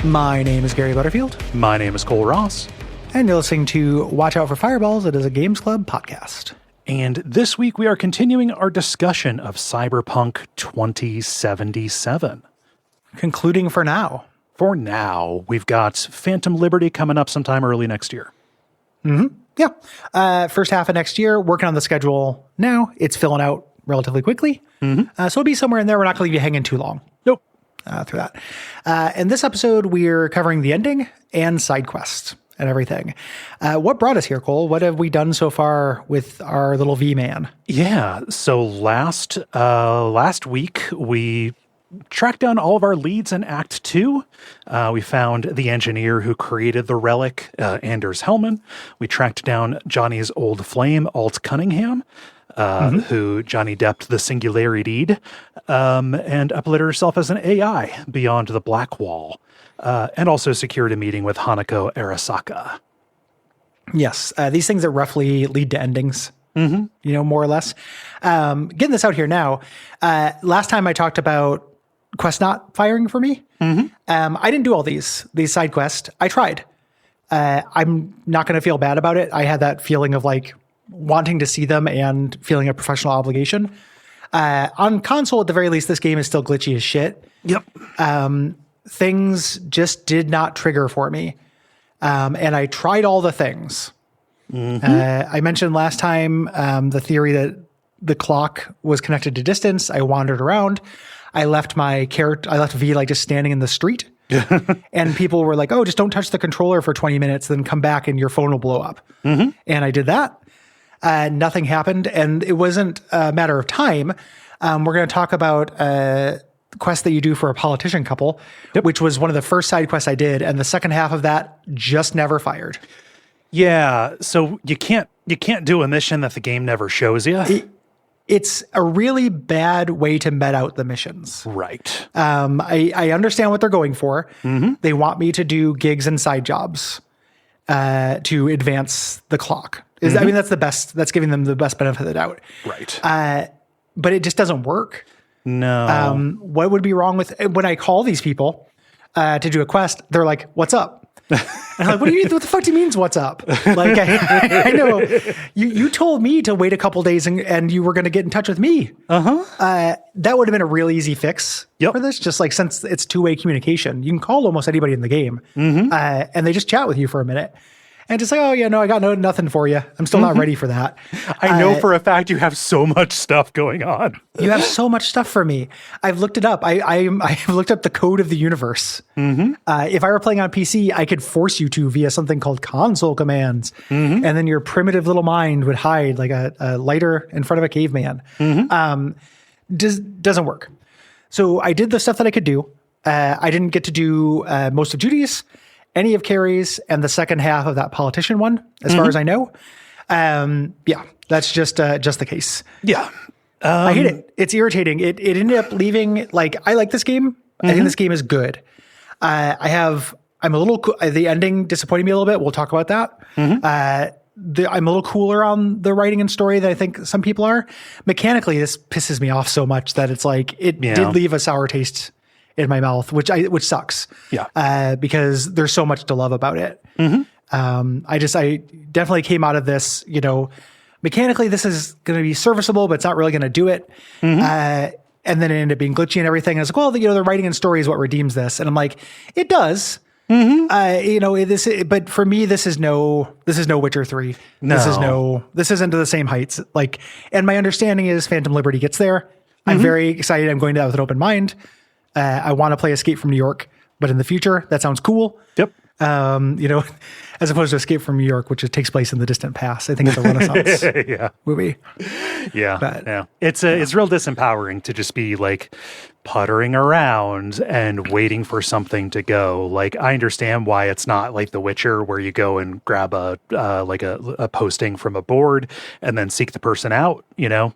My name is Gary Butterfield. My name is Cole Ross. And you're listening to Watch Out for Fireballs. It is a Games Club podcast. And this week we are continuing our discussion of Cyberpunk 2077. Concluding for now. For now, we've got Phantom Liberty coming up sometime early next year. Yeah. First half of next year, working on the schedule now. It's filling out relatively quickly. So it'll be somewhere in there. We're not going to leave you hanging too long. Nope. Through that. In this episode, we're covering the ending and side quests and everything. What brought us here, Cole? What have we done so far with our little V-Man? Yeah, so last week we tracked down all of our leads in Act 2. We found the engineer who created the relic, Anders Hellman. We tracked down Johnny's old flame, Alt Cunningham. Who Johnny Depped the Singularity, and uploaded herself as an AI beyond the Black Wall, and also secured a meeting with Hanako Arasaka. Yes, these things that roughly lead to endings, more or less. Getting this out here now, last time I talked about quests not firing for me. I didn't do all these side quests. I tried. I'm not going to feel bad about it. I had that feeling of like, wanting to see them and feeling a professional obligation. On console, at the very least, this game is still glitchy as shit. Yep. Things just did not trigger for me. And I tried all the things. I mentioned last time the theory that the clock was connected to distance. I wandered around. I left V like just standing in the street. And people were like, oh, just don't touch the controller for 20 minutes, then come back and your phone will blow up. And I did that. Nothing happened, and it wasn't a matter of time. We're going to talk about a quest that you do for a politician couple, which was one of the first side quests I did, and the second half of that just never fired. Yeah, so you can't do a mission that the game never shows you. It's a really bad way to met out the missions. Right. I understand what they're going for. They want me to do gigs and side jobs to advance the clock. I mean, that's the best. That's giving them the best benefit of the doubt. Right. But it just doesn't work. No. What would be wrong with when I call these people to do a quest? They're like, "What's up?" And I'm like, what the fuck do you mean, what's up? Like, I know you told me to wait a couple days and you were going to get in touch with me. That would have been a real easy fix for this. Just like, since it's two-way communication, you can call almost anybody in the game and they just chat with you for a minute. And just like, oh, yeah, no, I got nothing for you. I'm still not ready for that. I know for a fact you have so much stuff going on. You have so much stuff for me. I've looked it up. I've looked up the code of the universe. If I were playing on PC, I could force you to via something called console commands. And then your primitive little mind would hide like a lighter in front of a caveman. Doesn't work. So I did the stuff that I could do. I didn't get to do most of Judy's, any of Carrie's, and the second half of that politician one, as far as I know. Yeah, that's just the case. Yeah. I hate it. It's irritating. It ended up leaving, like, I like this game. I think this game is good. I'm a little, the ending disappointed me a little bit. We'll talk about that. I'm a little cooler on the writing and story than I think some people are. Mechanically, this pisses me off so much that it's like, it did leave a sour taste in my mouth, which sucks. Yeah. Because there's so much to love about it. I definitely came out of this, mechanically this is going to be serviceable, but it's not really going to do it. and then it ended up being glitchy and everything. And I was like, well, the writing and story is what redeems this. And I'm like, it does. But for me, this is no Witcher 3. No. This isn't to the same heights. Like, and my understanding is Phantom Liberty gets there. I'm very excited. I'm going to that with an open mind. I want to play Escape from New York, but in the future, that sounds cool. Yep. As opposed to Escape from New York, which takes place in the distant past. I think it's a Renaissance movie. Yeah. It's real disempowering to just be like puttering around and waiting for something to go. Like, I understand why it's not like The Witcher, where you go and grab a posting from a board and then seek the person out.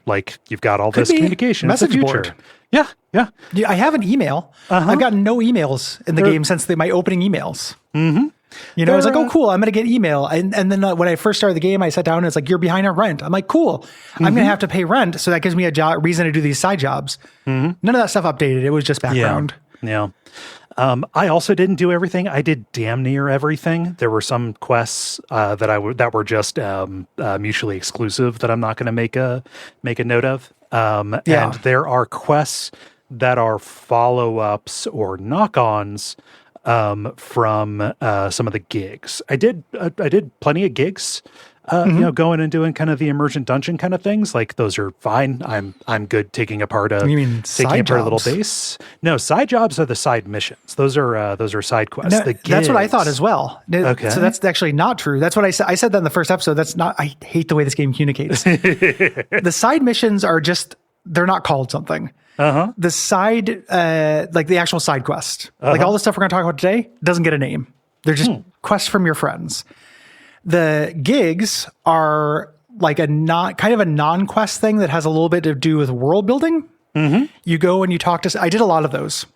Like, you've got all this communication. Message it's the future. board. Yeah. I have an email. I've gotten no emails in the game since my opening emails. I was like, oh, cool. I'm going to get email. And then when I first started the game, I sat down and it's like, you're behind on rent. I'm like, cool. I'm going to have to pay rent. So that gives me a reason to do these side jobs. None of that stuff updated. It was just background. Yeah. I also didn't do everything. I did damn near everything. There were some quests that were just mutually exclusive that I'm not going to make a note of. And there are quests that are follow-ups or knock-ons from some of the gigs. I did plenty of gigs, going and doing kind of the emergent dungeon kind of things. Like, those are fine. I'm good taking apart a little base. No, side jobs are the side missions. Those are side quests. No, that's what I thought as well. Okay. So that's actually not true. That's what I said. I said that in the first episode. That's not. I hate the way this game communicates. The side missions are just, they're not called something. The side, like the actual side quest, like all the stuff we're going to talk about today, doesn't get a name. They're just quests from your friends. The gigs are like a non-quest thing that has a little bit to do with world building. You go and you talk to. I did a lot of those.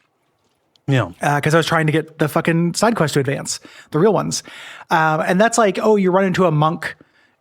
Yeah, because I was trying to get the fucking side quest to advance, the real ones. And that's like, oh, you run into a monk,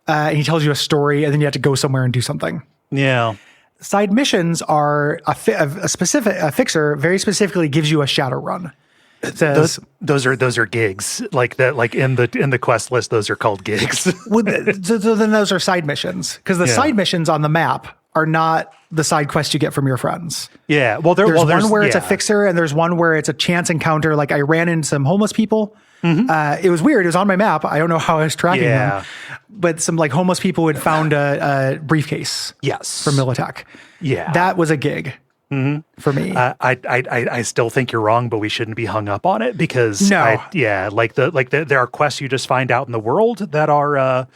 and he tells you a story, and then you have to go somewhere and do something. Yeah. Side missions are a fixer very specifically gives you a shadow run. It says, those are gigs, like that, like in the quest list. Those are called gigs. So then those are side missions, because the side missions on the map are not the side quests you get from your friends. Yeah. Well, there's one where it's a fixer, and there's one where it's a chance encounter. Like, I ran into some homeless people. It was weird. It was on my map. I don't know how I was tracking them, but some like homeless people had found a briefcase. Yes. From Militech. Yeah. That was a gig. For me. I still think you're wrong, but we shouldn't be hung up on it, because there are quests you just find out in the world that are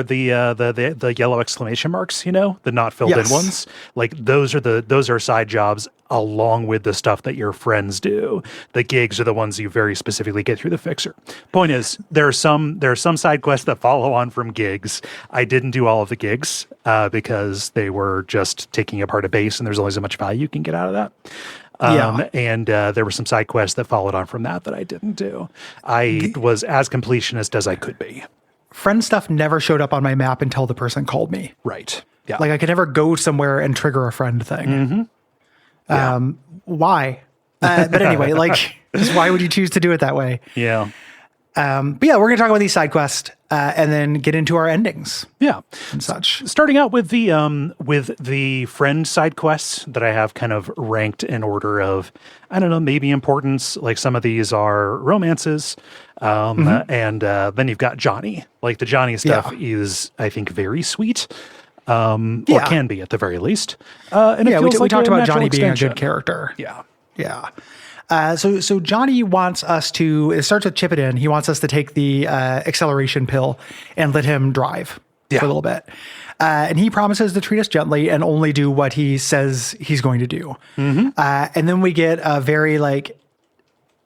the yellow exclamation marks, the not filled in ones. Like, those are side jobs along with the stuff that your friends do. The gigs are the ones you very specifically get through the fixer. Point is, there are some side quests that follow on from gigs. I didn't do all of the gigs because they were just taking apart a base, and there's only so much value you can get out of that. And there were some side quests that followed on from that I didn't do. I was as completionist as I could be. Friend stuff never showed up on my map until the person called me. Right. Yeah. Like, I could never go somewhere and trigger a friend thing. Why? But anyway, like, just why would you choose to do it that way? Yeah. But yeah, we're going to talk about these side quests and then get into our endings. Yeah. And such. Starting out with the friend side quests that I have kind of ranked in order of, I don't know, maybe importance. Like, some of these are romances. And then you've got Johnny. Like, the Johnny stuff is, I think, very sweet. Or can be, at the very least. And we talked about Johnny extension. being a good character. Yeah. So Johnny wants us to, it starts with Chip It In. He wants us to take the acceleration pill and let him drive for a little bit. And he promises to treat us gently and only do what he says he's going to do. And then we get a very like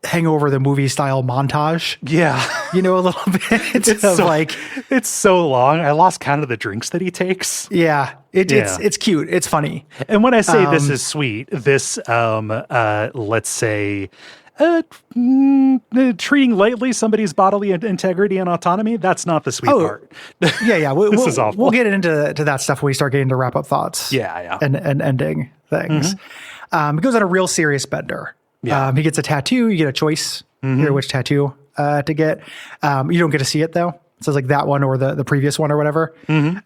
Hangover the movie style montage. Yeah. A little bit. It's so long. I lost count of the drinks that he takes. Yeah. It's cute. It's funny. And when I say this is sweet, this, let's say, treating lightly somebody's bodily integrity and autonomy, that's not the sweet part. Yeah. This is awful. We'll get into that stuff when we start getting to wrap up thoughts. Yeah. And ending things. It goes on a real serious bender. Yeah. He gets a tattoo. You get a choice here which tattoo to get. You don't get to see it, though. So it's like that one or the previous one or whatever. And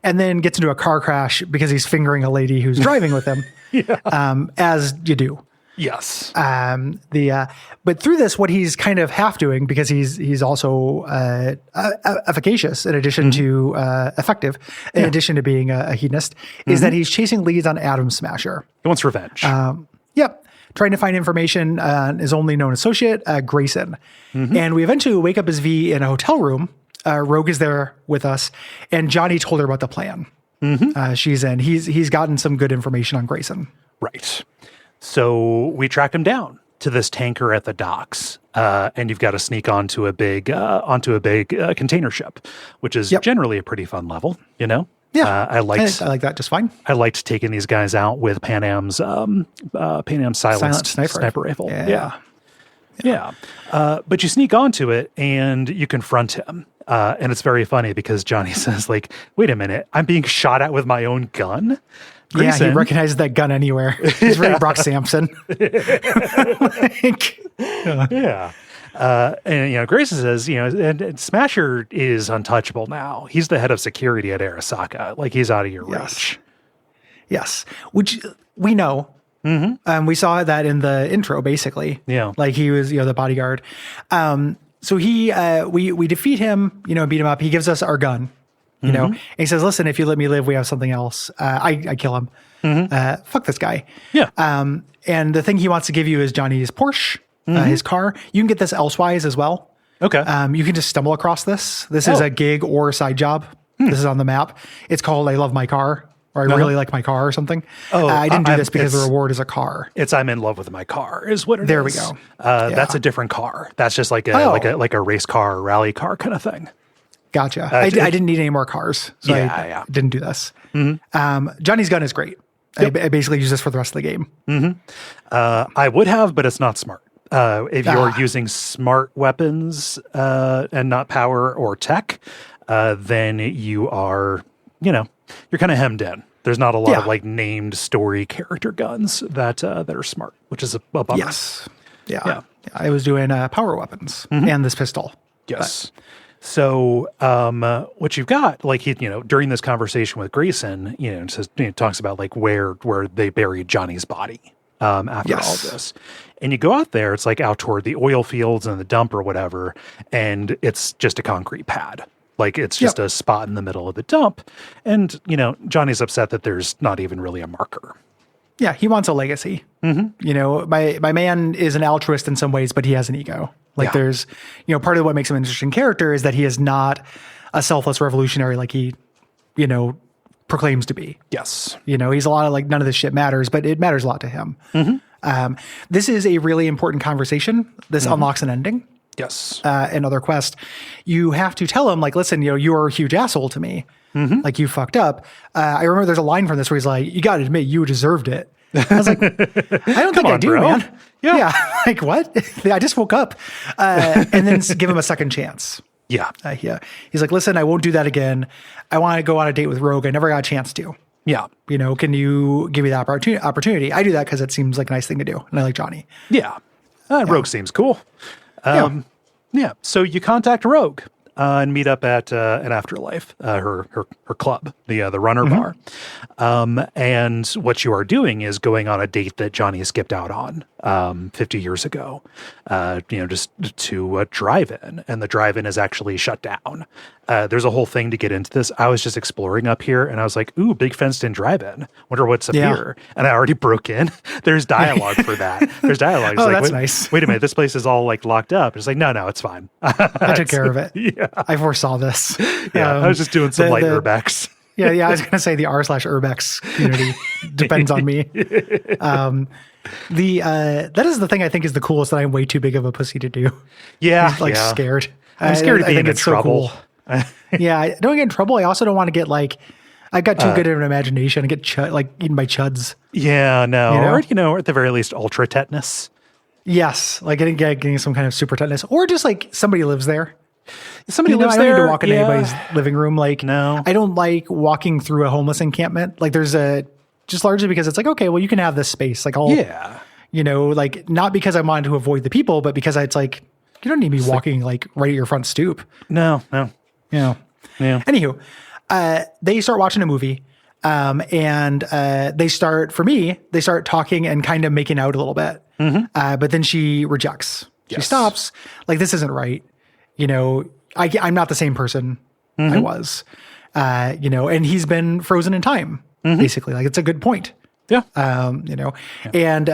then gets into a car crash because he's fingering a lady who's driving with him. as you do. Yes. But through this, what he's kind of half doing, because he's also efficacious in addition to effective, in addition to being a hedonist, is that he's chasing leads on Atom Smasher. He wants revenge. Yep. Trying to find information on his only known associate, Grayson. And we eventually wake up as V in a hotel room. Rogue is there with us, and Johnny told her about the plan. She's in. He's gotten some good information on Grayson. Right. So we track him down to this tanker at the docks, and you've got to sneak onto a big container ship, which is generally a pretty fun level. You know, I like that just fine. I liked taking these guys out with Pan Am's silenced sniper rifle. Yeah. But you sneak onto it and you confront him. And it's very funny because Johnny says, like, wait a minute, I'm being shot at with my own gun. Grayson, he recognizes that gun anywhere. He's very Brock Sampson. And Grayson says, and Smasher is untouchable now. He's the head of security at Arasaka. Like, he's out of your reach. Yes, which we know. We saw that in the intro, basically. Yeah, like he was, the bodyguard. So we defeat him, beat him up. He gives us our gun. And he says, listen, if you let me live, we have something else. I kill him. Fuck this guy. Yeah. And the thing he wants to give you is Johnny's Porsche, his car. You can get this elsewise as well. Okay. You can just stumble across this. This is a gig or a side job. This is on the map. It's called I Love My Car, or I really like my car or something. I didn't do this because the reward is a car. It's I'm in love with my car is what it is. There we go. That's a different car. That's just like a race car, rally car kind of thing. Gotcha. I didn't need any more cars, so I didn't do this. Johnny's gun is great. Yep. I basically use this for the rest of the game. I would have, but it's not smart. If you're using smart weapons and not power or tech, then you are, you're kind of hemmed in. There's not a lot of like named story character guns that are smart, which is a bummer. Yes. Yeah. I was doing power weapons and this pistol. Yes. But. So, what you've got, like, during this conversation with Grayson, talks about like where they buried Johnny's body, after all this. And you go out there, it's like out toward the oil fields and the dump or whatever. And it's just a concrete pad. Like it's just a spot in the middle of the dump. And, Johnny's upset that there's not even really a marker. Yeah. He wants a legacy. My man is an altruist in some ways, but he has an ego. Like there's, part of what makes him an interesting character is that he is not a selfless revolutionary like he, proclaims to be. Yes. He's a lot of like, none of this shit matters, but it matters a lot to him. This is a really important conversation. This unlocks an ending. Yes. In Other Quest. You have to tell him, like, listen, you are a huge asshole to me. Like, you fucked up. I remember there's a line from this where he's like, you got to admit, you deserved it. I was like, I don't think I do, bro. Man. Yeah. Like, what? I just woke up. And then give him a second chance. Yeah. He's like, listen, I won't do that again. I want to go on a date with Rogue. I never got a chance to. Yeah. Can you give me the opportunity? I do that because it seems like a nice thing to do. And I like Johnny. Yeah. Rogue seems cool. So you contact Rogue and meet up at an Afterlife, her club, the Runner Bar. And what you are doing is going on a date that Johnny skipped out on 50 years ago, just to drive-in. And the drive-in is actually shut down. There's a whole thing to get into this. I was just exploring up here and I was like, ooh, big fenced-in drive-in. Wonder what's up here. And I already broke in. There's dialogue for that. There's dialogue. Oh, like, that's nice. Wait a minute. This place is all like locked up. It's like, no, it's fine. I took care of it. Yeah. I foresaw this. I was just doing some light urbex. Yeah, I was going to say the r/urbex community depends on me. That is the thing I think is the coolest that I'm way too big of a pussy to do. Yeah. Scared. I'm scared of being in trouble. So cool. I don't get in trouble. I also don't want to get like, I've got too good of an imagination and get eaten by chuds. Yeah, no. Or at the very least, ultra tetanus. Yes. Like getting some kind of super tetanus, or just like somebody lives there. Somebody lives there. I don't need to walk into anybody's living room. Like, no, I don't like walking through a homeless encampment. Like just largely because it's like, okay, well, you can have this space. Like, like not because I wanted to avoid the people, but because it's like, you don't need me walking like right at your front stoop. No. Yeah. Anywho, they start watching a movie. And they start talking and kind of making out a little bit. But then she rejects. She stops. Like, this isn't right. You know, I'm not the same person I was, you know, and he's been frozen in time, basically. Like, it's a good point. Yeah. You know, and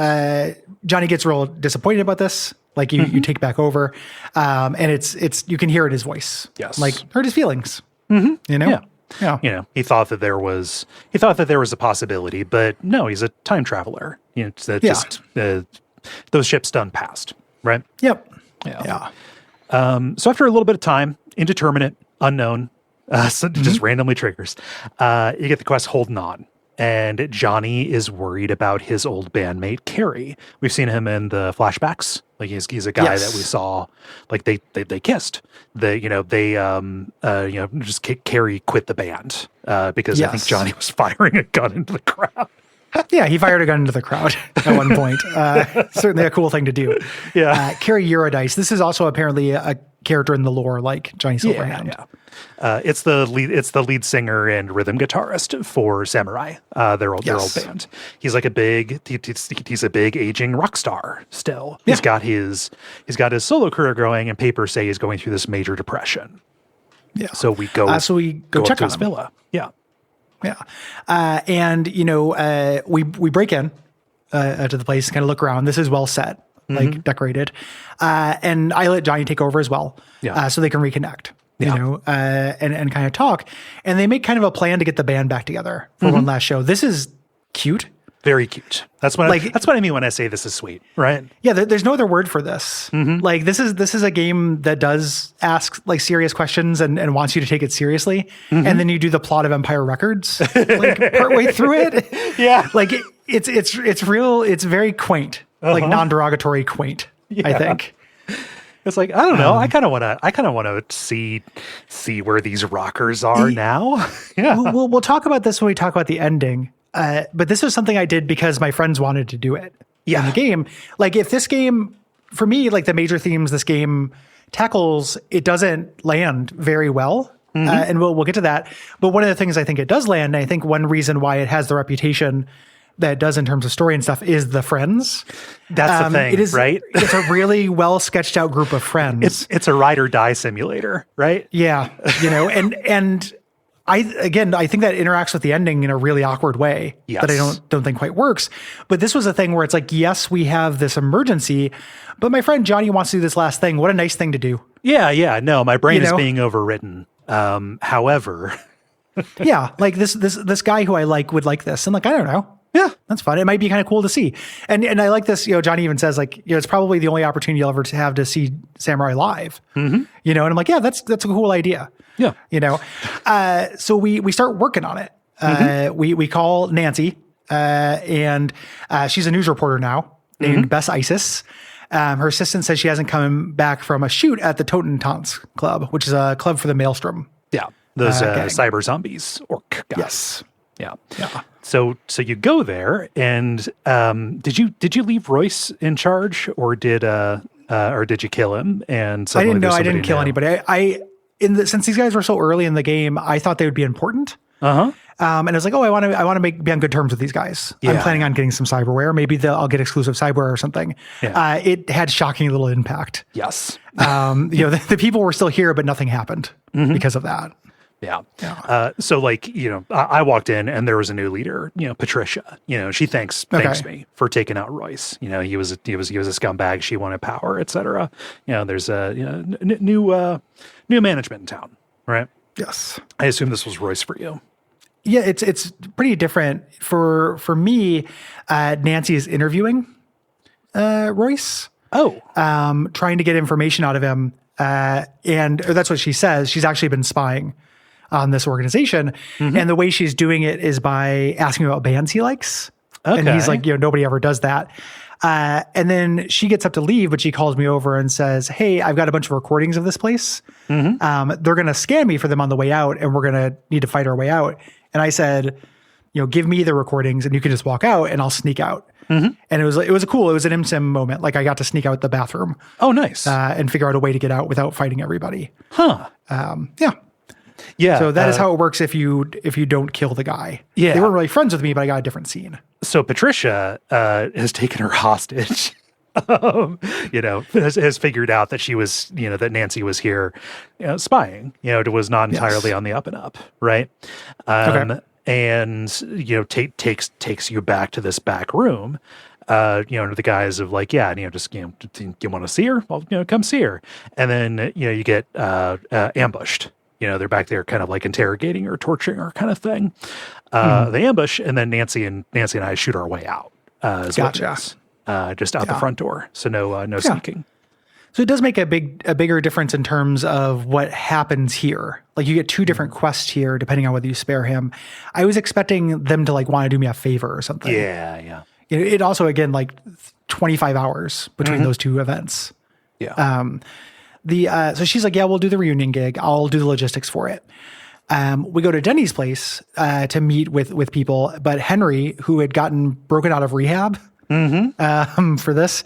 Johnny gets real disappointed about this. Like, you take back over. And it's, you can hear it in his voice. Yes. Like, hurt his feelings, you know? Yeah. Yeah. You know, he thought that there was a possibility, but no, he's a time traveler. You know, it's just those ships done past, right? Yep. Yeah. So after a little bit of time, indeterminate, unknown, so just randomly triggers, you get the quest Holding On. And Johnny is worried about his old bandmate, Carrie. We've seen him in the flashbacks. Like, he's a guy that we saw, like, they kissed. Just Carrie quit the band because I think Johnny was firing a gun into the crowd. Yeah, he fired a gun into the crowd at one point. Certainly a cool thing to do. Yeah. Carrie Eurydice. This is also apparently a character in the lore like Johnny Silverhand. Yeah. It's the lead singer and rhythm guitarist for Samurai, their old band. He's like he's a big aging rock star still. Yeah. He's got his solo career going, and papers say he's going through this major depression. Yeah. So we go check to on his him. villa. Yeah. Yeah. And you know, we break in to the place, kind of look around. This is well set, like decorated. And I let Johnny take over as well. Yeah. So they can reconnect. You know, and kind of talk, and they make kind of a plan to get the band back together for one last show. This is cute, very cute. That's what I mean when I say this is sweet, right? Yeah, there's no other word for this. Like, this is a game that does ask like serious questions and wants you to take it seriously, and then you do the plot of Empire Records like partway through it. Yeah, like it's real. It's very quaint, like non-derogatory quaint. Yeah. I think. It's like, I don't know. I kind of want to see where these rockers are now. Yeah. We'll talk about this when we talk about the ending. But this was something I did because my friends wanted to do it in the game. Like, if this game, for me, like the major themes this game tackles, it doesn't land very well. And we'll get to that. But one of the things I think it does land, and I think one reason why it has the reputation that it does in terms of story and stuff, is the friends. That's the thing, right? It's a really well sketched out group of friends. It's a ride or die simulator, right? Yeah, you know, and I think that interacts with the ending in a really awkward way that I don't think quite works. But this was a thing where it's like, yes, we have this emergency, but my friend Johnny wants to do this last thing. What a nice thing to do. Yeah. No, my brain is being overridden. However, yeah, like this guy who I like would like this, and like, I don't know. Yeah, that's fun. It might be kind of cool to see. And I like this, you know, Johnny even says, like, you know, it's probably the only opportunity you'll ever have to see Samurai live. You know, and I'm like, yeah, that's a cool idea. Yeah. You know, so we start working on it. We call Nancy, and she's a news reporter now named Bess Isis. Her assistant says she hasn't come back from a shoot at the Totentants Club, which is a club for the Maelstrom. Yeah. Those cyber zombies, orc guys. Yes. Yeah. So you go there, and did you leave Royce in charge, or did you kill him? And I didn't know. I didn't kill anybody. Since these guys were so early in the game, I thought they would be important. And I was like, oh, I want to be on good terms with these guys. I'm planning on getting some cyberware. Maybe I'll get exclusive cyberware or something. Yeah. It had shocking little impact. Yes. You know, the people were still here, but nothing happened because of that. Yeah. So, like, you know, I walked in and there was a new leader, you know, Patricia. You know, she thanks me for taking out Royce. You know, he was a scumbag. She wanted power, etc. You know, there's a new management in town, right? Yes. I assume this was Royce for you. Yeah, it's pretty different for me. Nancy is interviewing Royce. Trying to get information out of him, or that's what she says. She's actually been spying on this organization. And the way she's doing it is by asking about bands he likes. And he's like, you know, nobody ever does that. And then she gets up to leave, but she calls me over and says, hey, I've got a bunch of recordings of this place. They're going to scan me for them on the way out, and we're going to need to fight our way out. And I said, you know, give me the recordings and you can just walk out and I'll sneak out. And it was an ImSim moment. Like, I got to sneak out the bathroom. Oh, nice. And figure out a way to get out without fighting everybody. Huh. Yeah. Yeah. So that is how it works if you don't kill the guy. Yeah. They weren't really friends with me, but I got a different scene. So Patricia has taken her hostage. Has figured out that she was, that Nancy was here, spying, was not entirely on the up and up. Right. Okay. And, takes you back to this back room, under the guise of like, yeah, just, do you want to see her? Well, come see her. And then, you get, ambushed, they're back there kind of like interrogating her, torturing her kind of thing. They ambush, and then Nancy and I shoot our way out. Gotcha. Just out the front door. So no sneaking. So it does make a bigger difference in terms of what happens here. Like you get two different quests here, depending on whether you spare him. I was expecting them to like want to do me a favor or something. Yeah. It also, again, like 25 hours between those two events. Yeah. So she's like, yeah, we'll do the reunion gig. I'll do the logistics for it. We go to Denny's place to meet with people, but Henry, who had gotten broken out of rehab for this,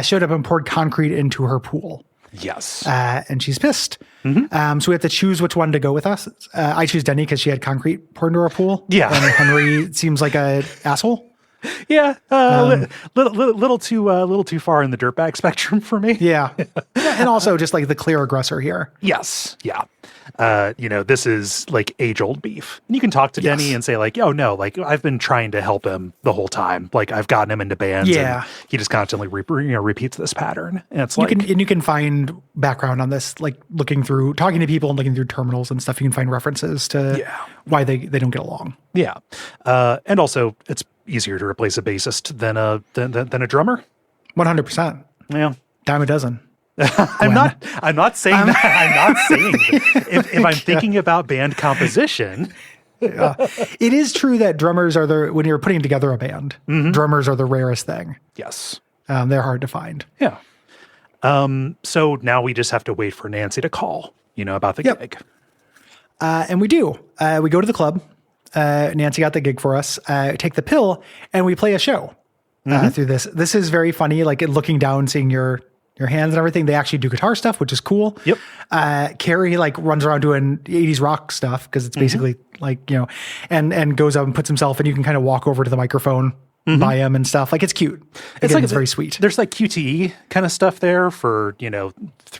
showed up and poured concrete into her pool. Yes. And she's pissed. So we have to choose which one to go with us. I choose Denny because she had concrete poured into her pool. Yeah. And Henry seems like a asshole. Yeah, little too far in the dirtbag spectrum for me. Yeah, and also just like the clear aggressor here. Yes, yeah. This is like age-old beef. And you can talk to Denny and say like, "Oh no, like I've been trying to help him the whole time. Like I've gotten him into bands. Yeah, and he just constantly repeats this pattern." And it's you can find background on this, like talking to people and looking through terminals and stuff. You can find references to why they don't get along. Yeah, and also it's easier to replace a bassist than a drummer. 100%. Yeah, dime a dozen. I'm not saying that. I'm not saying that. If I'm thinking about band composition. It is true that drummers are when you're putting together a band, drummers are the rarest thing. Yes. They're hard to find. Yeah. So now we just have to wait for Nancy to call, about the gig. And we do. We go to the club. Nancy got the gig for us, take the pill, and we play a show through this. This is very funny, like looking down, seeing your hands and everything. They actually do guitar stuff, which is cool. Yep. Carrie like runs around doing 80s rock stuff because it's basically like, and goes up and puts himself, and you can kind of walk over to the microphone by him and stuff. Like it's cute. It's very sweet. There's like QTE kind of stuff there for,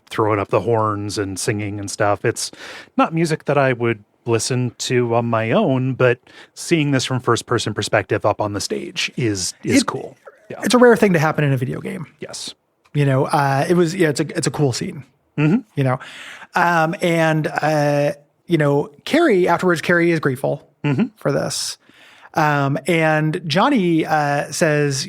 throwing up the horns and singing and stuff. It's not music that I would listen to on my own, but seeing this from first person perspective up on the stage is cool. Yeah. It's a rare thing to happen in a video game. Yes. It's a cool scene, Carrie is grateful for this. And Johnny says,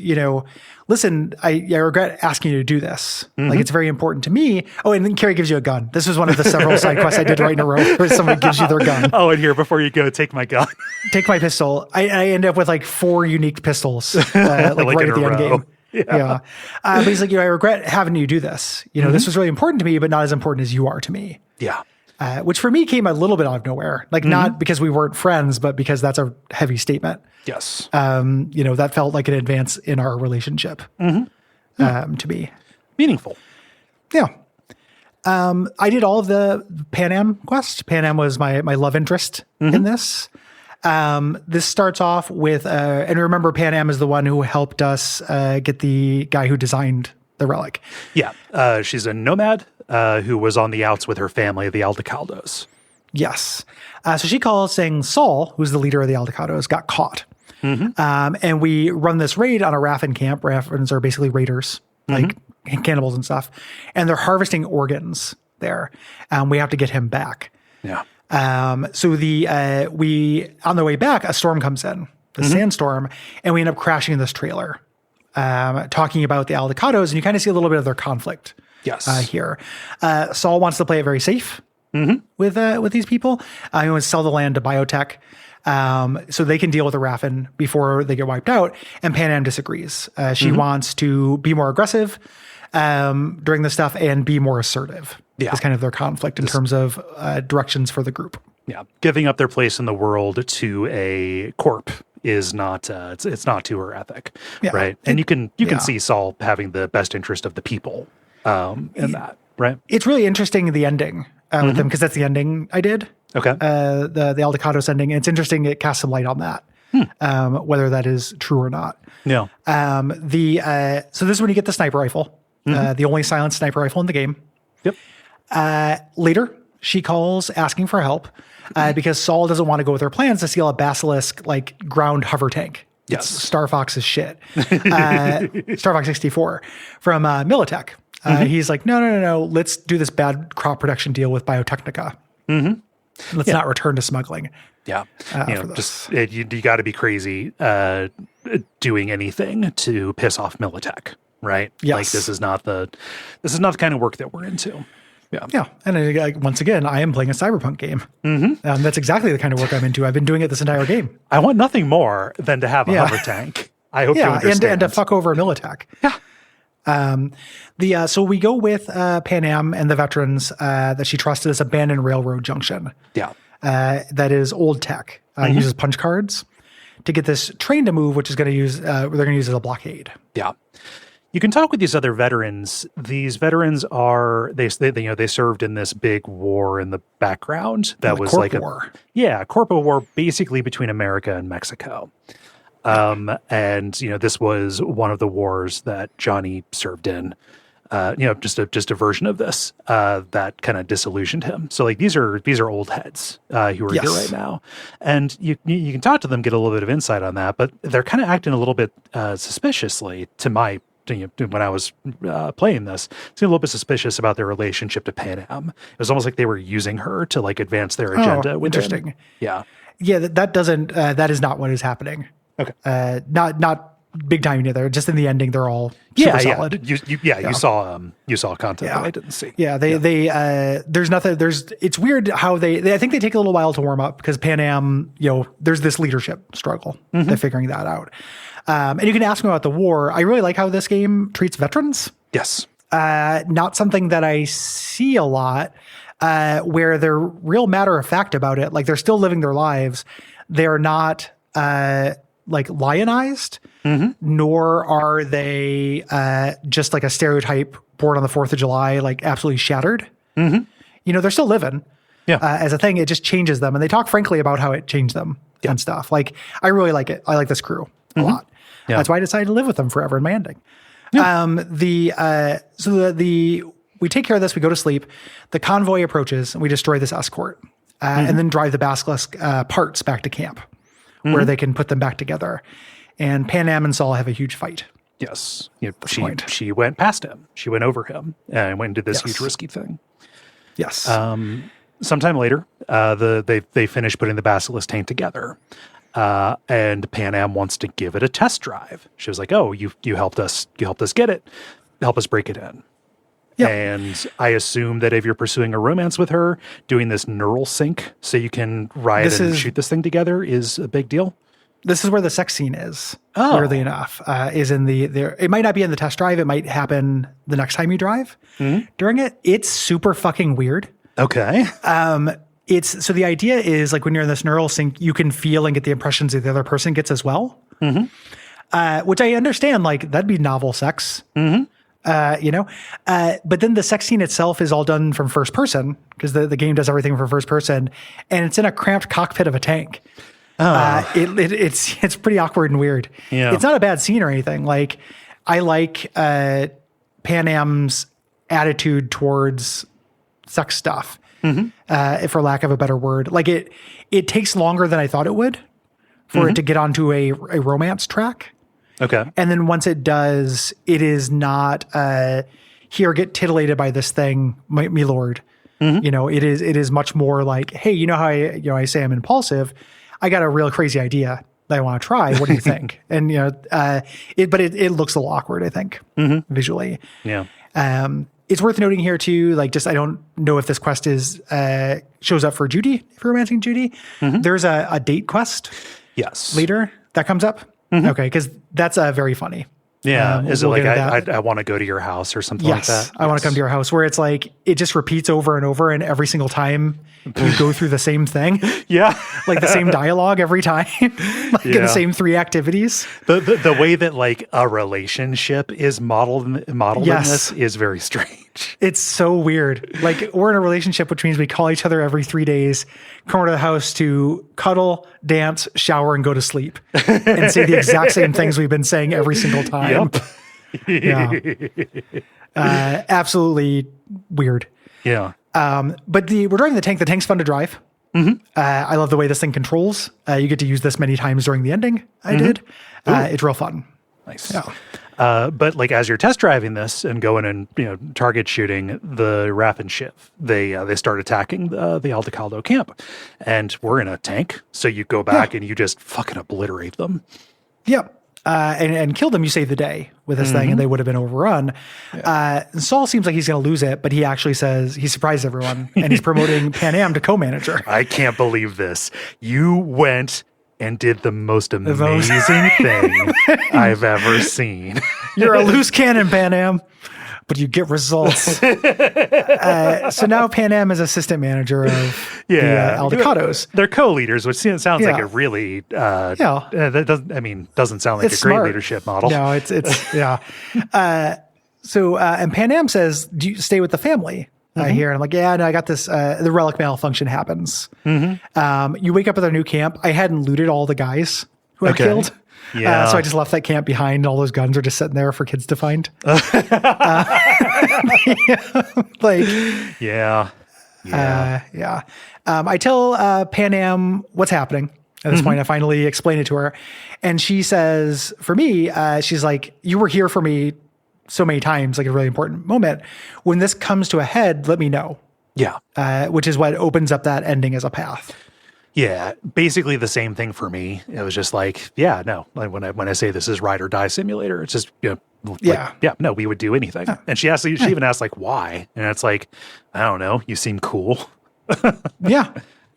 listen, I regret asking you to do this. Like, it's very important to me. Oh, and then Carrie gives you a gun. This was one of the several side quests I did right in a row where somebody gives you their gun. Oh, and here, before you go, take my gun. Take my pistol. I end up with like 4 unique pistols, like right at the end game. Yeah. But he's like, I regret having you do this. This was really important to me, but not as important as you are to me. Yeah. Which for me came a little bit out of nowhere. Like not because we weren't friends, but because that's a heavy statement. Yes. That felt like an advance in our relationship to me. Meaningful. Yeah. I did all of the Pan Am quest. Pan Am was my love interest in this. This starts off with, and remember Pan Am is the one who helped us get the guy who designed the relic. Yeah. She's a nomad who was on the outs with her family, the Aldecaldos. Yes. So she calls saying Saul, who's the leader of the Aldecaldos, got caught. And we run this raid on a Raffin camp. Raffins are basically raiders, like cannibals and stuff. And they're harvesting organs there. We have to get him back. Yeah. So on the way back, a storm comes in, the sandstorm, and we end up crashing in this trailer, talking about the Aldecaldos, and you kind of see a little bit of their conflict. Yes. Here. Saul wants to play it very safe with these people. He wants to sell the land to biotech so they can deal with the Raffin before they get wiped out. And Pan Am disagrees. She wants to be more aggressive during this stuff and be more assertive. Yeah. Is kind of their conflict in terms of directions for the group. Yeah. Giving up their place in the world to a corp is not, it's not to her ethic. Yeah. Right. And you can see Saul having the best interest of the people in that, right? It's really interesting, the ending with them, because that's the ending I did. Okay. The Aldecados ending. And it's interesting. It casts some light on that, whether that is true or not. No. So this is when you get the sniper rifle, the only silent sniper rifle in the game. Yep. Later, she calls asking for help because Saul doesn't want to go with her plans to steal a Basilisk like ground hover tank. Yes. It's Star Fox's shit. Star Fox 64 from Militech. He's like, no. Let's do this bad crop production deal with Biotechnica. Let's not return to smuggling. Yeah. You got to be crazy doing anything to piss off Militech, right? Yes. Like this is not the kind of work that we're into. Yeah. And once again, I am playing a Cyberpunk game. That's exactly the kind of work I'm into. I've been doing it this entire game. I want nothing more than to have a hover tank. I hope you understand. And to fuck over Militech. Yeah. So we go with Pan Am and the veterans that she trusted as abandoned railroad junction. Yeah. That is old tech. Uses punch cards to get this train to move, which is going to use, they're going to use as a blockade. Yeah. You can talk with these other veterans. These veterans are they served in this big war in the background that was like war. Corpo War, basically between America and Mexico. And this was one of the wars that Johnny served in. Just a version of this that kind of disillusioned him. So like these are old heads who are here right now, and you can talk to them, get a little bit of insight on that, but they're kind of acting a little bit suspiciously to my. When I was playing this, it's a little bit suspicious about their relationship to Pan Am. It was almost like they were using her to like advance their agenda. Interesting. Yeah. That doesn't. That is not what is happening. Okay. Not big time either. Just in the ending, they're all super solid. You saw content that I didn't see. Yeah. There's nothing. It's weird how I think they take a little while to warm up because Pan Am. There's this leadership struggle. They're figuring that out. And you can ask me about the war. I really like how this game treats veterans. Yes. Not something that I see a lot, where they're real matter of fact about it. Like they're still living their lives. They're not like lionized, nor are they just like a stereotype born on the 4th of July, like absolutely shattered. They're still living as a thing. It just changes them. And they talk frankly about how it changed them and stuff. Like, I really like it. I like this crew a lot. Yeah. That's why I decided to live with them forever in my ending. Yeah. We take care of this. We go to sleep. The convoy approaches and we destroy this escort and then drive the Basilisk parts back to camp where they can put them back together. And Pan Am and Saul have a huge fight. Yes. She went past him. She went over him and went and did this huge risky thing. Yes. Sometime later, they finish putting the Basilisk tank together. And Pan Am wants to give it a test drive. She was like, "Oh, you helped us get it. Help us break it in." Yeah. And I assume that if you're pursuing a romance with her, doing this neural sync so you can ride shoot this thing together is a big deal. This is where the sex scene is. Weirdly enough, is in the. It might not be in the test drive. It might happen the next time you drive. During it, it's super fucking weird. Okay. So the idea is like when you're in this neural sync, you can feel and get the impressions that the other person gets as well. Which I understand, like that'd be novel sex, but then the sex scene itself is all done from first person because the game does everything from first person and it's in a cramped cockpit of a tank. It's pretty awkward and weird. Yeah. It's not a bad scene or anything. Like I like, Pan Am's attitude towards sex stuff. For lack of a better word, like it takes longer than I thought it would for it to get onto a romance track. Okay. And then once it does, it is not, here, get titillated by this thing, my lord. It is much more like, hey, how I say I'm impulsive. I got a real crazy idea that I want to try. What do you think? And, it looks a little awkward, I think, visually. Yeah. It's worth noting here too, like I don't know if this quest shows up for Judy, if you're romancing Judy. There's a date quest. Yes. Later that comes up. Okay. Because that's very funny. Yeah. Is it like, I want to go to your house or something like that? I want to come to your house, where it's like, it just repeats over and over. And every single time you go through the same thing. Yeah. Like the same dialogue every time, in the same 3 activities. The way that like a relationship is modeled in this is very strange. It's so weird. Like, we're in a relationship, which means we call each other every 3 days, come over to the house to cuddle, dance, shower, and go to sleep, and say the exact same things we've been saying every single time. Yep. Absolutely weird. Yeah. But we're driving the tank. The tank's fun to drive. I love the way this thing controls. You get to use this many times during the ending. I did. It's real fun. Nice. Yeah. But like as you're test driving this and going and target shooting, the Raph and Shiv they start attacking the Aldecaldo camp, and we're in a tank, so you go back and you just fucking obliterate them. Yep. And kill them, you save the day with this thing, and they would have been overrun. Saul seems like he's going to lose it, but he actually says he surprised everyone, and he's promoting Pan Am to co-manager. I can't believe this. You went and did the most amazing thing I've ever seen. You're a loose cannon, Pan Am, but you get results. So now Pan Am is assistant manager of the Aldecados. They're co-leaders, which sounds like a really that doesn't sound like It's a great smart. leadership model. No, it's So and Pan Am says, "Do you stay with the family here?" And I'm like, "Yeah, no, I got this." The relic malfunction happens. You wake up at their new camp. I hadn't looted all the guys who I killed. Yeah. So I just left that camp behind. All those guns are just sitting there for kids to find. I tell Pan Am what's happening. At this point, I finally explain it to her. And she says, for me, she's like, "You were here for me so many times, like a really important moment. When this comes to a head, let me know." Yeah. Which is what opens up that ending as a path. Yeah, basically the same thing for me. It was just like, like when I say this is ride or die simulator, it's just no, we would do anything. Yeah. And she even asked like why, and it's like, I don't know, you seem cool. Yeah,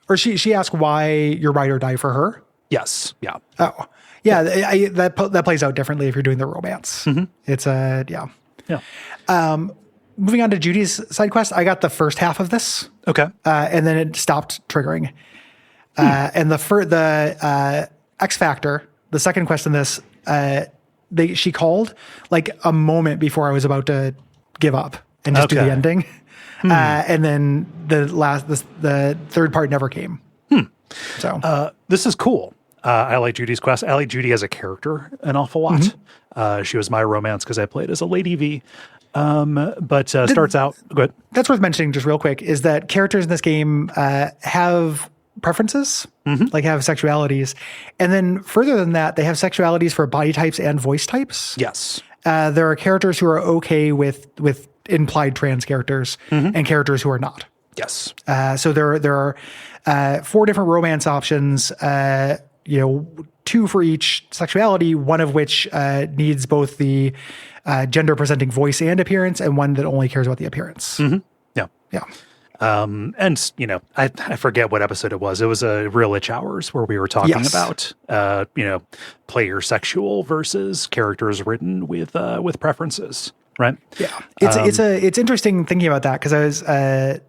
or she asked why you're ride or die for her. Yes. Yeah. Oh, yeah. That plays out differently if you're doing the romance. It's yeah. Moving on to Judy's side quest, I got the first half of this. Okay. And then it stopped triggering. And the X Factor, the second quest in this, she called like a moment before I was about to give up and just do the ending. And then the third part never came. So this is cool. I like Judy's quest. I like Judy as a character an awful lot. She was my romance because I played as a Lady V. But starts out good. That's worth mentioning just real quick is that characters in this game have preferences, like have sexualities. And then further than that, they have sexualities for body types and voice types. Yes. There are characters who are okay with implied trans characters and characters who are not. Yes. So there are 4 different romance options, 2 for each sexuality, one of which needs both the gender presenting voice and appearance, and one that only cares about the appearance. Yeah. Yeah. And I forget what episode it was. It was a Real Itch Hours where we were talking about, player sexual versus characters written with preferences. Right. Yeah. It's interesting thinking about that because I was,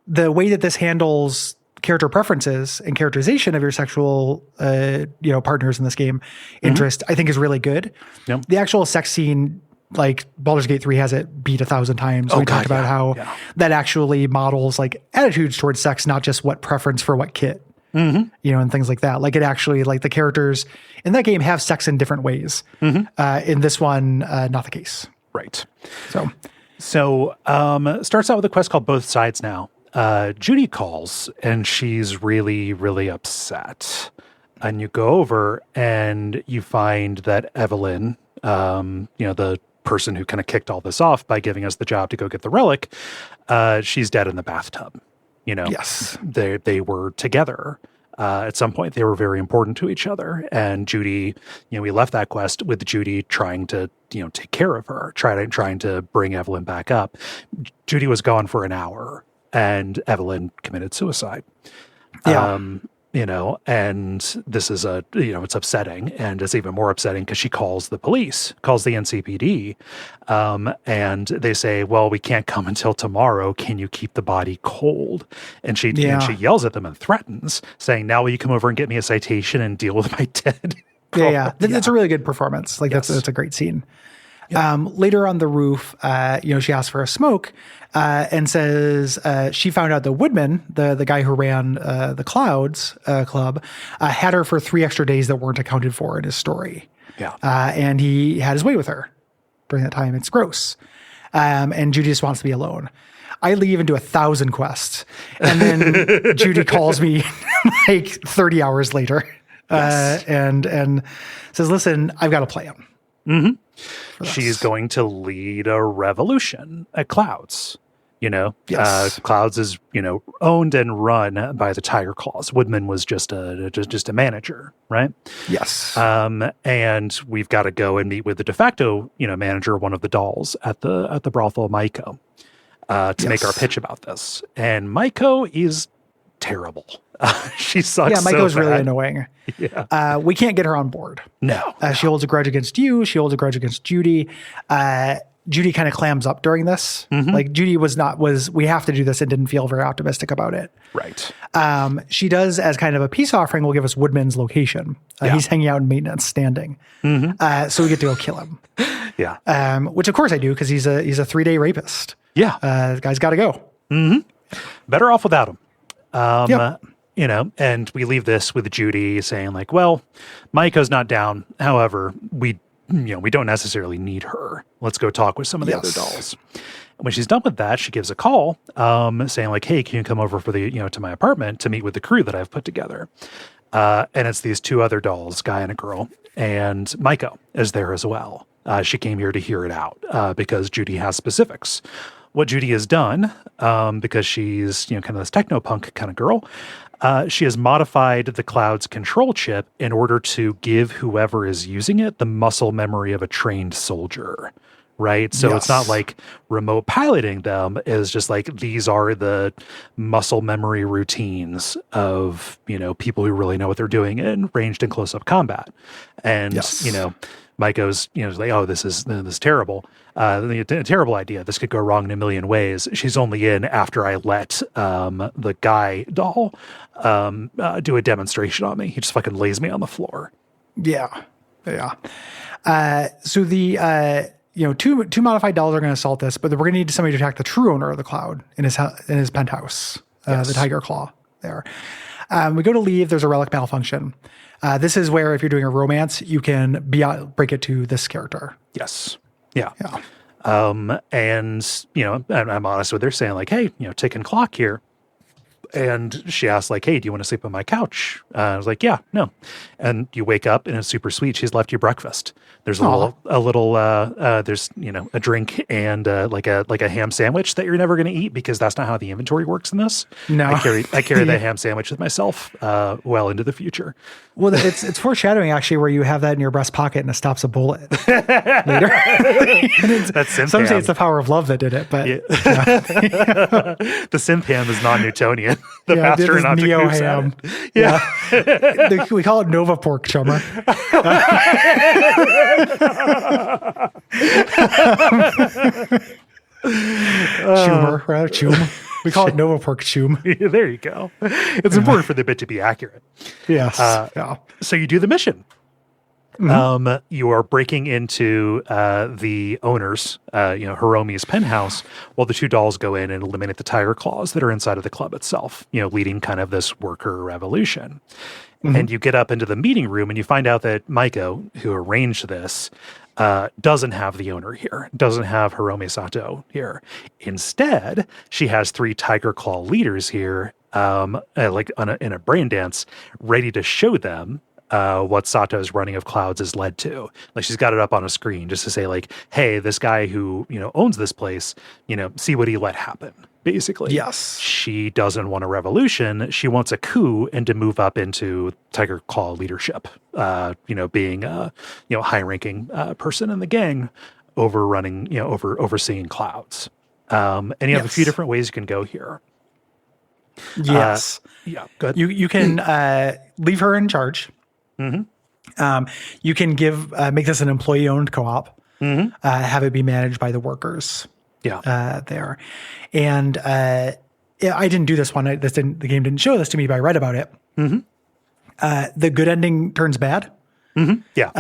the way that this handles character preferences and characterization of your sexual, partners in this game interest, I think is really good. Yep. The actual sex scene, like Baldur's Gate 3 has it beat 1,000 times. We talked about how that actually models like attitudes towards sex, not just what preference for what kit, and things like that. Like it actually, like the characters in that game have sex in different ways. In this one, not the case. Right. So starts out with a quest called Both Sides Now. Judy calls and she's really, really upset. And you go over and you find that Evelyn, the person who kind of kicked all this off by giving us the job to go get the relic, she's dead in the bathtub. Yes, they were together. At some point, they were very important to each other. And Judy, we left that quest with Judy trying to, take care of her, trying to bring Evelyn back up. Judy was gone for an hour, and Evelyn committed suicide. Yeah. And this is it's upsetting, and it's even more upsetting because she calls the police, calls the NCPD, and they say, well, we can't come until tomorrow. Can you keep the body cold? And she yells at them and threatens, saying, now will you come over and get me a citation and deal with my dead? Yeah. That's a really good performance. Like that's a great scene. Later on the roof, she asks for a smoke and says she found out that Woodman, the guy who ran the Clouds Club, had her for 3 extra days that weren't accounted for in his story. Yeah. And he had his way with her during that time. It's gross. And Judy just wants to be alone. I leave and do 1,000 quests. And then Judy calls me like 30 hours later and says, listen, I've got a plan. Mm-hmm. She's going to lead a revolution at Clouds. Yes. Clouds is, owned and run by the Tiger Claws. Woodman was just a manager, right? Yes. And we've got to go and meet with the de facto, manager, one of the dolls at the brothel, Maiko, to make our pitch about this. And Maiko is terrible. She sucks. Yeah, Maiko's so really bad. annoying. Yeah. We can't get her on board. No. She holds a grudge against you. She holds a grudge against Judy. Judy kind of clams up during this. Mm-hmm. Like Judy we have to do this and didn't feel very optimistic about it. Right. She does, as kind of a peace offering, will give us Woodman's location. He's hanging out in maintenance standing. Mm-hmm. So we get to go kill him. Yeah. Which of course I do because he's a 3-day rapist. Yeah. The guy's got to go. Mm-hmm. Better off without him. Yep. And we leave this with Judy saying like, well, Maiko's not down. However, we don't necessarily need her. Let's go talk with some of the other dolls. When she's done with that, she gives a call, saying like, hey, can you come over to my apartment to meet with the crew that I've put together? And it's these 2 other dolls, guy and a girl, and Maiko is there as well. She came here to hear it out, because Judy has specifics. What Judy has done, because she's, kind of this techno-punk kind of girl, she has modified the Cloud's control chip in order to give whoever is using it the muscle memory of a trained soldier, right? So it's not like remote piloting them. It's just like these are the muscle memory routines of, people who really know what they're doing in ranged and close-up combat. And, Maiko's, like, oh, this is terrible. A terrible idea. This could go wrong in a million ways. She's only in after I let the guy doll do a demonstration on me. He just fucking lays me on the floor. Yeah. So the two modified dolls are going to assault this, but we're going to need somebody to attack the true owner of the Cloud in his penthouse, the Tiger Claw there. We go to leave. There's a relic malfunction. This is where if you're doing a romance, you can break it to this character. Yes. Yeah. And, I'm honest with her saying like, hey, ticking clock here. And she asked like, hey, do you want to sleep on my couch? I was like, yeah, no. And you wake up and it's super sweet. She's left you breakfast. There's there's, a drink and like a ham sandwich that you're never going to eat because that's not how the inventory works in this. No. I carry that ham sandwich with myself well into the future. Well, it's foreshadowing actually where you have that in your breast pocket and it stops a bullet later. That's some say it's the power of love that did it, but the Simp ham is non-Newtonian. The faster not to Neo ham. We call it Nova Pork Chummer. Chumer, rather chum. We call it Nova Pork chum. There you go. It's important for the bit to be accurate. Yes. So you do the mission. Mm-hmm. You are breaking into the owner's, Hiromi's penthouse, while the 2 dolls go in and eliminate the Tiger Claws that are inside of the club itself, leading kind of this worker revolution. Mm-hmm. And you get up into the meeting room and you find out that Maiko, who arranged this, doesn't have the owner here, doesn't have Hiromi Sato here. Instead, she has 3 Tiger Claw leaders here, in a brain dance, ready to show them what Sato's running of Clouds has led to. Like she's got it up on a screen just to say like, hey, this guy who, owns this place, see what he let happen. Basically. Yes. She doesn't want a revolution. She wants a coup and to move up into Tiger Claw leadership, being a, high-ranking person in the gang overseeing Clouds. And you have a few different ways you can go here. Yes. Good. You can leave her in charge. Mm-hmm. You can make this an employee-owned co-op. Mm-hmm. Have it be managed by the workers. There. And I didn't do this one. The game didn't show this to me, but I read about it. Mm-hmm. The good ending turns bad. Yeah.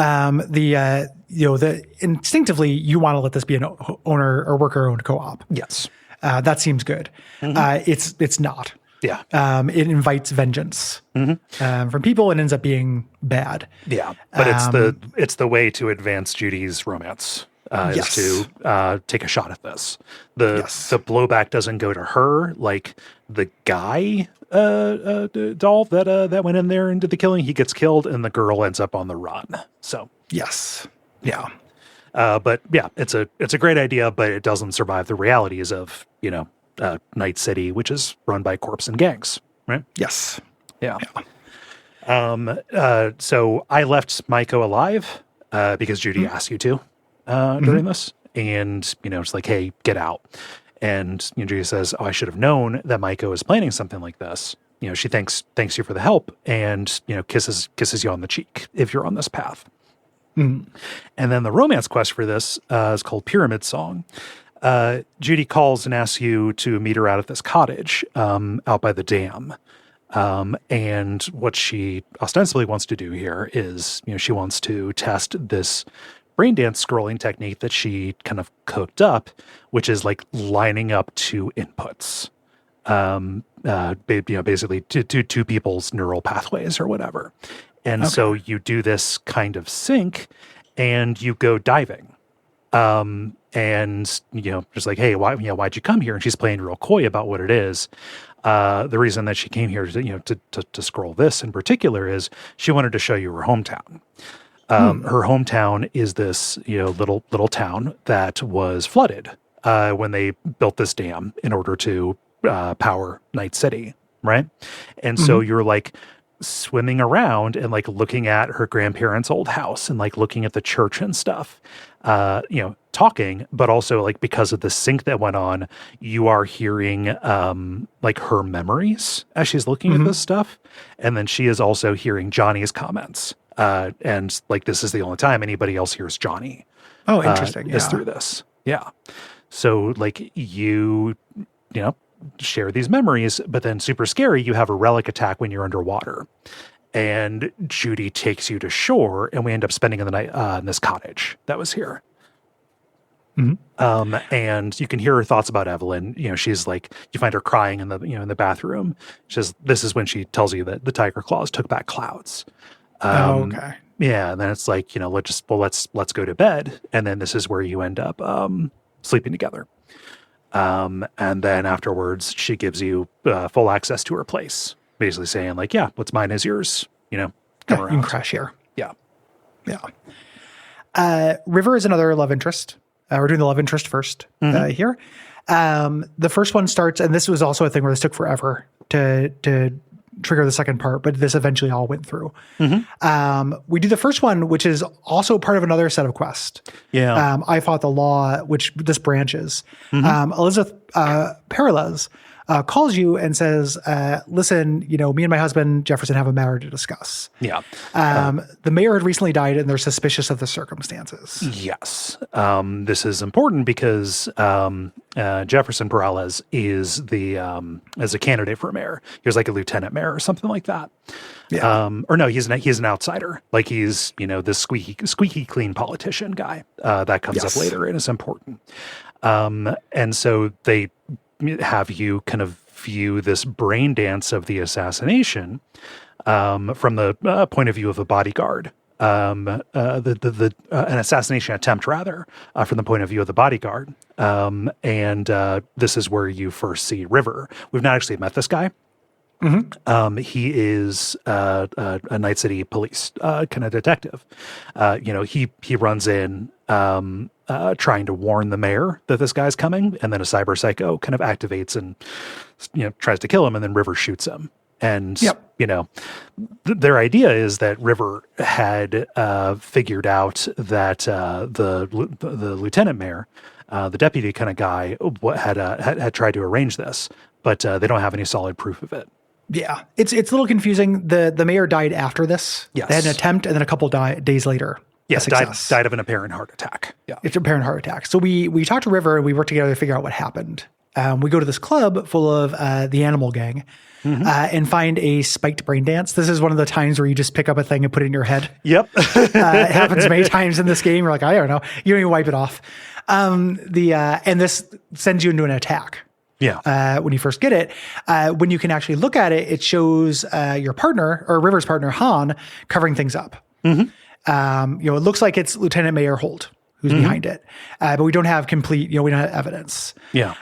The instinctively you want to let this be an owner or worker owned co-op. Yes. That seems good. It's not. Yeah. It invites vengeance from people and ends up being bad. Yeah. But it's the way to advance Judy's romance. Is to take a shot at this. The blowback doesn't go to her like the guy doll that went in there and did the killing. He gets killed, and the girl ends up on the run. So yes, yeah. But yeah, it's a great idea, but it doesn't survive the realities of Night City, which is run by corpse and gangs, right? Yes, yeah. So I left Maiko alive because Judy asked you to. During this, and it's like, hey, get out. And Judy says, oh, I should have known that Maiko is planning something like this. She thanks you for the help, and kisses you on the cheek if you're on this path. And then the romance quest for this is called Pyramid Song. Judy calls and asks you to meet her out at this cottage out by the dam. And what she ostensibly wants to do here is, she wants to test this braindance scrolling technique that she kind of cooked up, which is like lining up two inputs, basically two people's neural pathways or whatever. And so you do this kind of sync and you go diving. And just like, hey, why'd you come here? And she's playing real coy about what it is. The reason that she came here to scroll this in particular is she wanted to show you her hometown. Her hometown is this, little town that was flooded when they built this dam in order to power Night City, right? And so you're like swimming around and like looking at her grandparents' old house and like looking at the church and stuff, talking, but also like because of the sync that went on, you are hearing like her memories as she's looking at this stuff, and then she is also hearing Johnny's comments. And like, this is the only time anybody else hears Johnny. Oh, interesting. Is through this. Yeah. So like you share these memories, but then super scary, you have a relic attack when you're underwater, and Judy takes you to shore, and we end up spending the night in this cottage that was here. And you can hear her thoughts about Evelyn. She's like, you find her crying in the bathroom. She says, this is when she tells you that the tiger claws took back clouds. Okay. Yeah, and then it's like, let's go to bed, and then this is where you end up sleeping together. And then afterwards, she gives you full access to her place, basically saying like, yeah, what's mine is yours. Come around. You can crash here. Yeah, yeah. River is another love interest. We're doing the love interest first here. The first one starts, and this was also a thing where this took forever to trigger the second part, but this eventually all went through. We do the first one, which is also part of another set of quests. Yeah. I fought the law, which this branches. Elizabeth Peralez calls you and says, listen, me and my husband Jefferson have a matter to discuss. Yeah. The mayor had recently died and they're suspicious of the circumstances. Yes. This is important because Jefferson Peralez is as a candidate for mayor. He was like a lieutenant mayor or something like that. Yeah. Or no, he's an outsider. Like he's, this squeaky clean politician guy that comes up later and is important. And so they have you kind of view this brain dance of the assassination from the point of view of a bodyguard. An assassination attempt, rather, from the point of view of the bodyguard. And this is where you first see River. We've not actually met this guy. He is a Night City police kind of detective. He runs in trying to warn the mayor that this guy's coming, and then a cyber psycho kind of activates and tries to kill him, and then River shoots him. And their idea is that River had figured out that the lieutenant mayor, the deputy kind of guy, had tried to arrange this, but they don't have any solid proof of it. Yeah, it's a little confusing. The mayor died after this. Yes. They had an attempt, and then a couple days later, yes, died of an apparent heart attack. Yeah, it's an apparent heart attack. So we talked to River, and we worked together to figure out what happened. we go to this club full of the animal gang and find a spiked brain dance. This is one of the times where you just pick up a thing and put it in your head. Yep. It happens many times in this game. You're like, I don't know. You don't even wipe it off. And this sends you into an attack. Yeah. When you first get it. When you can actually look at it, it shows your partner, or River's partner, Han, covering things up. It looks like it's Lieutenant Mayor Holt who's behind it. But we don't have complete, we don't have evidence. Yeah.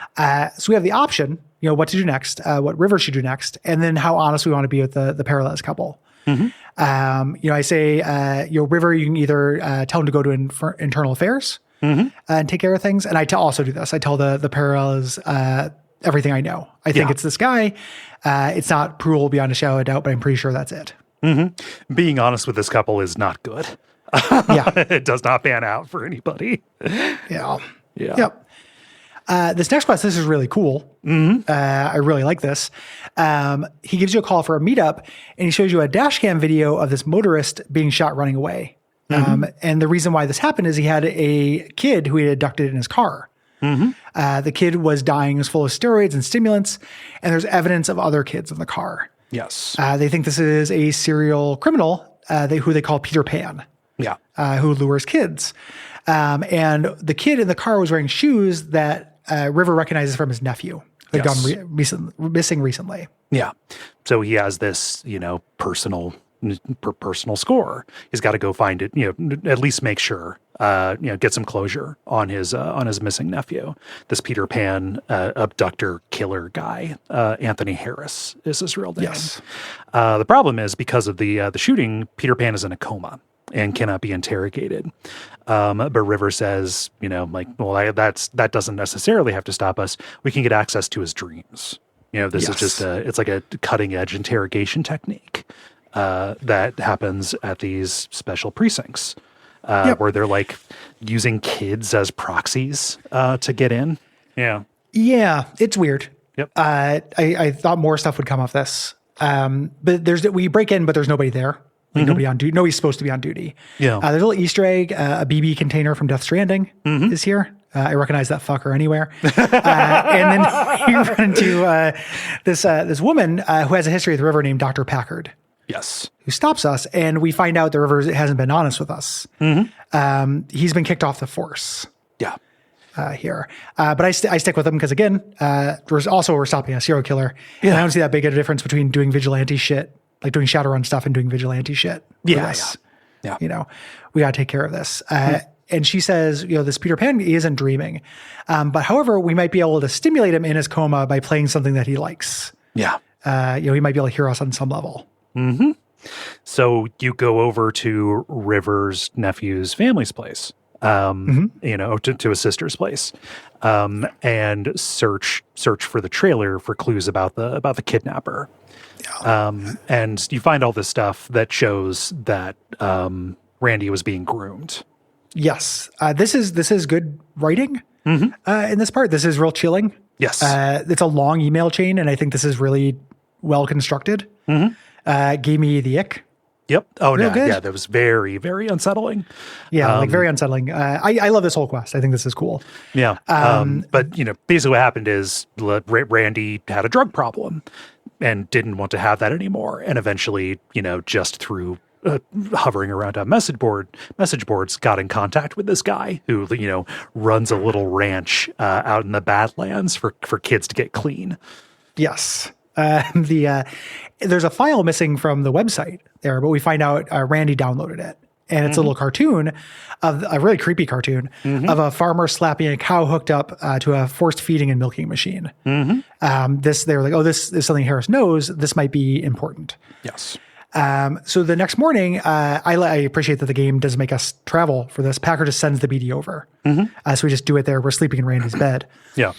So we have the option, what to do next, what River should do next, and then how honest we want to be with the Parallels couple. I say, River, you can either tell him to go to internal affairs and take care of things. And I also do this. I tell the Parallels everything I know. I think it's this guy. It's not provable beyond a shadow of a doubt, but I'm pretty sure that's it. Being honest with this couple is not good. It does not pan out for anybody. Yeah. Yep. This next quest, this is really cool. I really like this. He gives you a call for a meetup, and he shows you a dash cam video of this motorist being shot running away. And the reason why this happened is he had a kid who he had abducted in his car. The kid was dying, was full of steroids and stimulants, and there's evidence of other kids in the car. Yes. They think this is a serial criminal who they call Peter Pan. Yeah. Who lures kids. And the kid in the car was wearing shoes that River recognizes from his nephew, who had gone missing recently. Yeah. So he has this, personal score. He's got to go find it, at least make sure, get some closure on his missing nephew. This Peter Pan abductor killer guy, Anthony Harris is his real name. Yes. The problem is because of the shooting, Peter Pan is in a coma and cannot be interrogated. But River says, that doesn't necessarily have to stop us. We can get access to his dreams. This is just it's like a cutting edge interrogation technique that happens at these special precincts where they're like using kids as proxies to get in. Yeah. Yeah. It's weird. Yep. I thought more stuff would come off this. But we break in, but there's nobody there. Nobody on duty. Nobody's supposed to be on duty. Yeah. There's a little Easter egg. A BB container from Death Stranding is here. I recognize that fucker anywhere. And then you run into this woman who has a history with the River named Dr. Packard. Yes. Who stops us, and we find out the River hasn't been honest with us. He's been kicked off the force. Yeah. Here. But I stick with him because, again, we're stopping a serial killer. Yeah. And I don't see that big of a difference between doing vigilante shit, like doing Shadowrun stuff, and doing vigilante shit. Yeah. We got to take care of this. And she says, this Peter Pan, he isn't dreaming. But however, we might be able to stimulate him in his coma by playing something that he likes. Yeah. He might be able to hear us on some level. So you go over to River's nephew's family's place, to his sister's place, and search for the trailer for clues about the kidnapper. Yeah. And you find all this stuff that shows that Randy was being groomed. Yes. This is good writing in this part. This is real chilling. Yes. It's a long email chain, and I think this is really well constructed. Gave me the ick. Yep. Oh, no. Good. Yeah, that was very, very unsettling. Yeah, very unsettling. I love this whole quest. I think this is cool. Yeah. But, basically what happened is Randy had a drug problem and didn't want to have that anymore. And eventually, just through hovering around on message boards, got in contact with this guy who, runs a little ranch out in the Badlands for kids to get clean. Yes. There's a file missing from the website there, but we find out Randy downloaded it. And it's a little cartoon of a really creepy cartoon of a farmer slapping a cow hooked up to a forced feeding and milking machine. They were like, this is something Harris knows. This might be important. Yes. So the next morning, I appreciate that the game doesn't make us travel for this. Packer just sends the BD over. So we just do it there. We're sleeping in Randy's bed. Yeah.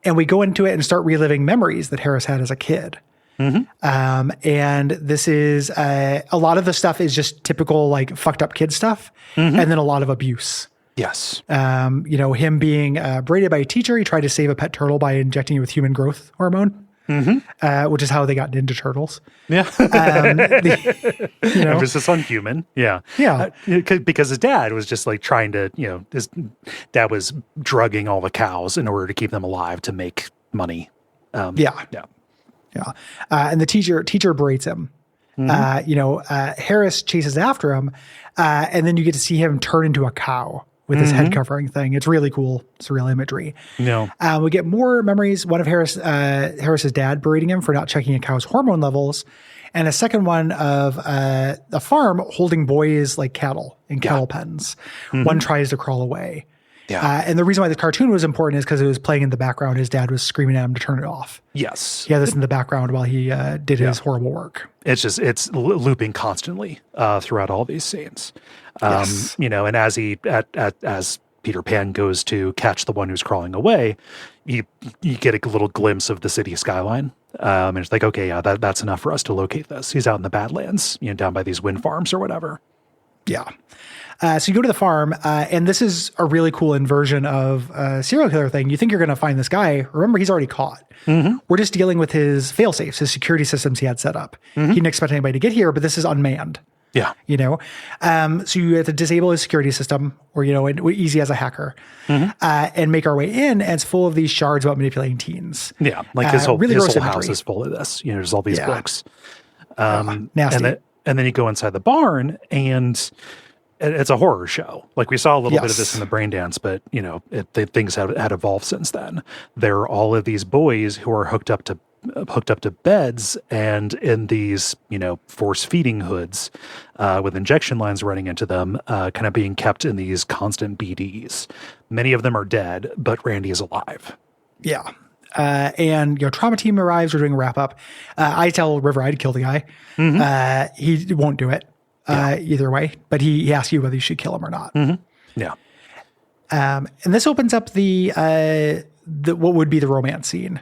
And we go into it and start reliving memories that Harris had as a kid. And this is a lot of the stuff is just typical like fucked up kid stuff, and then a lot of abuse. Yes. Him being braided by a teacher. He tried to save a pet turtle by injecting it with human growth hormone, which is how they got into turtles. Yeah. Emphasis on human. Yeah. Yeah. Because his dad was just like trying to, his dad was drugging all the cows in order to keep them alive to make money. Yeah. And the teacher berates him. Harris chases after him, and then you get to see him turn into a cow with his head covering thing. It's really cool. It's real imagery. We get more memories. One of Harris's dad berating him for not checking a cow's hormone levels, and a second one of a farm holding boys like cattle in cattle pens. One tries to crawl away. And the reason why the cartoon was important is because it was playing in the background. His dad was screaming at him to turn it off. Yes. He had this in the background while he did his horrible work. It's looping constantly throughout all these scenes. And as Peter Pan goes to catch the one who's crawling away, you get a little glimpse of the city skyline. And it's like, okay, yeah, that's enough for us to locate this. He's out in the Badlands, down by these wind farms or whatever. Yeah. So you go to the farm, and this is a really cool inversion of a serial killer thing. You think you're going to find this guy. Remember, he's already caught. We're just dealing with his fail-safes, his security systems he had set up. He didn't expect anybody to get here, but this is unmanned. Yeah. So you have to disable his security system, or, easy as a hacker, and make our way in. And it's full of these shards about manipulating teens. Yeah. Like his whole house is full of this. There's all these books. Nasty. And then you go inside the barn, and it's a horror show. Like, we saw a little bit of this in the brain dance, but things had evolved since then. There are all of these boys who are hooked up to beds and in these force feeding hoods with injection lines running into them, kind of being kept in these constant BDs. Many of them are dead, but Randy is alive. Yeah. And trauma team arrives. We're doing a wrap up. I tell River I'd kill the guy. He won't do it. Either way, but he asks you whether you should kill him or not. Yeah. And this opens up the what would be the romance scene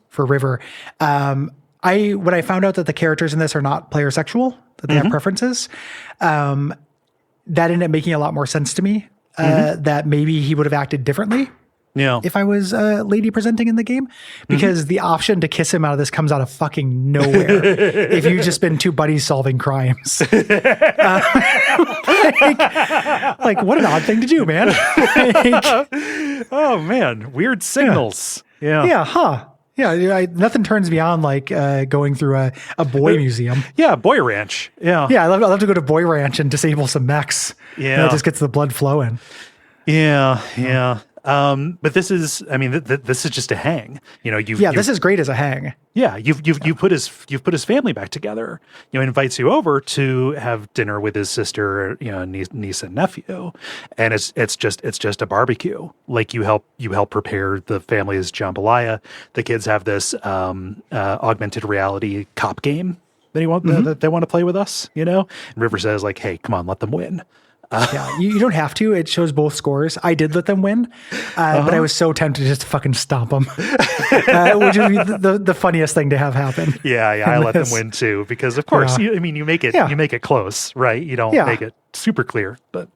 for River. When I found out that the characters in this are not player sexual, that they have preferences, that ended up making a lot more sense to me. That maybe he would have acted differently. Yeah. If I was a lady presenting in the game, because the option to kiss him out of this comes out of fucking nowhere. If you've just been two buddies solving crimes, like what an odd thing to do, man. Oh man, weird signals. Yeah. Yeah. Huh. Yeah. Nothing turns me on like going through a boy museum. Yeah. Boy ranch. Yeah. Yeah. I love to go to Boy Ranch and disable some mechs. Yeah. It just gets the blood flowing. Yeah. Yeah. But this is, this is just a hang. This is great as a hang. Yeah, you've put his family back together. Invites you over to have dinner with his sister, niece and nephew, and it's just a barbecue. Like you help prepare the family's jambalaya. The kids have this augmented reality cop game that they want to play with us. And River says like, "Hey, come on, let them win." You don't have to. It shows both scores. I did let them win, but I was so tempted just to fucking stomp them, which would be the funniest thing to have happen. Yeah, I let them win too, because of course, you make it close, right? You don't make it super clear, but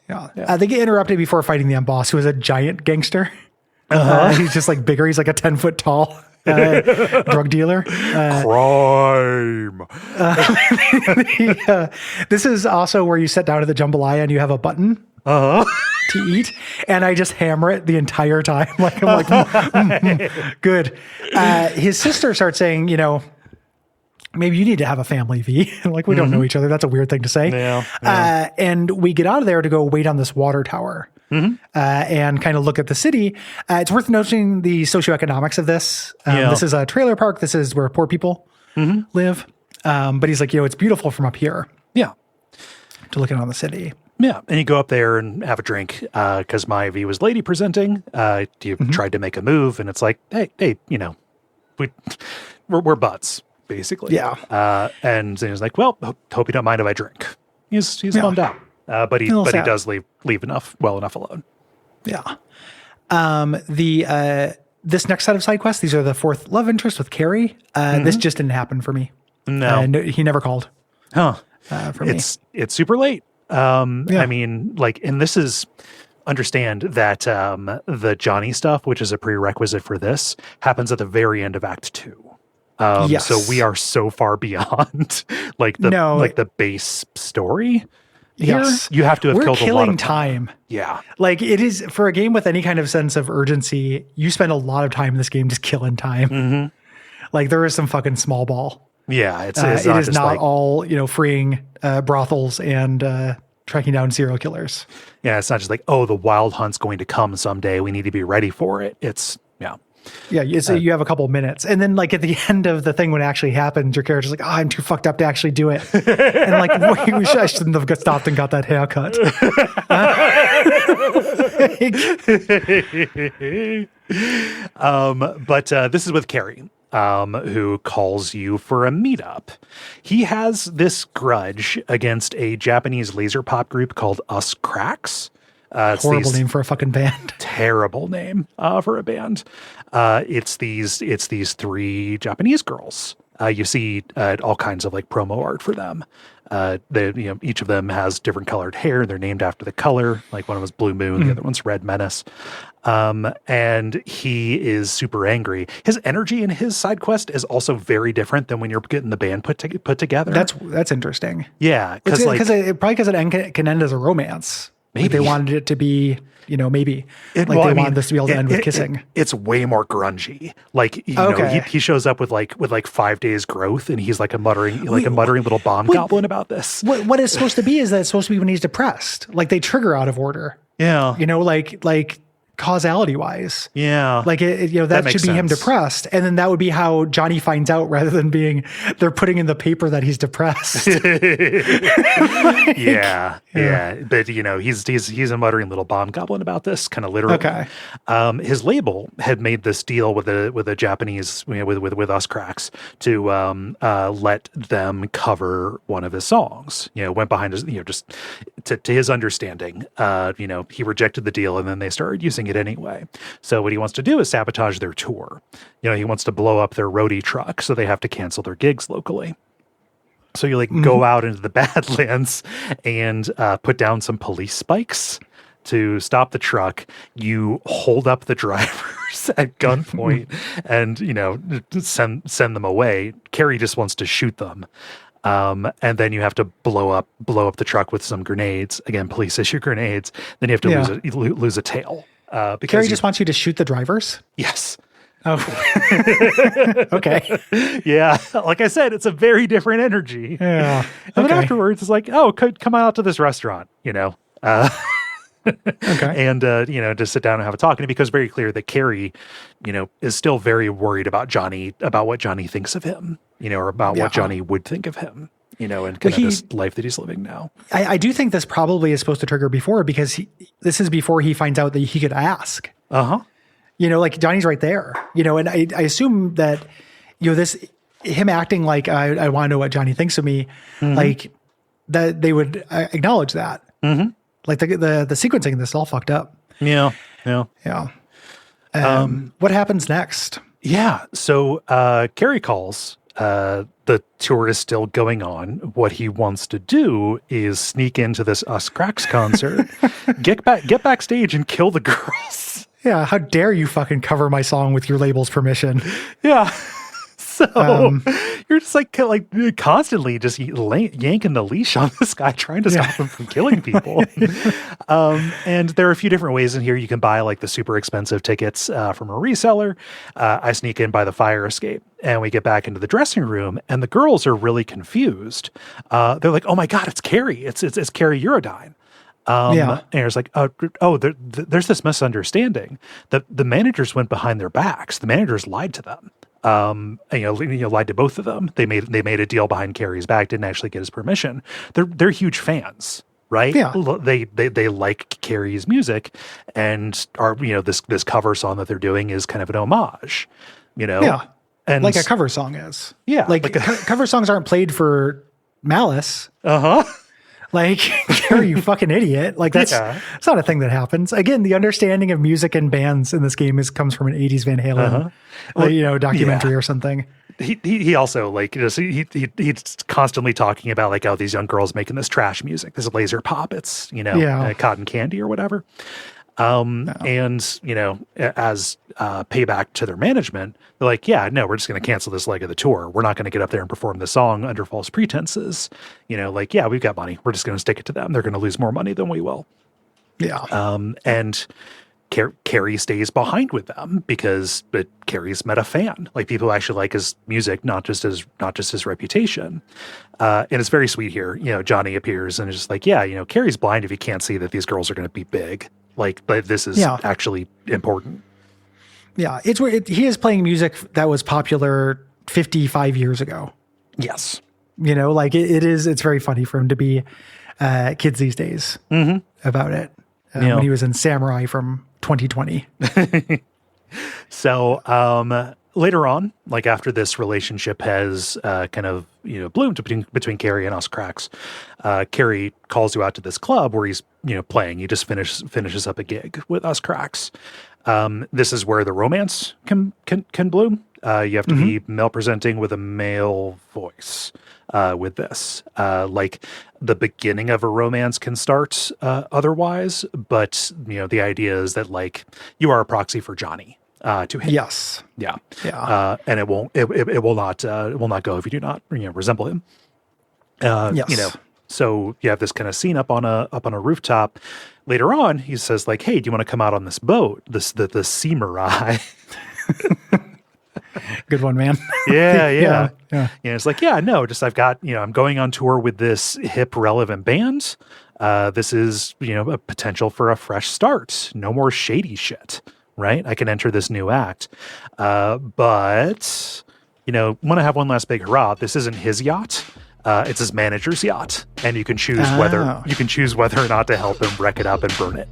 they get interrupted before fighting the boss, who is a giant gangster. He's just like bigger. He's like a 10-foot tall drug dealer. Crime. This is also where you sit down at the jambalaya and you have a button to eat, and I just hammer it the entire time. Like I'm like, good. His sister starts saying, maybe you need to have a family, V. Like, we don't know each other. That's a weird thing to say. Yeah. And we get out of there to go wait on this water tower. And kind of look at the city. It's worth noting the socioeconomics of this. This is a trailer park. This is where poor people live. But he's like, it's beautiful from up here. Yeah. To look at on the city. Yeah. And you go up there and have a drink because my V was lady presenting. You tried to make a move, and it's like, hey, we're butts, basically. Yeah. And he's like, well, hope you don't mind if I drink. He's bummed out. But he does leave enough alone. Yeah. This next set of side quests, these are the fourth love interest with Carrie. This just didn't happen for me. No, he never called. For me, it's super late. And this is, understand that the Johnny stuff, which is a prerequisite for this, happens at the very end of Act 2. Yes. So we are so far beyond the base story. Here, Yes. You have to have we're killed a lot killing of time. Yeah. Like it is for a game with any kind of sense of urgency, you spend a lot of time in this game just killing time. Mm-hmm. Like there is some fucking small ball. Yeah. It's It not is just not like, all, freeing brothels and tracking down serial killers. yeah, it's not just like, oh, the wild hunt's going to come someday. We need to be ready for it. It's, yeah. Yeah, you have a couple minutes. And then like at the end of the thing when it actually happens, your character's like, oh, I'm too fucked up to actually do it. And like, I shouldn't have got stopped and got that haircut. But this is with Carrie, who calls you for a meetup. He has this grudge against a Japanese laser pop group called Us Cracks. Horrible name for a fucking band. Terrible name for a band. It's these three Japanese girls. You see all kinds of like promo art for them. Each of them has different colored hair. They're named after the color. Like one of them is Blue Moon, the other one's Red Menace. And he is super angry. His energy in his side quest is also very different than when you're getting the band put together. That's interesting. Yeah, because it can end as a romance. Maybe they wanted it to be, maybe wanted this to be able to end with kissing. It's way more grungy. Like, he shows up with 5 days growth, and he's like a muttering little bomb goblin about this. What it's supposed to be is that it's supposed to be when he's depressed. Like they trigger out of order. Yeah. Like causality wise. Yeah. Like that should be him depressed. And then that would be how Johnny finds out rather than being they're putting in the paper that he's depressed. Yeah. But he's a muttering little bomb goblin about this, kind of literally. Okay. His label had made this deal with a Japanese with Us Cracks to let them cover one of his songs. Went behind his just to his understanding. He rejected the deal, and then they started using it anyway. So what he wants to do is sabotage their tour. He wants to blow up their roadie truck, so they have to cancel their gigs locally. So you go out into the Badlands and put down some police spikes to stop the truck. You hold up the drivers at gunpoint and send them away. Carrie just wants to shoot them. And then you have to blow up the truck with some grenades. Again, police issue grenades. Then you have to lose a tail. Because Carrie just wants you to shoot the drivers? Yes. Oh. Okay. Yeah. Like I said, it's a very different energy. Yeah. And then afterwards, it's like, oh, come out to this restaurant, Okay. And, just sit down and have a talk. And it becomes very clear that Carrie, is still very worried about Johnny, about what Johnny thinks of him, or about what Johnny would think of him, and kind of this life that he's living now. I do think this probably is supposed to trigger before because this is before he finds out that he could ask. Uh-huh. Like Johnny's right there, and I assume that, him acting like I want to know what Johnny thinks of me, like that they would acknowledge that. Mm-hmm. Like the sequencing of this is all fucked up. Yeah. What happens next? Yeah. So Carrie calls. The tour is still going on. What he wants to do is sneak into this Us Cracks concert, get backstage and kill the girls. Yeah. How dare you fucking cover my song with your label's permission? Yeah. So you're just like constantly just yanking the leash on this guy, trying to stop him from killing people. And there are a few different ways in here. You can buy the super expensive tickets from a reseller. I sneak in by the fire escape, and we get back into the dressing room, and the girls are really confused. They're like, "Oh my God, it's Carrie! It's Carrie Eurodyne." And it's like, there's this misunderstanding that the managers went behind their backs. The managers lied to them. Lied to both of them. They made a deal behind Carrie's back, didn't actually get his permission. They're huge fans, right? Yeah. They like Carrie's music, and are this cover song that they're doing is kind of an homage, Yeah. And like a cover song is. Yeah. Cover songs aren't played for malice. Uh-huh. Like, Carrie, you fucking idiot. Like it's not a thing that happens. Again, the understanding of music and bands in this game comes from an 80s Van Halen, documentary or something. He also he's constantly talking about these young girls making this trash music, this laser pop. It's, cotton candy or whatever. And, as payback to their management, they're like, yeah, no, we're just going to cancel this leg of the tour. We're not going to get up there and perform the song under false pretenses. Yeah, we've got money. We're just going to stick it to them. They're going to lose more money than we will. Yeah. And Carrie stays behind with them because Carrie's met a fan. Like, people actually like his music, not just his reputation. And it's very sweet here. Johnny appears and is just like, yeah, Carrie's blind if he can't see that these girls are going to be big. Like, this is actually important. Yeah, he is playing music that was popular 55 years ago. Yes. It's very funny for him to be kids these days about it. When he was in Samurai from 2020. So later on, like after this relationship has kind of bloomed between Carrie and us cracks, Carrie calls you out to this club where he's playing. He just finishes up a gig with us cracks. This is where the romance can bloom. You have to be male presenting with a male voice with this. Like, the beginning of a romance can start otherwise, but the idea is that, like, you are a proxy for Johnny to him. Yes. Yeah. And it will not go if you do not resemble him. Yes. So you have this kind of scene up on a rooftop. Later on, he says, like, "Hey, do you want to come out on this boat? The Samurai." Good one, man. Yeah. It's like, yeah, no, just I've got, I'm going on tour with this hip relevant band. This is, a potential for a fresh start. No more shady shit, right? I can enter this new act. But, want to have one last big hurrah. This isn't his yacht. It's his manager's yacht. And you can choose whether or not to help him wreck it up and burn it.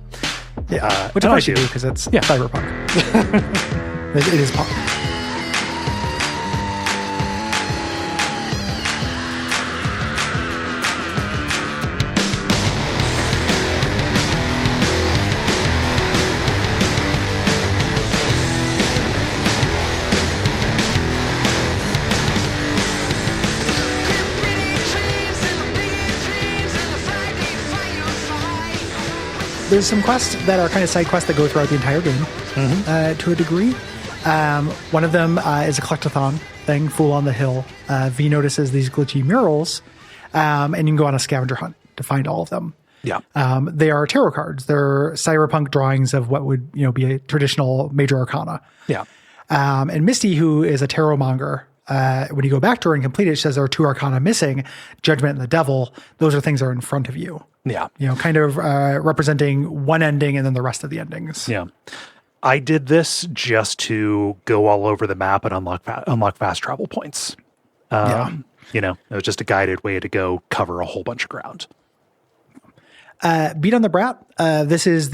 Yeah. Which I should do because it's Cyberpunk. It is punk. There's some quests that are kind of side quests that go throughout the entire game to a degree. One of them is a collectathon thing, Fool on the Hill. V notices these glitchy murals, and you can go on a scavenger hunt to find all of them. Yeah. They are tarot cards. They're cyberpunk drawings of what would be a traditional major arcana. Yeah. And Misty, who is a tarot monger, when you go back to her and complete it, she says there are 2 arcana missing, Judgment and the Devil. Those are things that are in front of you. Yeah. Kind of representing one ending and then the rest of the endings. Yeah. I did this just to go all over the map and unlock fast travel points. It was just a guided way to go cover a whole bunch of ground. Beat on the Brat. This is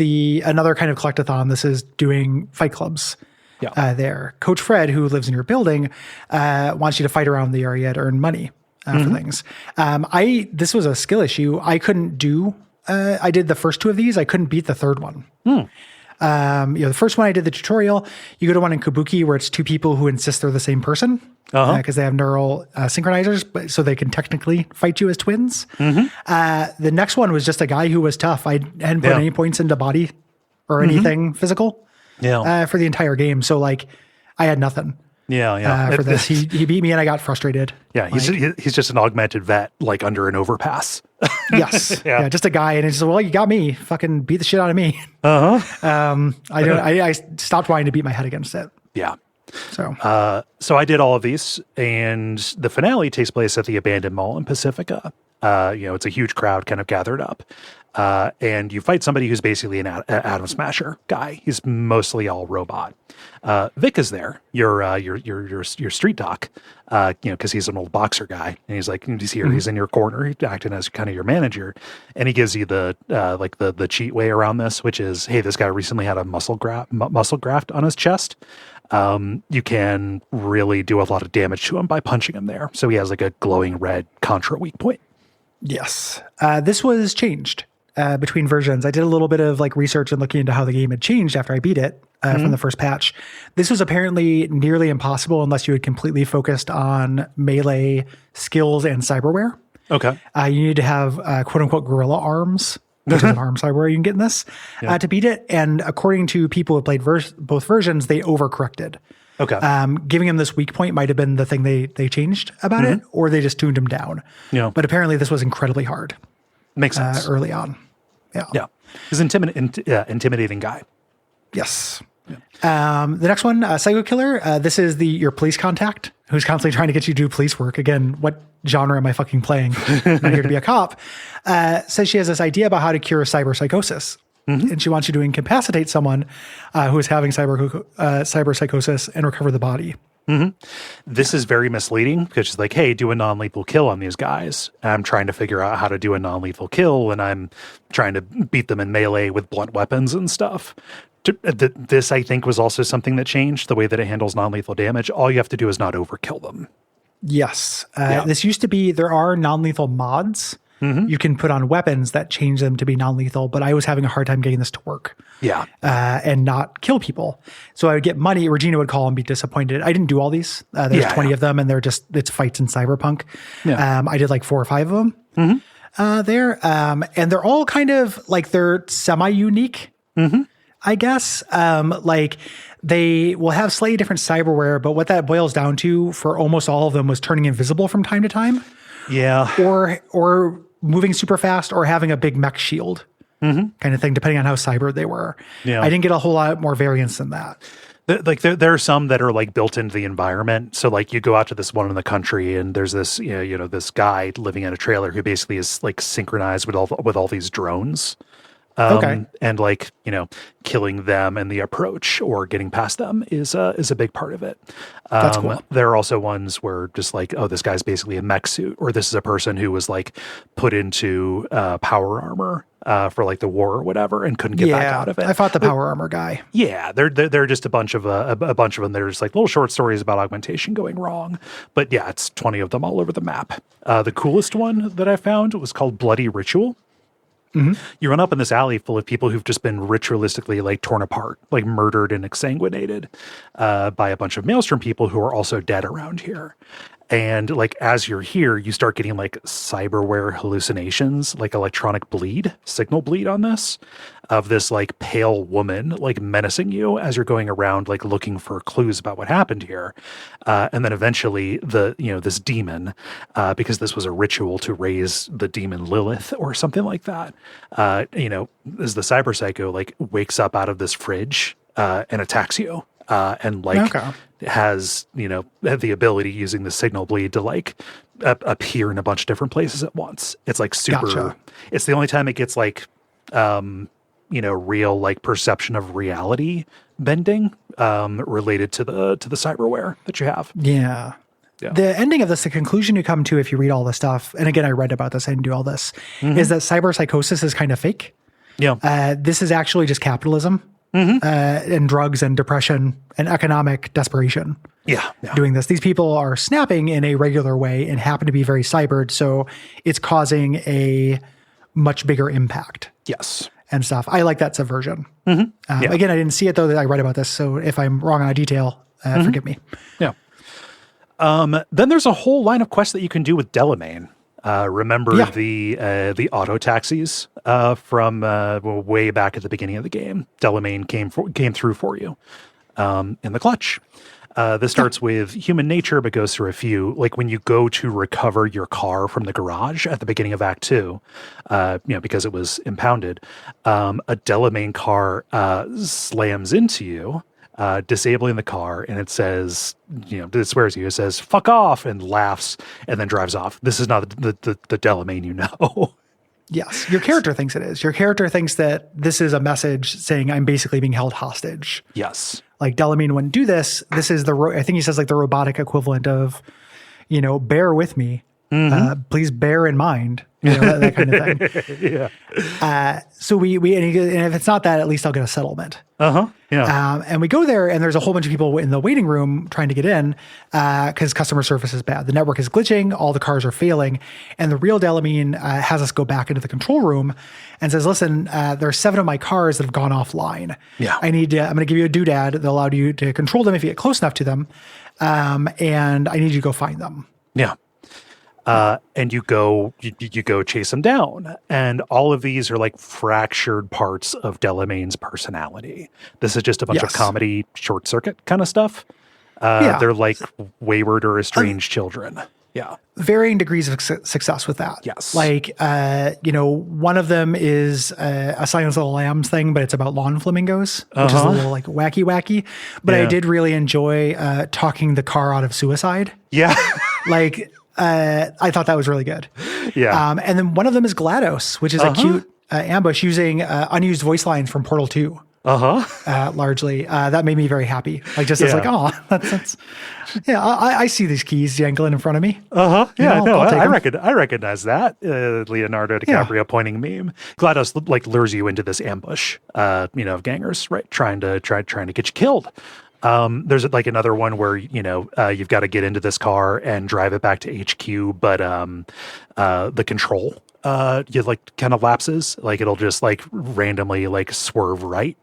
another kind of collectathon. This is doing fight clubs. Yeah. There. Coach Fred, who lives in your building, wants you to fight around the area to earn money for things. This was a skill issue. I couldn't do. I did the first 2 of these. I couldn't beat the third one. The first one I did the tutorial. You go to one in Kabuki where it's 2 people who insist they're the same person because they have neural synchronizers, but so they can technically fight you as twins. The next one was just a guy who was tough. I hadn't put any points into body or anything physical. For the entire game. So like I had nothing. For this. He beat me and I got frustrated. Yeah. He's just an augmented vet, like under an overpass. Yes. Yeah. Just a guy. And it's just, well, you got me. Fucking beat the shit out of me. I stopped wanting to beat my head against it. Yeah. So I did all of these, and the finale takes place at the abandoned mall in Pacifica. It's a huge crowd kind of gathered up. And you fight somebody who's basically an Atom Smasher guy. He's mostly all robot. Vic is there, your street doc, because he's an old boxer guy, and he's like, he's here, he's in your corner, he's acting as kind of your manager, and he gives you the cheat way around this, which is, hey, this guy recently had a muscle graft on his chest. You can really do a lot of damage to him by punching him there. So he has like a glowing red contra weak point. Yes. This was changed between versions. I did a little bit of like research and looking into how the game had changed after I beat it from the first patch. This was apparently nearly impossible unless you had completely focused on melee skills and cyberware. Okay. You need to have quote unquote gorilla arms which is an ARM cyberware you can get in this, to beat it. And according to people who played both versions, they overcorrected. Okay. Giving him this weak point might have been the thing they changed about it, or they just tuned him down. Yeah. But apparently this was incredibly hard. Makes sense. Early on. Yeah. Yeah. He's an intimidating guy. Yes. Yeah. The next one, Psycho Killer. This is your police contact who's constantly trying to get you to do police work. Again, what genre am I fucking playing? I'm not here to be a cop. Says she has this idea about how to cure cyberpsychosis. And she wants you to incapacitate someone who is having cyberpsychosis and recover the body. This is very misleading because she's like, hey, do a non-lethal kill on these guys. I'm trying to figure out how to do a non-lethal kill, and I'm trying to beat them in melee with blunt weapons and stuff. This, I think, was also something that changed the way that it handles non-lethal damage. All you have to do is not overkill them. Yes. This used to be, there are non-lethal mods you can put on weapons that change them to be non-lethal, but I was having a hard time getting this to work. Yeah. And not kill people. So I would get money. Regina would call and be disappointed. I didn't do all these. There's 20 of them, and it's fights in Cyberpunk. Yeah. I did like 4 or 5 of them there. And they're all kind of like, they're semi-unique, I guess. Like they will have slightly different cyberware, but what that boils down to for almost all of them was turning invisible from time to time. Yeah. Or moving super fast or having a big mech shield kind of thing, depending on how cyber they were. Yeah. I didn't get a whole lot more variance than that. There are some that are like built into the environment. So like you go out to this one in the country and there's this, this guy living in a trailer who basically is like synchronized with all these drones. And like, killing them and the approach or getting past them is a big part of it. That's cool. There are also ones where just like, oh, this guy's basically a mech suit, or this is a person who was like put into power armor for like the war or whatever and couldn't get back out of it. I fought the power armor guy. Yeah, they're just a bunch of them. They're just like little short stories about augmentation going wrong. But yeah, it's 20 of them all over the map. The coolest one that I found was called Bloody Ritual. You run up in this alley full of people who've just been ritualistically like torn apart, like murdered and exsanguinated by a bunch of Maelstrom people who are also dead around here. And like, as you're here, you start getting like cyberware hallucinations, like electronic bleed, signal bleed on this, of this like pale woman, like menacing you as you're going around, like looking for clues about what happened here. And then eventually this demon, because this was a ritual to raise the demon Lilith or something like that, as the cyber psycho like wakes up out of this fridge and attacks you. And like has, the ability using the signal bleed to like appear in a bunch of different places at once. It's like super, it's the only time it gets like, real like perception of reality bending related to the cyberware that you have. Yeah. The ending of this, the conclusion you come to if you read all this stuff, and again, I read about this, I didn't do all this, is that cyberpsychosis is kind of fake. Yeah. This is actually just capitalism. And drugs and depression and economic desperation. Yeah. Doing this. These people are snapping in a regular way and happen to be very cybered, so it's causing a much bigger impact. Yes. And stuff. I like that subversion. Again, I didn't see it though. That I read about this, so if I'm wrong on a detail, forgive me. Yeah. Then there's a whole line of quests that you can do with Delamain. Remember the auto taxis from way back at the beginning of the game? Delamain came through for you in the clutch. This starts with human nature, but goes through a few. Like when you go to recover your car from the garage at the beginning of Act 2, because it was impounded, a Delamain car slams into you. Disabling the car, and it says, it swears at you. It says, fuck off, and laughs, and then drives off. This is not the Delamain you know. Yes. Your character thinks it is. Your character thinks that this is a message saying I'm basically being held hostage. Yes. Like Delamain wouldn't do this. This is I think he says like the robotic equivalent of, bear with me. Please bear in mind, that kind of thing. So we and if it's not that, at least I'll get a settlement. Yeah. And we go there, and there's a whole bunch of people in the waiting room trying to get in because customer service is bad. The network is glitching. All the cars are failing. And the real Delamain has us go back into the control room and says, listen, there are 7 of my cars that have gone offline. Yeah. I'm going to give you a doodad that allowed you to control them if you get close enough to them. And I need you to go find them. Yeah. and you go chase him down. And all of these are like fractured parts of Delamain's personality. This is just a bunch of comedy short circuit kind of stuff. They're like wayward or estranged children. Yeah. Varying degrees of success with that. Yes. Like, one of them is a Silence of the Lambs thing, but it's about lawn flamingos, which is a little like wacky. But I did really enjoy talking the car out of suicide. Yeah. Like, I thought that was really good. Yeah. And then one of them is GLaDOS, which is a cute ambush using unused voice lines from Portal 2. Largely. That made me very happy. Like, just as like, oh, that's I see these keys jangling in front of me. I recognize that Leonardo DiCaprio pointing meme. GLaDOS like lures you into this ambush, of gangers, right? Trying to get you killed. There's like another one where, you've got to get into this car and drive it back to HQ, but the control you like kind of lapses. Like it'll just like randomly like swerve right.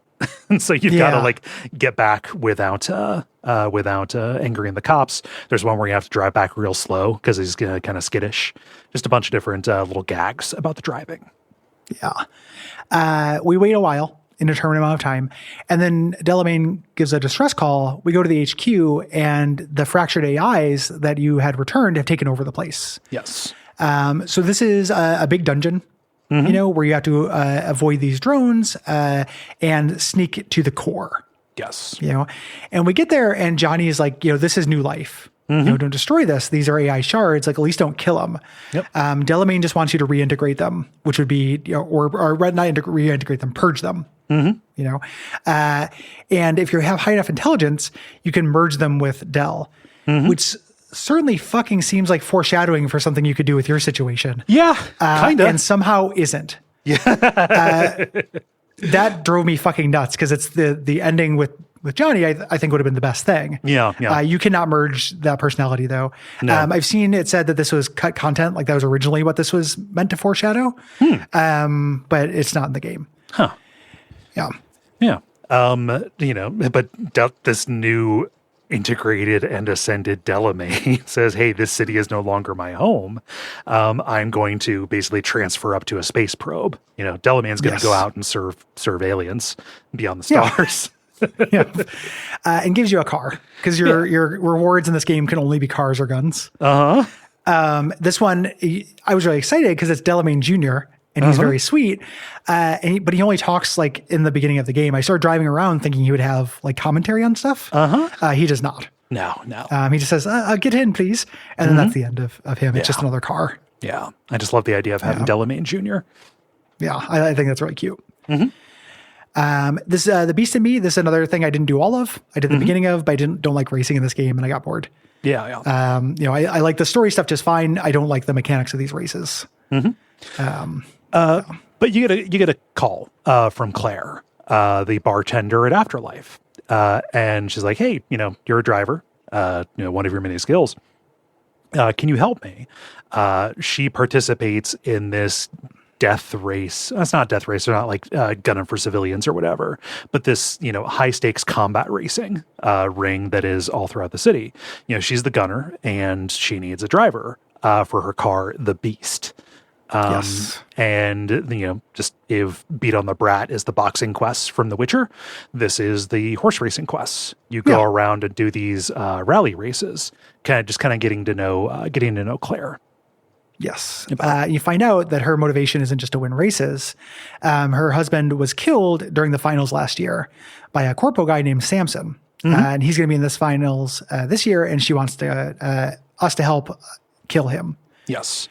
And so you've got to like get back without angering the cops. There's one where you have to drive back real slow because he's kind of skittish. Just a bunch of different little gags about the driving. Yeah. We wait a while, indeterminate amount of time, and then Delamain gives a distress call. We go to the HQ, and the fractured AIs that you had returned have taken over the place. Yes. So this is a big dungeon. Where you have to avoid these drones and sneak to the core. Yes. And we get there and Johnny is like, this is new life. Don't destroy this. These are AI shards. Like, at least don't kill them. Yep. Delamain just wants you to reintegrate them, which would be, or not reintegrate them, purge them. And if you have high enough intelligence, you can merge them with Del, which certainly fucking seems like foreshadowing for something you could do with your situation. Yeah, kind of. And somehow isn't. Yeah. That drove me fucking nuts because it's the ending with Johnny, I think would have been the best thing. Yeah. You cannot merge that personality though. No. I've seen it said that this was cut content, like that was originally what this was meant to foreshadow. But it's not in the game. Huh. Yeah. Yeah. But this new integrated and ascended Delamain says, hey, this city is no longer my home. I'm going to basically transfer up to a space probe. Delamain's going to go out and serve aliens beyond the stars. And gives you a car because your rewards in this game can only be cars or guns. This one, I was really excited because it's Delamain Jr., and he's very sweet. But he only talks like in the beginning of the game. I started driving around thinking he would have like commentary on stuff. He does not. No. He just says, get in, please. And then that's the end of him. It's just another car. Yeah. I just love the idea of having Delamain Jr. Yeah. I think that's really cute. This The Beast in Me, this is another thing I didn't do all of. I did the beginning of, but I don't like racing in this game and I got bored. Yeah. I like the story stuff just fine. I don't like the mechanics of these races. But you get a call from Claire, the bartender at Afterlife, and she's like, "Hey, you're a driver. One of your many skills. Can you help me?" She participates in this death race. It's not a death race. They're not like gunning for civilians or whatever. But this high stakes combat racing ring that is all throughout the city. She's the gunner, and she needs a driver for her car, the Beast. And just if Beat on the Brat is the boxing quests from The Witcher, this is the horse racing quests. You go around and do these rally races, kind of getting to know Claire. Yes. You find out that her motivation isn't just to win races. Her husband was killed during the finals last year by a corpo guy named Samson. And he's going to be in this finals this year, and she wants us to help kill him. Yes.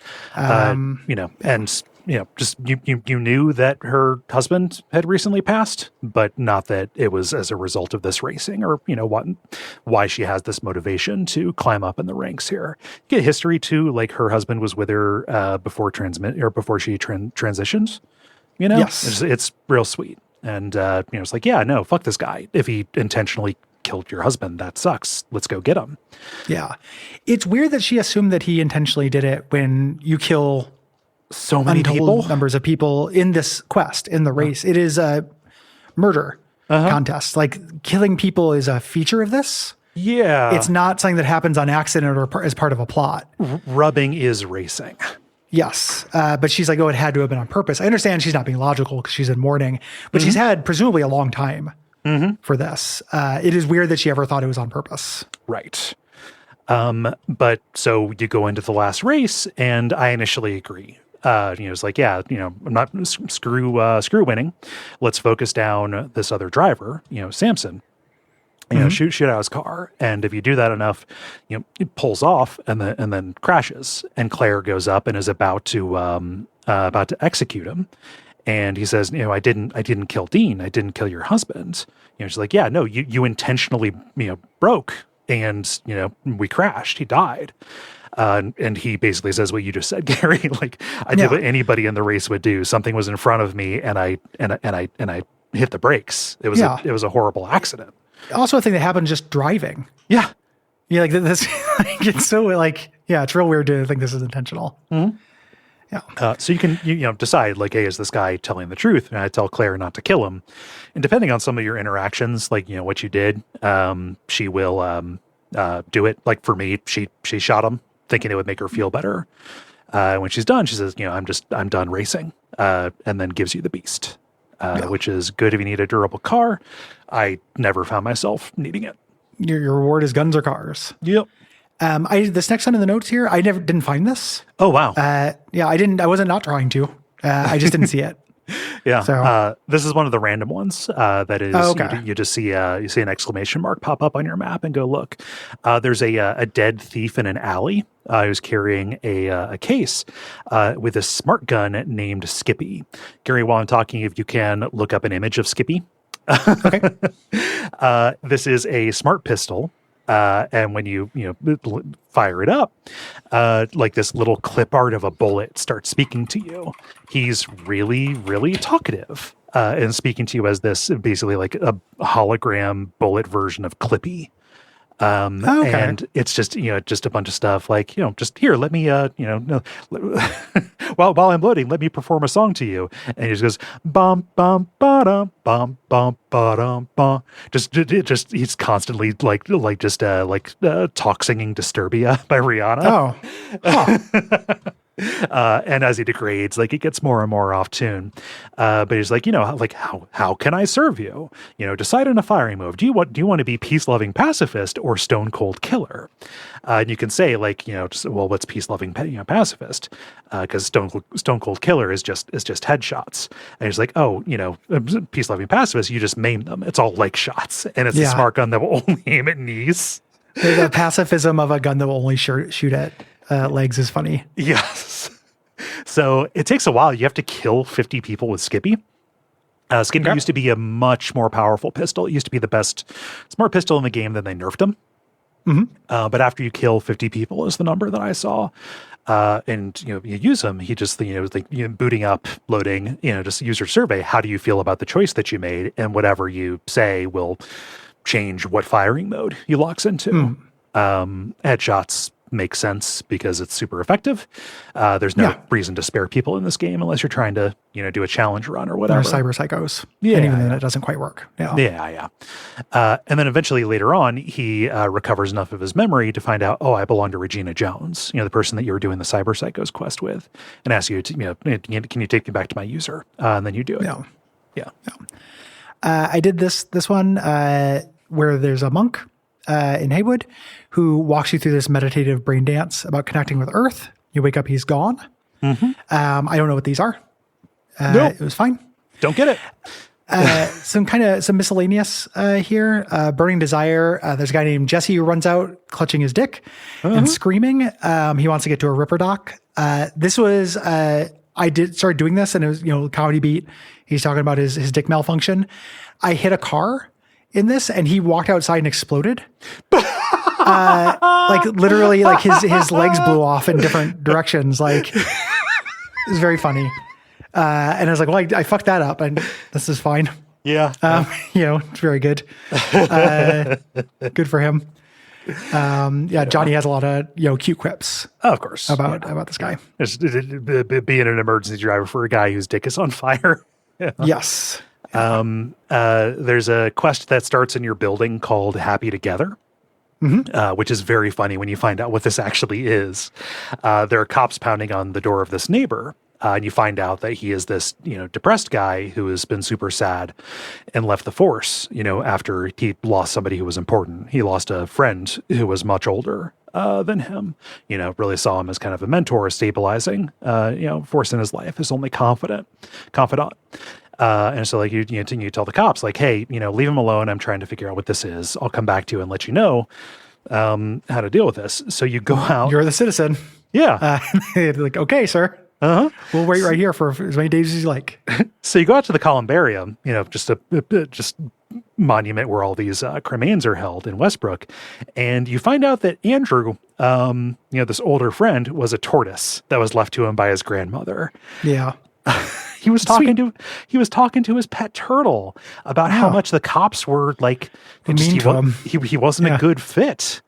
Just you knew that her husband had recently passed, but not that it was as a result of this racing or, why she has this motivation to climb up in the ranks here. You get history too, like her husband was with her before she transitions, Yes. It's real sweet. And, it's like, yeah, no, fuck this guy. If he intentionally killed your husband, that sucks. Let's go get him. Yeah. It's weird that she assumed that he intentionally did it when you kill so many numbers of people in this quest, in the race. It is a murder contest. Like, killing people is a feature of this. Yeah. It's not something that happens on accident or as part of a plot. Rubbing is racing. Yes. But she's like, oh, it had to have been on purpose. I understand she's not being logical because she's in mourning, but she's had presumably a long time for this. It is weird that she ever thought it was on purpose. Right. But so you go into the last race, and I initially agree. It's like, yeah, I'm not screw winning. Let's focus down this other driver, Samson. Shoot out his car, and if you do that enough, it pulls off and then crashes. And Claire goes up and is about to execute him. And he says, I didn't kill Dean. I didn't kill your husband. She's like, yeah, no, you intentionally, broke, and we crashed. He died. And he basically says what you just said, Gary. Like, I did what anybody in the race would do. Something was in front of me, and I hit the brakes. It was a horrible accident. Also, a thing that happened just driving. Yeah. Yeah, like this. It's so like, it's real weird to think this is intentional. Mm-hmm. Yeah. So you can decide, like, hey, is this guy telling the truth? And I tell Claire not to kill him. And depending on some of your interactions, like what you did, she will do it. Like for me, she shot him, thinking it would make her feel better. When she's done, she says, I'm done racing, and then gives you the beast, which is good if you need a durable car. I never found myself needing it. Your reward is guns or cars. Yep. This next one in the notes here, I didn't find this. Oh, wow. I wasn't not trying to. I just didn't see it. Yeah. So, this is one of the random ones. That is, you just see an exclamation mark pop up on your map and go look. There's a dead thief in an alley. Who's carrying a case with a smart gun named Skippy. Gary, while I'm talking, if you can look up an image of Skippy. Okay. This is a smart pistol. And when you fire it up, like this little clip art of a bullet starts speaking to you. He's really, really talkative, and speaking to you as this basically like a hologram bullet version of Clippy. And it's just, just a bunch of stuff like, just here, let me, while I'm loading, let me perform a song to you. And he just goes, bum, bum, ba-dum, bum, bum, ba-dum, bum. Just, he's constantly talk singing Disturbia by Rihanna. Oh, huh. And as he degrades, like it gets more and more off tune. But he's like, how can I serve you? Decide on a firing move. Do you want to be peace loving pacifist or stone cold killer? And you can say what's peace loving pacifist? Because stone cold killer is just headshots. And he's like, peace loving pacifist, you just maim them. It's all leg shots, and it's a smart gun that will only aim at knees. The pacifism of a gun that will only shoot at legs is funny. Yes. So it takes a while. You have to kill 50 people with Skippy. Skippy used to be a much more powerful pistol. It used to be the best smart pistol in the game, then they nerfed him. Mm-hmm. But after you kill 50 people is the number that I saw. And you use him. He just booting up, loading. Just user survey. How do you feel about the choice that you made? And whatever you say will change what firing mode he locks into. Headshots make sense because it's super effective. There's no reason to spare people in this game unless you're trying to do a challenge run or whatever. Or cyber psychos. And even then it doesn't quite work. Yeah. And then eventually later on, he recovers enough of his memory to find out, I belong to Regina Jones, the person that you were doing the cyber psychos quest with, and asks you to, can you take me back to my user? And then you do it. Yeah. I did this one where there's a monk in Haywood who walks you through this meditative brain dance about connecting with Earth. You wake up, he's gone. Mm-hmm. I don't know what these are. It was fine. Don't get it. Some miscellaneous here. Burning Desire. There's a guy named Jesse who runs out clutching his dick and screaming. He wants to get to a Ripper dock. This was, I started doing this and it was, comedy beat. He's talking about his dick malfunction. I hit a car in this and he walked outside and exploded. Literally his legs blew off in different directions. It was very funny. And I was like, well, I fucked that up and this is fine. Yeah. It's very good. Good for him. Johnny has a lot of, cute quips. Of course. About this guy. Being an emergency driver for a guy whose dick is on fire. Yes. There's a quest that starts in your building called Happy Together. which is very funny when you find out what this actually is. There are cops pounding on the door of this neighbor. And you find out that he is this, depressed guy who has been super sad and left the force, after he lost somebody who was important. He lost a friend who was much older than him, really saw him as kind of a mentor, stabilizing, force in his life, his only confidant. And so you tell the cops like, hey, leave him alone. I'm trying to figure out what this is. I'll come back to you and let you know how to deal with this. So you go out. You're the citizen. Yeah. Like, okay, sir. Uh-huh. We'll wait right here for as many days as you like. So you go out to the columbarium, just monument where all these cremains are held in Westbrook, and you find out that Andrew, this older friend, was a tortoise that was left to him by his grandmother. Yeah. He was talking to his pet turtle about how much the cops were like mean to him. He wasn't a good fit.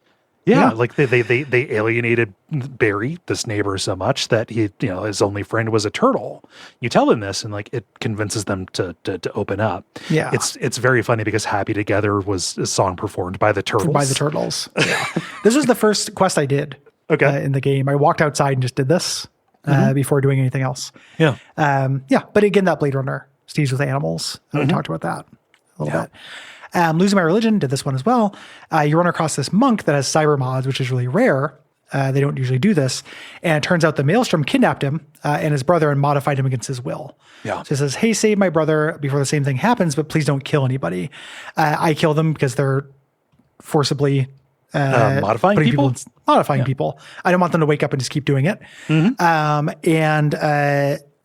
Yeah, like they alienated Barry, this neighbor, so much that he, his only friend was a turtle. You tell them this, and like it convinces them to open up. Yeah, it's very funny because "Happy Together" was a song performed by the Turtles. Yeah, this was the first quest I did. Okay, in the game, I walked outside and just did this before doing anything else. Yeah, But again, that Blade Runner, Steves with Animals. We talked about that a little bit. Losing My Religion did this one as well. You run across this monk that has cyber mods, which is really rare. They don't usually do this. And it turns out the Maelstrom kidnapped him and his brother and modified him against his will. Yeah. So it says, hey, save my brother before the same thing happens, but please don't kill anybody. I kill them because they're forcibly modifying people? People. I don't want them to wake up and just keep doing it.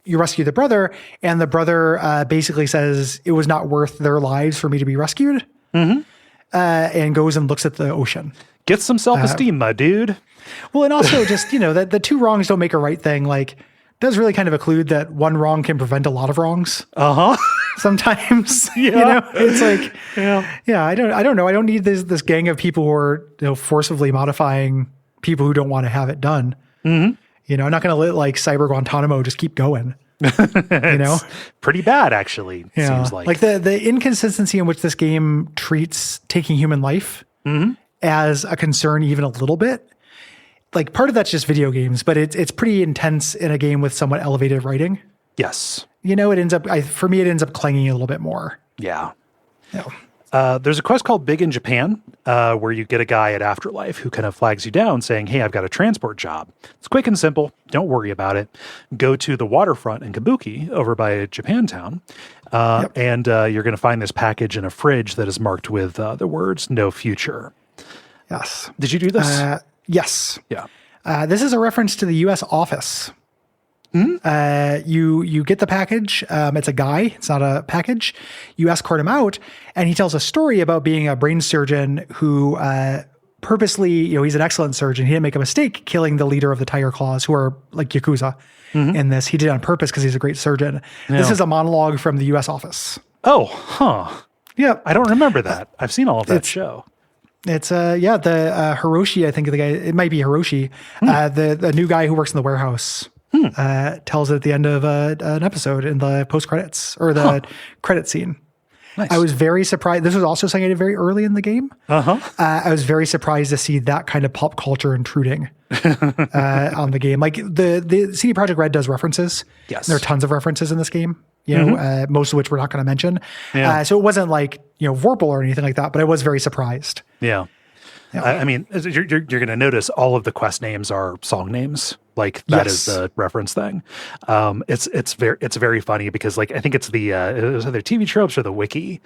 You rescue the brother, and the brother basically says it was not worth their lives for me to be rescued, and goes and looks at the ocean. Get some self-esteem, my dude. Well, and also just, that the two wrongs don't make a right thing, like, does really kind of include that one wrong can prevent a lot of wrongs. Sometimes, it's like, I don't know. I don't need this gang of people who are, forcibly modifying people who don't want to have it done. I'm not going to let like Cyber Guantanamo just keep going. Pretty bad, actually. Seems like the inconsistency in which this game treats taking human life as a concern, even a little bit. Like part of that's just video games, but it's pretty intense in a game with somewhat elevated writing. Yes. It ends up for me. It ends up clanging a little bit more. Yeah. There's a quest called Big in Japan, where you get a guy at Afterlife who kind of flags you down saying, hey, I've got a transport job. It's quick and simple. Don't worry about it. Go to the waterfront in Kabuki over by Japantown. And you're going to find this package in a fridge that is marked with the words, no future. Yes. Did you do this? Yes. Yeah. This is a reference to the U.S. office. You get the package. It's a guy. It's not a package. You escort him out, and he tells a story about being a brain surgeon who purposely, he's an excellent surgeon. He didn't make a mistake killing the leader of the Tiger Claws, who are like Yakuza in this. He did it on purpose because he's a great surgeon. Yeah. This is a monologue from the U.S. office. Oh, huh. Yeah. I don't remember that. I've seen all of that show. It's the Hiroshi, I think the guy, it might be Hiroshi, the new guy who works in the warehouse. Tells it at the end of an episode in the post credits or the credit scene. Nice. I was very surprised. This was also something I did very early in the game. I was very surprised to see that kind of pop culture intruding on the game. Like the CD Projekt Red does references. Yes, there are tons of references in this game. Most of which we're not going to mention. Yeah. So it wasn't like Vorpal or anything like that. But I was very surprised. Yeah. I mean, you're going to notice all of the quest names are song names. Like that is the reference thing. It's very funny because like I think it's the it was either TV tropes or the wiki.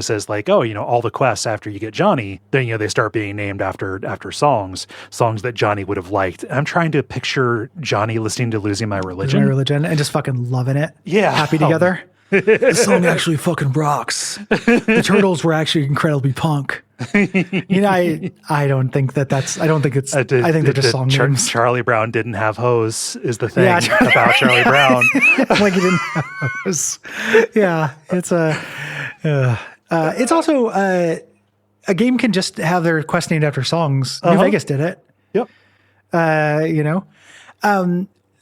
Says like, oh, all the quests after you get Johnny, then they start being named after songs that Johnny would have liked. I'm trying to picture Johnny listening to "Losing My Religion," and just fucking loving it. Yeah, happy together. The song actually fucking rocks. The Turtles were actually incredibly punk. I don't think that's. I don't think it's. I think they're just song names. Charlie Brown didn't have hose is the thing about Charlie Brown. Like he didn't have hose. Yeah, it's it's also a game can just have their quest named after songs. New Vegas did it. Yep.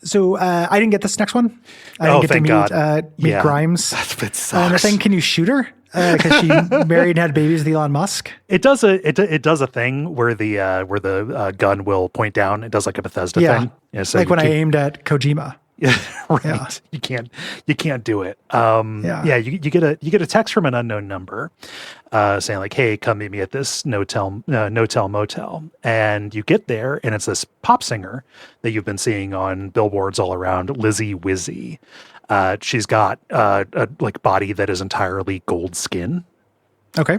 So I didn't get this next one. I didn't get to meet Grimes. That sucks. The thing, can you shoot her? because she married and had babies with Elon Musk. It does a thing where the gun will point down. It does like a Bethesda thing. Yeah, so like when I aimed at Kojima. Yeah, right. Yeah. You can't do it. You get a text from an unknown number, saying like, "Hey, come meet me at this no-tell motel." And you get there, and it's this pop singer that you've been seeing on billboards all around, Lizzie Wizzy. She's got a like body that is entirely gold skin. Okay.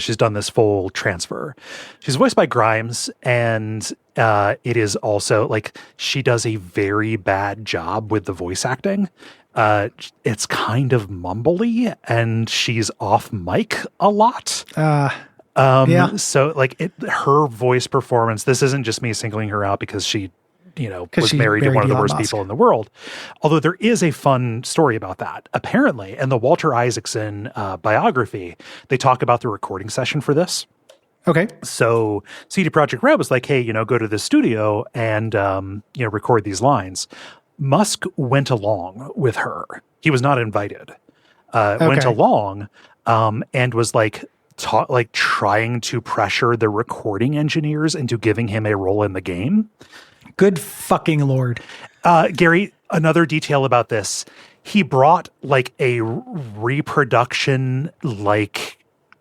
She's done this full transfer. She's voiced by Grimes, and it is also like she does a very bad job with the voice acting. It's kind of mumbly, and she's off mic a lot. So like her voice performance, this isn't just me singling her out because she was married to one of the worst people in the world. Although there is a fun story about that. Apparently, in the Walter Isaacson biography, they talk about the recording session for this. Okay. So CD Projekt Red was like, hey, go to the studio and, record these lines. Musk went along with her. He was not invited. Went along and was like, trying to pressure the recording engineers into giving him a role in the game. Good fucking Lord. Gary, another detail about this. He brought like a reproduction,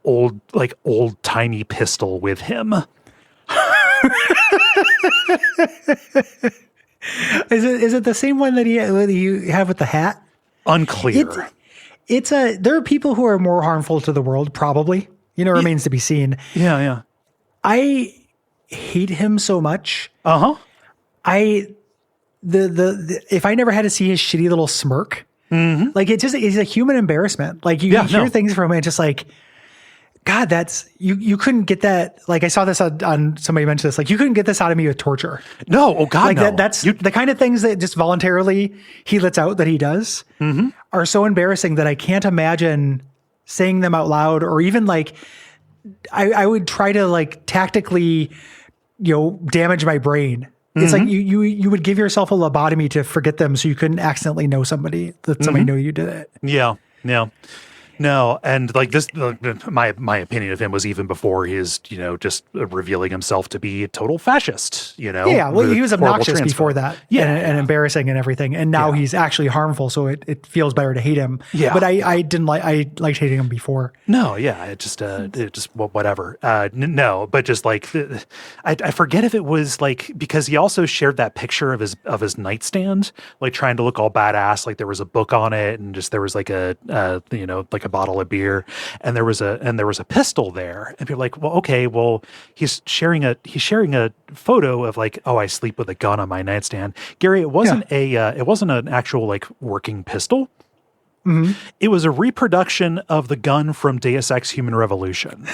old timey pistol with him. Is it the same one that you have with the hat? Unclear. There are people who are more harmful to the world, probably. Remains to be seen. Yeah. I hate him so much. Uh-huh. If I never had to see his shitty little smirk, like it's a human embarrassment. Like you hear things from him and just like, God, that's you couldn't get that. Like I saw this on somebody mentioned this. Like you couldn't get this out of me with torture. No, oh God, like no. That's the kind of things that just voluntarily he lets out that he does are so embarrassing that I can't imagine saying them out loud, or even like I would try to like tactically, damage my brain. It's like you would give yourself a lobotomy to forget them so you couldn't accidentally know somebody that somebody knew you did it. Yeah. No, and like this, my opinion of him was even before his, just revealing himself to be a total fascist, Yeah, well, he was obnoxious before that, and embarrassing and everything, and now he's actually harmful, so it feels better to hate him. Yeah, but I liked hating him before. No, yeah, it just whatever. No, but just like I forget if it was like because he also shared that picture of his nightstand, like trying to look all badass, like there was a book on it, and just there was like a like a bottle of beer, and there was a pistol there, and people are like, well, okay, well, he's sharing a photo of like, oh, I sleep with a gun on my nightstand. Gary, it wasn't an actual like working pistol. It was a reproduction of the gun from Deus Ex Human Revolution.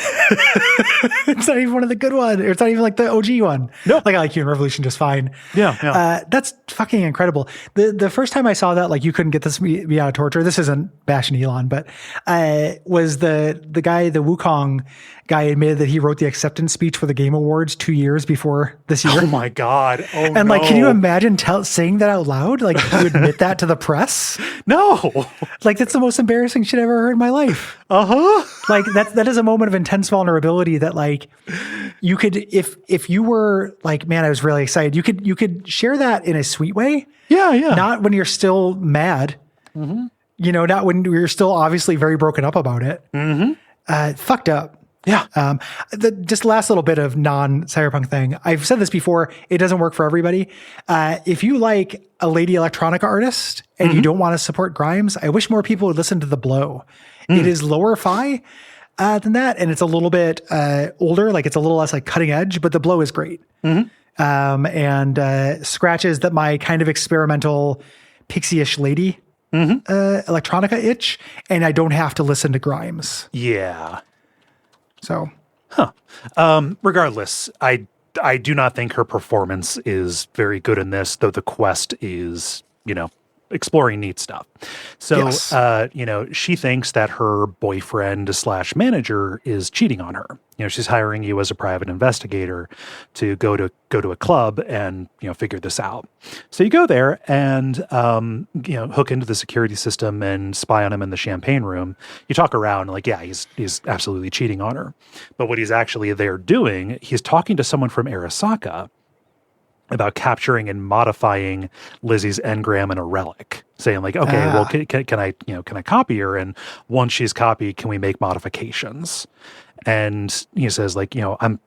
It's not even one of the good ones. It's not even like the OG one. No, like I like Human Revolution just fine. Yeah. That's fucking incredible. The first time I saw that, like you couldn't get this me out of torture. This isn't bashing Elon, but was the guy, the Wukong guy, admitted that he wrote the acceptance speech for the Game Awards 2 years before this year. Oh my God! And like, can you imagine saying that out loud? Like you admit that to the press? No. Like that's the most embarrassing shit I've ever heard in my life. Like that is a moment of intense vulnerability that like you could, if you were like, man, I was really excited. You could share that in a sweet way. Yeah. Not when you're still mad. Not when you're still obviously very broken up about it. Fucked up. Yeah. Just last little bit of non-Cyberpunk thing. I've said this before. It doesn't work for everybody. If you like a lady electronica artist and you don't want to support Grimes, I wish more people would listen to The Blow. It is lower fi than that, and it's a little bit older. Like it's a little less like cutting edge, but The Blow is great. And scratches that my kind of experimental pixie-ish lady electronica itch, and I don't have to listen to Grimes. Yeah. So, regardless, I do not think her performance is very good in this, though the quest is, exploring neat stuff. So, Yes. she thinks that her boyfriend / manager is cheating on her. She's hiring you as a private investigator to go to a club and, figure this out. So you go there and, hook into the security system and spy on him in the champagne room. You talk around like, yeah, he's absolutely cheating on her. But what he's actually there doing, he's talking to someone from Arasaka about capturing and modifying Lizzie's engram in a relic, saying like, okay, well, can I copy her? And once she's copied, can we make modifications? And he says like, I'm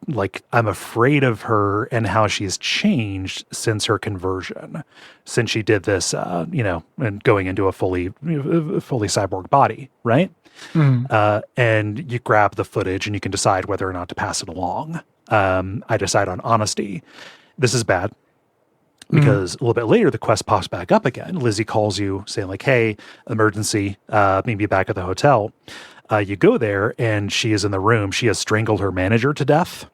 afraid of her and how she's changed since her conversion, since she did this, and going into a fully cyborg body, right? And you grab the footage and you can decide whether or not to pass it along. I decide on honesty. This is bad because a little bit later, the quest pops back up again. Lizzie calls you saying like, hey, emergency, meet me back at the hotel. You go there and she is in the room. She has strangled her manager to death.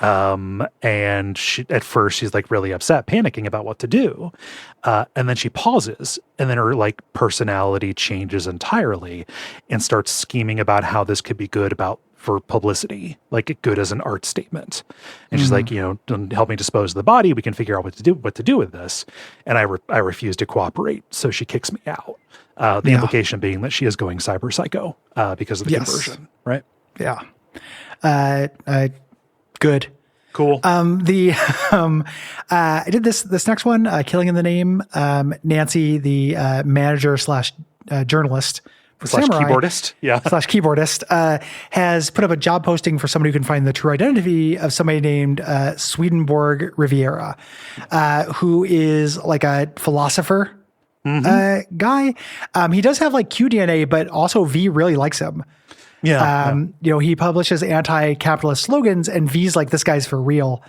And at first she's like really upset, panicking about what to do. And then she pauses and then her like personality changes entirely and starts scheming about how this could be good for publicity, like good as an art statement. And she's like, help me dispose of the body. We can figure out what to do with this. And I refuse to cooperate. So she kicks me out. The implication being that she is going cyber psycho, because of the conversion, right? Yeah. Good. Cool. I did this next one, Killing in the Name. Nancy, the manager / journalist for Samurai, keyboardist, / keyboardist, has put up a job posting for somebody who can find the true identity of somebody named Swedenborg Riviera, who is like a philosopher guy. He does have like QDNA, but also V really likes him. He publishes anti-capitalist slogans, and V's like, this guy's for real.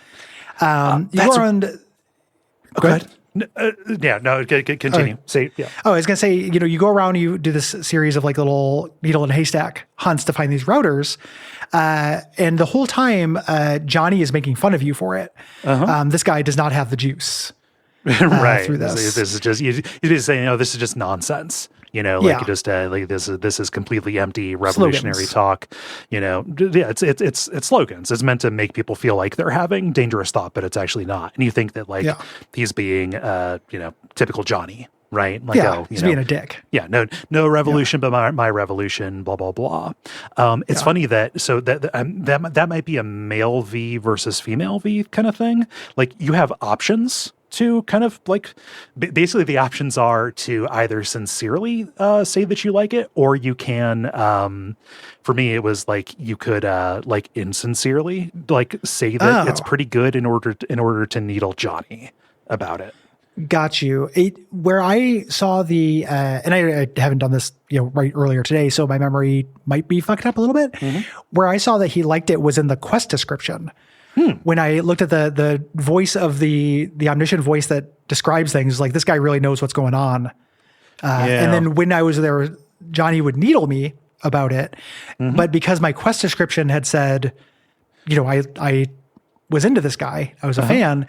You go around. Go ahead. Continue. Say, yeah. Oh, I was going to say, you go around, you do this series of like little needle and haystack hunts to find these routers. And the whole time, Johnny is making fun of you for it. This guy does not have the juice. Right. Through this. This is just, you're just saying, this is just nonsense. This is completely empty revolutionary talk. It's slogans. It's meant to make people feel like they're having dangerous thought, but it's actually not. And you think that he's being, typical Johnny, right? Like, he's being a dick. Yeah, no revolution, but my revolution, blah blah blah. It's funny that might be a male V versus female V kind of thing. Like you have options to kind of like, basically the options are to either sincerely say that you like it, or you can, for me, it was like you could like insincerely like say that it's pretty good in order to needle Johnny about it. Got you. Where I saw the, and I haven't done this, right earlier today, so my memory might be fucked up a little bit. Where I saw that he liked it was in the quest description. When I looked at the voice of the omniscient voice that describes things, like this guy really knows what's going on. And then when I was there, Johnny would needle me about it. But because my quest description had said, I was into this guy, I was a fan,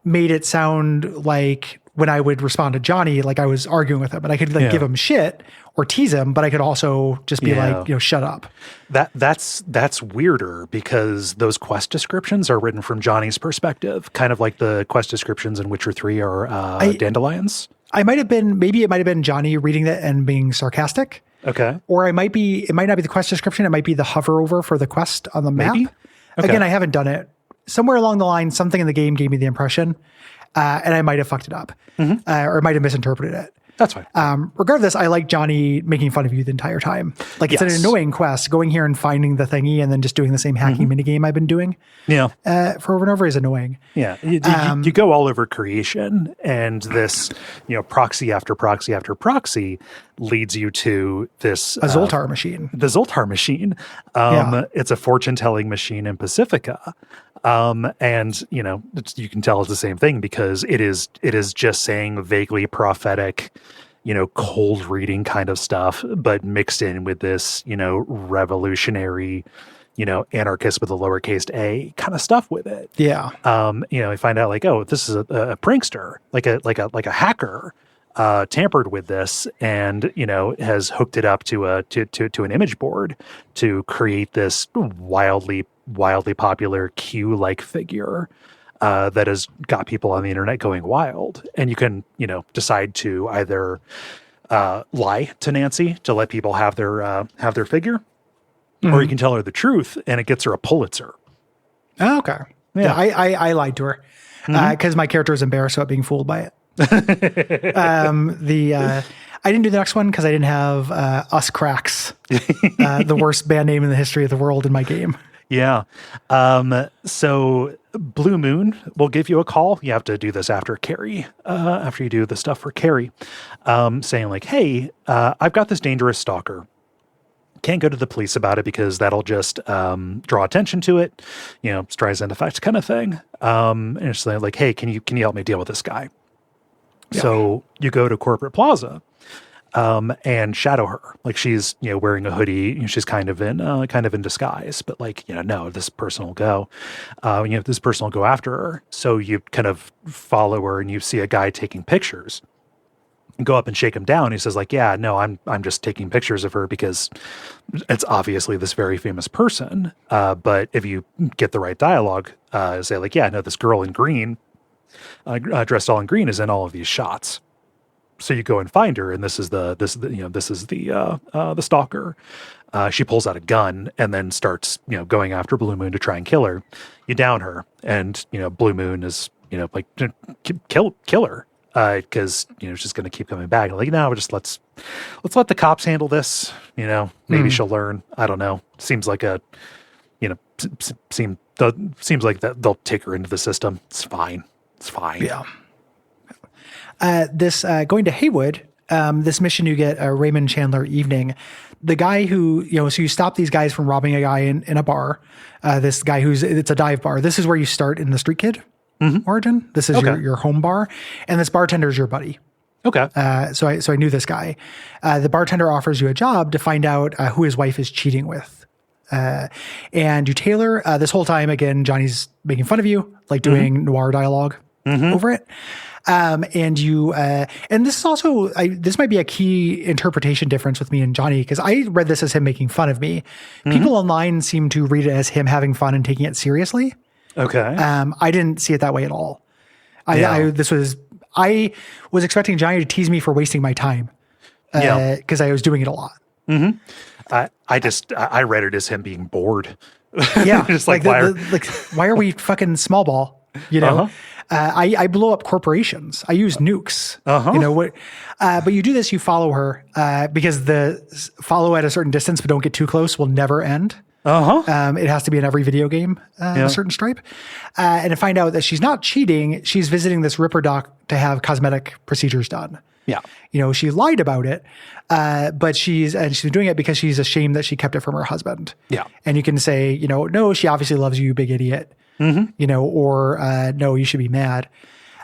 made it sound like when I would respond to Johnny, like I was arguing with him, and I could give him shit or tease him, but I could also just be like, shut up. That's weirder because those quest descriptions are written from Johnny's perspective, kind of like the quest descriptions in Witcher 3 are dandelions. It might have been Johnny reading it and being sarcastic. Okay. Or it might not be the quest description. It might be the hover over for the quest on the map. Okay. Again, I haven't done it. Somewhere along the line, something in the game gave me the impression, and I might have fucked it up, or might have misinterpreted it. That's fine. Regardless, I like Johnny making fun of you the entire time. Like it's an annoying quest. Going here and finding the thingy and then just doing the same hacking minigame I've been doing. Yeah. For over and over is annoying. Yeah. You go all over creation, and this, proxy after proxy after proxy leads you to this a Zoltar machine. The Zoltar machine. It's a fortune-telling machine in Pacifica. And you can tell it's the same thing because it is just saying vaguely prophetic, cold reading kind of stuff, but mixed in with this, revolutionary, anarchist with a lowercase a kind of stuff with it. Yeah. I find out like, oh, this is a prankster, like a hacker. tampered with this and, has hooked it up to an image board to create this wildly popular Q-like figure that has got people on the internet going wild. And you can, decide to either lie to Nancy to let people have their figure, or you can tell her the truth and it gets her a Pulitzer. Oh, okay. Yeah, I lied to her because my character is embarrassed about being fooled by it. I didn't do the next one because I didn't have Us Cracks, the worst band name in the history of the world in my game. Yeah. So Blue Moon will give you a call. You have to do this after Carrie, after you do the stuff for Carrie, saying like, hey, I've got this dangerous stalker. Can't go to the police about it because that'll just draw attention to it, Streisand effect kind of thing. And it's like, hey, can you help me deal with this guy? Yeah. So you go to Corporate Plaza and shadow her. Like she's wearing a hoodie. She's kind of in disguise, but no, this person will go. This person will go after her. So you kind of follow her, and you see a guy taking pictures. Go up and shake him down. He says like, yeah, no, I'm just taking pictures of her because it's obviously this very famous person. But if you get the right dialogue, say like, yeah, no, this girl in green, dressed all in green, is in all of these shots. So you go and find her, and this is the stalker. She pulls out a gun and then starts going after Blue Moon to try and kill her. You down her, and Blue Moon is like kill her. Because she's going to keep coming back. Like, no, just let's let the cops handle this. Maybe she'll learn. I don't know. Seems like seems like that they'll take her into the system. It's fine. Yeah. This going to Haywood. This mission you get Raymond Chandler Evening. The guy who so you stop these guys from robbing a guy in a bar. This guy it's a dive bar. This is where you start in the Street Kid. Origin. This is your home bar, and this bartender is your buddy. Okay. So I knew this guy. The bartender offers you a job to find out who his wife is cheating with. And you tailor this whole time. Again, Johnny's making fun of you, like doing noir dialogue over it. And you, and this is also, this might be a key interpretation difference with me and Johnny, because I read this as him making fun of me. People online seem to read it as him having fun and taking it seriously. Okay. I didn't see it that way at all. I was expecting Johnny to tease me for wasting my time. Because I was doing it a lot. I read it as him being bored. Yeah. Just why are we fucking small ball? I blow up corporations. I use nukes. But you do this, you follow her, because the follow at a certain distance, but don't get too close, will never end. It has to be in every video game, a certain stripe. And to find out that she's not cheating, she's visiting this Ripper doc to have cosmetic procedures done. Yeah. She lied about it, but she's doing it because she's ashamed that she kept it from her husband. Yeah. And you can say, no, she obviously loves you, big idiot. Or no, you should be mad.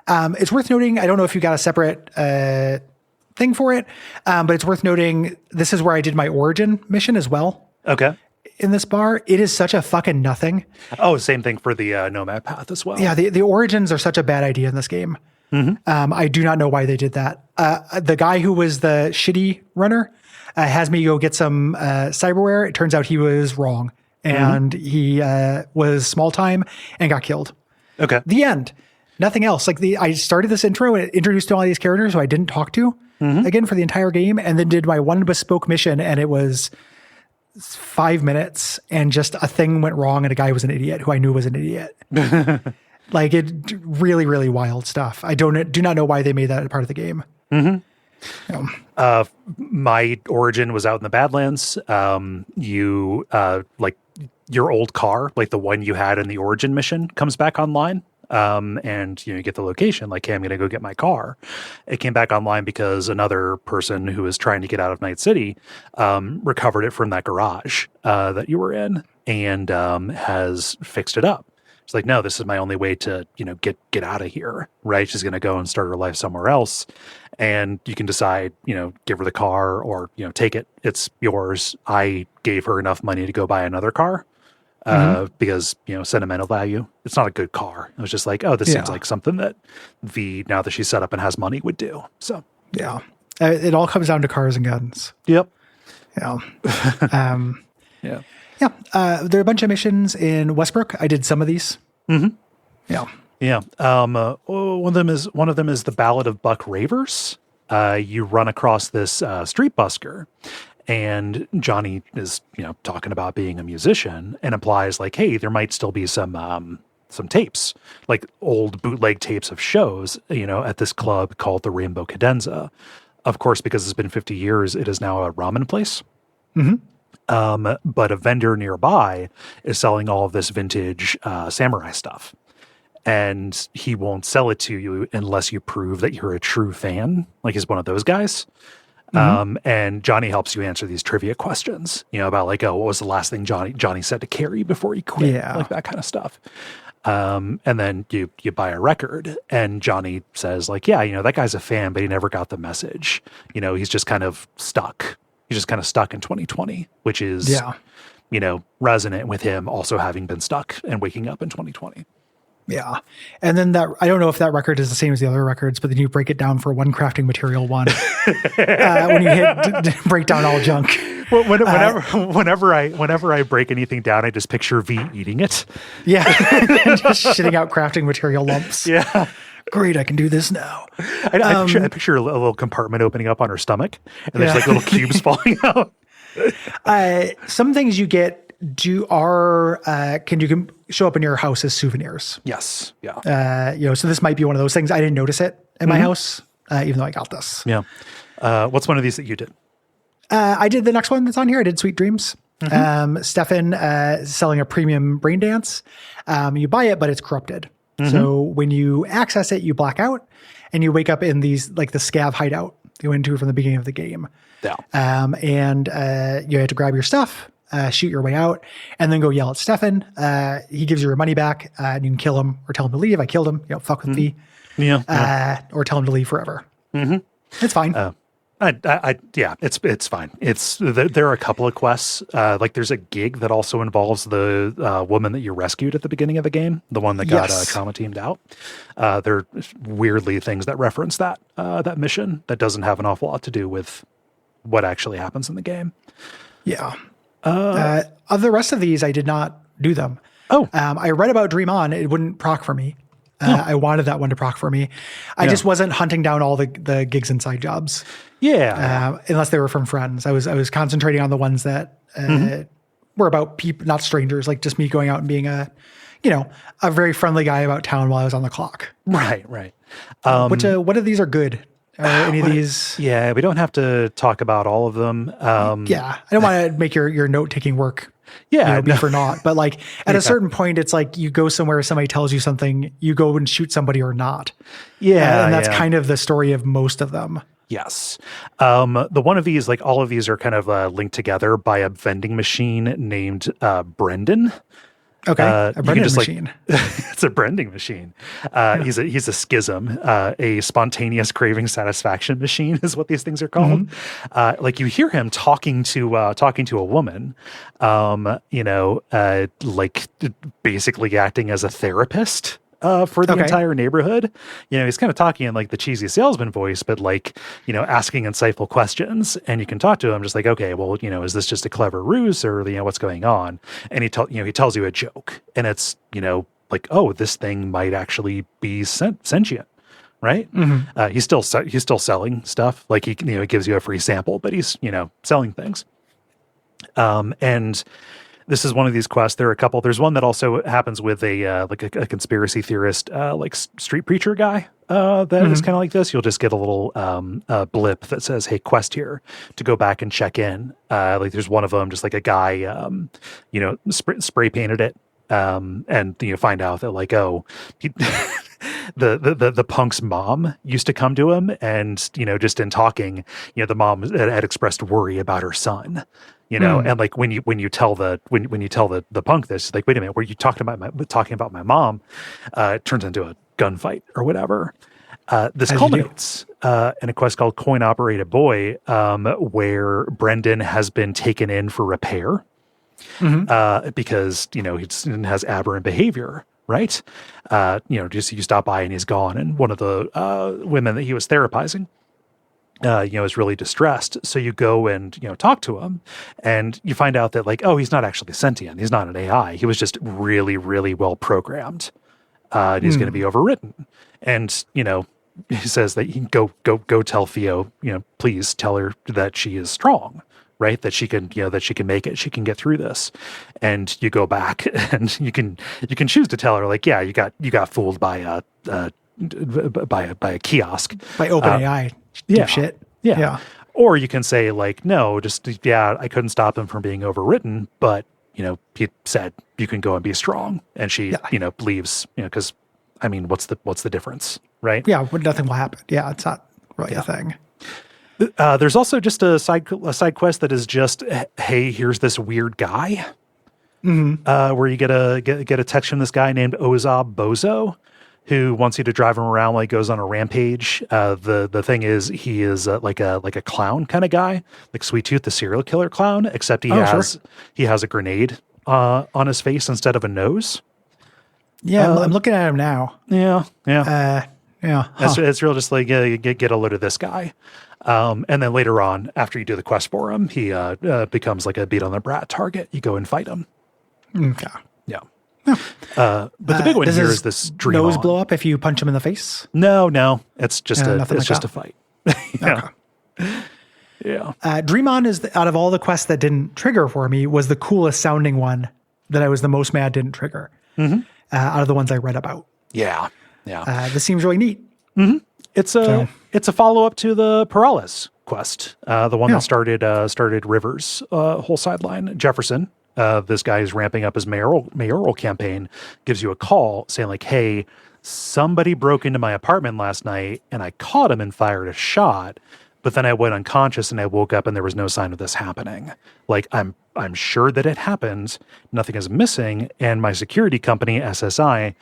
It's worth noting, I don't know if you got a separate thing for it, but it's worth noting, this is where I did my origin mission as well. Okay. In this bar, it is such a fucking nothing. Oh, same thing for the Nomad Path as well. Yeah, the origins are such a bad idea in this game. I do not know why they did that. The guy who was the shitty runner has me go get some cyberware. It turns out he was wrong, and he was small time and got killed. Okay. The end. Nothing else. I started this intro and it introduced all these characters who I didn't talk to again for the entire game, and then did my one bespoke mission, and it was 5 minutes, and just a thing went wrong, and a guy was an idiot who I knew was an idiot. It really, really wild stuff. I do not know why they made that a part of the game. My origin was out in the Badlands. Your old car, like the one you had in the origin mission, comes back online. And you get the location, like, hey, I'm going to go get my car. It came back online because another person who was trying to get out of Night City recovered it from that garage that you were in, and has fixed it up. It's like, no, this is my only way to get out of here, right? She's going to go and start her life somewhere else, and you can decide, give her the car or take it. It's yours. I gave her enough money to go buy another car. Because, sentimental value. It's not a good car. It was just like, oh, this seems like something that now that she's set up and has money, would do. So, Yeah. It all comes down to cars and guns. Yep. Yeah. Yeah. Yeah. There are a bunch of missions in Westbrook. I did some of these. Mm-hmm. Yeah. Yeah. One of them is the Ballad of Buck Ravers. You run across this street busker, and Johnny is talking about being a musician, and implies like, hey, there might still be some tapes, like old bootleg tapes of shows, at this club called the Rainbow Cadenza. Of course, because it's been 50 years, it is now a ramen place. But a vendor nearby is selling all of this vintage samurai stuff. And he won't sell it to you unless you prove that you're a true fan, like he's one of those guys. And Johnny helps you answer these trivia questions, about like, oh, what was the last thing Johnny said to Carrie before he quit? Yeah. Like that kind of stuff. And then you buy a record, and Johnny says like, yeah, that guy's a fan, but he never got the message. He's just kind of stuck. He's just kind of stuck in 2020, which is, resonant with him also having been stuck and waking up in 2020. Yeah. And then I don't know if that record is the same as the other records, but then you break it down for one crafting material one. When you hit break down all junk. Well, whenever I break anything down, I just picture V eating it. Yeah. Just shitting out crafting material lumps. Yeah. Great, I can do this now. I picture a little compartment opening up on her stomach, and there's like little cubes falling out. Some things you get can show up in your house as souvenirs. Yes. Yeah. So this might be one of those things. I didn't notice it in my house, even though I got this. Yeah. What's one of these that you did? I did the next one that's on here. I did Sweet Dreams. Stefan selling a premium brain dance. You buy it, but it's corrupted. So when you access it, you black out, and you wake up in these like the scav hideout you went into from the beginning of the game. Yeah. And you have to grab your stuff, shoot your way out, and then go yell at Stefan. He gives you your money back, and you can kill him or tell him to leave. I killed him. Fuck with me. Yeah. Or tell him to leave forever. It's fine. It's fine. There are a couple of quests. Like there's a gig that also involves the woman that you rescued at the beginning of the game, the one that got trauma teamed out. There are weirdly things that reference that mission that doesn't have an awful lot to do with what actually happens in the game. Yeah. Of the rest of these, I did not do them. Oh. I read about Dream On. It wouldn't proc for me. I wanted that one to proc for me. I just wasn't hunting down all the gigs and side jobs. Yeah. Unless they were from friends. I was concentrating on the ones that were about people, not strangers, like just me going out and being a very friendly guy about town while I was on the clock. Right. What of these are good? Any of these? Yeah, we don't have to talk about all of them. I don't want to make your note taking work. Be for naught. But like at a certain point, it's like you go somewhere, somebody tells you something, you go and shoot somebody or not. Yeah. And that's kind of the story of most of them. Yes. The one of these, like all of these are kind of linked together by a vending machine named Brendan. Okay. A Brendan machine. It's a Brendan machine. He's a schism, a spontaneous craving satisfaction machine is what these things are called. Like you hear him talking to a woman, like basically acting as a therapist. For the entire neighborhood. He's kind of talking in like the cheesy salesman voice, but like, asking insightful questions, and you can talk to him just like, okay, well, is this just a clever ruse or, what's going on? And he tells you a joke, and it's, like, oh, this thing might actually be sentient. Right. He's still selling stuff. Like he gives you a free sample, but he's, selling things. And this is one of these quests. There are a couple. There's one that also happens with a conspiracy theorist, like street preacher guy. That is kind of like this. You'll just get a little blip that says, "Hey, quest here," to go back and check in. Like there's one of them, just like a guy, spray painted it, and find out that like, oh, the punk's mom used to come to him, and just in talking, the mom had expressed worry about her son. And like when you tell the punk this, like, wait a minute, were you talking about my mom? It turns into a gunfight or whatever. This culminates in a quest called Coin Operated Boy, where Brendan has been taken in for repair because he has aberrant behavior. Right? Just you stop by and he's gone, and one of the women that he was therapizing is really distressed. So you go and, talk to him, and you find out that like, oh, he's not actually sentient. He's not an AI. He was just really, really well programmed. And he's going to be overwritten. And, he says that he can go tell Theo, please tell her that she is strong, right? That she can, that she can make it. She can get through this. And you go back and you can choose to tell her like, yeah, you got fooled by a kiosk. By OpenAI. Yeah. Shit. Yeah. Or you can say like, no, I couldn't stop him from being overwritten, but he said you can go and be strong, and she, leaves, because, I mean, what's the difference, right? Yeah, nothing will happen. Yeah, it's not really a thing. There's also just a side quest that is just, hey, here's this weird guy, where you get a text from this guy named Ozab Bozo, who wants you to drive him around while he goes on a rampage. The thing is, he is like a clown kind of guy, like Sweet Tooth, the serial killer clown, except he has a grenade on his face instead of a nose. Yeah, I'm looking at him now. Yeah. Huh. It's real, just like get a load of this guy. And then later on, after you do the quest for him, he becomes like a beat on the brat target. You go and fight him. Okay. Yeah. But the big one here is this dream nose on. blow up if you punch him in the face? No. It's just a fight. Yeah. Okay. Yeah. Dream On is out of all the quests that didn't trigger for me was the coolest sounding one that I was the most mad didn't trigger out of the ones I read about. Yeah. This seems really neat. It's a follow up to the Perales quest, the one that started Rivers' whole sideline. Jefferson, this guy is ramping up his mayoral campaign, gives you a call saying like, hey, somebody broke into my apartment last night and I caught him and fired a shot, but then I went unconscious and I woke up and there was no sign of this happening. Like, I'm sure that it happened. Nothing is missing. And my security company, SSI,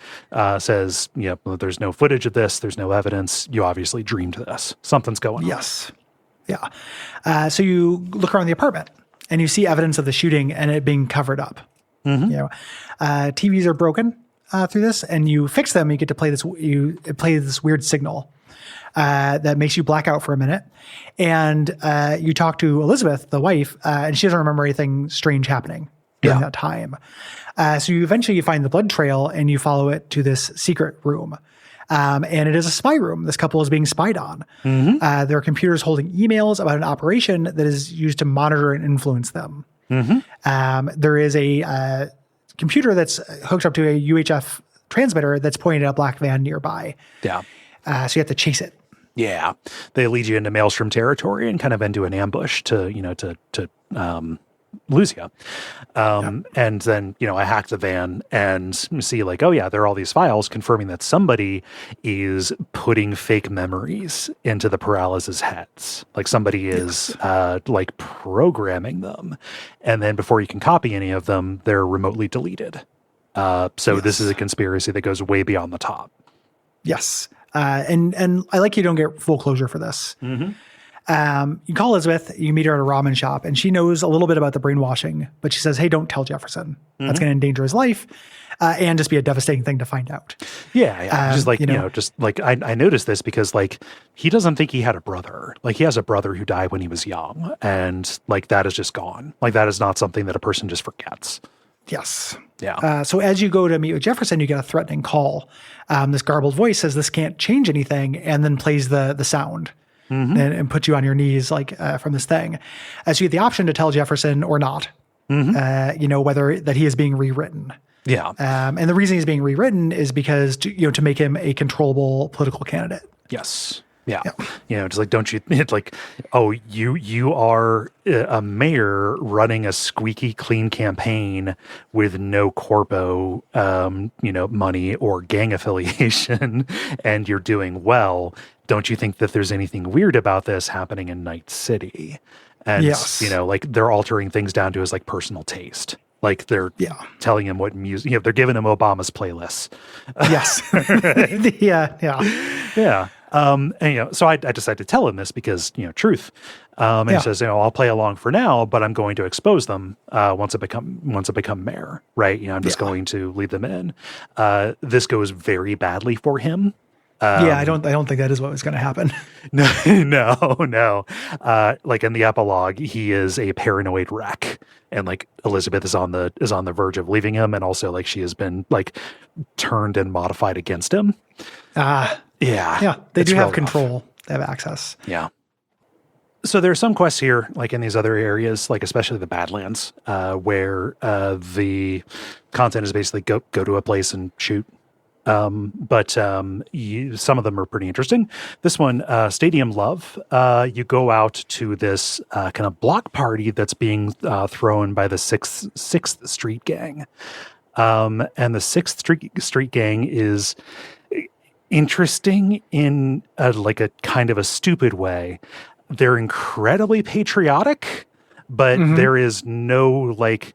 says, there's no footage of this. There's no evidence. You obviously dreamed this. Something's going on. Yes. Yeah. So you look around the apartment and you see evidence of the shooting and it being covered up. TVs are broken through this, and you fix them. You get to play this. It plays this weird signal that makes you black out for a minute. And you talk to Elizabeth, the wife, and she doesn't remember anything strange happening during that time. So you eventually find the blood trail and you follow it to this secret room. And it is a spy room. This couple is being spied on. There are computers holding emails about an operation that is used to monitor and influence them. There is a computer that's hooked up to a UHF transmitter that's pointing at a black van nearby. Yeah. So you have to chase it. Yeah. They lead you into Maelstrom territory and kind of into an ambush to lose you. And then, I hack the van and see like, oh yeah, there are all these files confirming that somebody is putting fake memories into the Peralez's heads. Like somebody is like programming them. And then before you can copy any of them, they're remotely deleted. This is a conspiracy that goes way beyond the top. Yes. And I like you don't get full closure for this. You call Elizabeth, you meet her at a ramen shop, and she knows a little bit about the brainwashing, but she says, hey, don't tell Jefferson. That's going to endanger his life and just be a devastating thing to find out. Yeah. Just like, I noticed this because like, he doesn't think he had a brother. Like he has a brother who died when he was young, and like that is just gone. Like that is not something that a person just forgets. Yes. Yeah. So as you go to meet with Jefferson, you get a threatening call. This garbled voice says this can't change anything, and then plays the sound. And put you on your knees like from this thing. So you get the option to tell Jefferson or not, whether that he is being rewritten. Yeah. And the reason he's being rewritten is because to make him a controllable political candidate. Yes. Yeah. Just like, don't you, it's like, oh, you are a mayor running a squeaky clean campaign with no corpo, money or gang affiliation, and you're doing well. Don't you think that there's anything weird about this happening in Night City? And, like they're altering things down to his like personal taste. Like they're telling him what music, they're giving him Obama's playlists. Yes. Yeah. And, so I decided to tell him this because, truth. And he says, I'll play along for now, but I'm going to expose them once I become mayor, right? I'm just going to lead them in. This goes very badly for him. Yeah, I don't think that is what was going to happen. No. Like in the epilogue, he is a paranoid wreck, and like Elizabeth is on the verge of leaving him, and also like she has been like turned and modified against him. Yeah, they it's do have real rough. control. They have access. Yeah. So there are some quests here, like in these other areas, like especially the Badlands, where the content is basically go to a place and shoot. But some of them are pretty interesting. This one, Stadium Love, you go out to this kind of block party that's being thrown by the Sixth Street Gang. And the Sixth Street Gang is interesting in like a kind of a stupid way. They're incredibly patriotic, but there is no like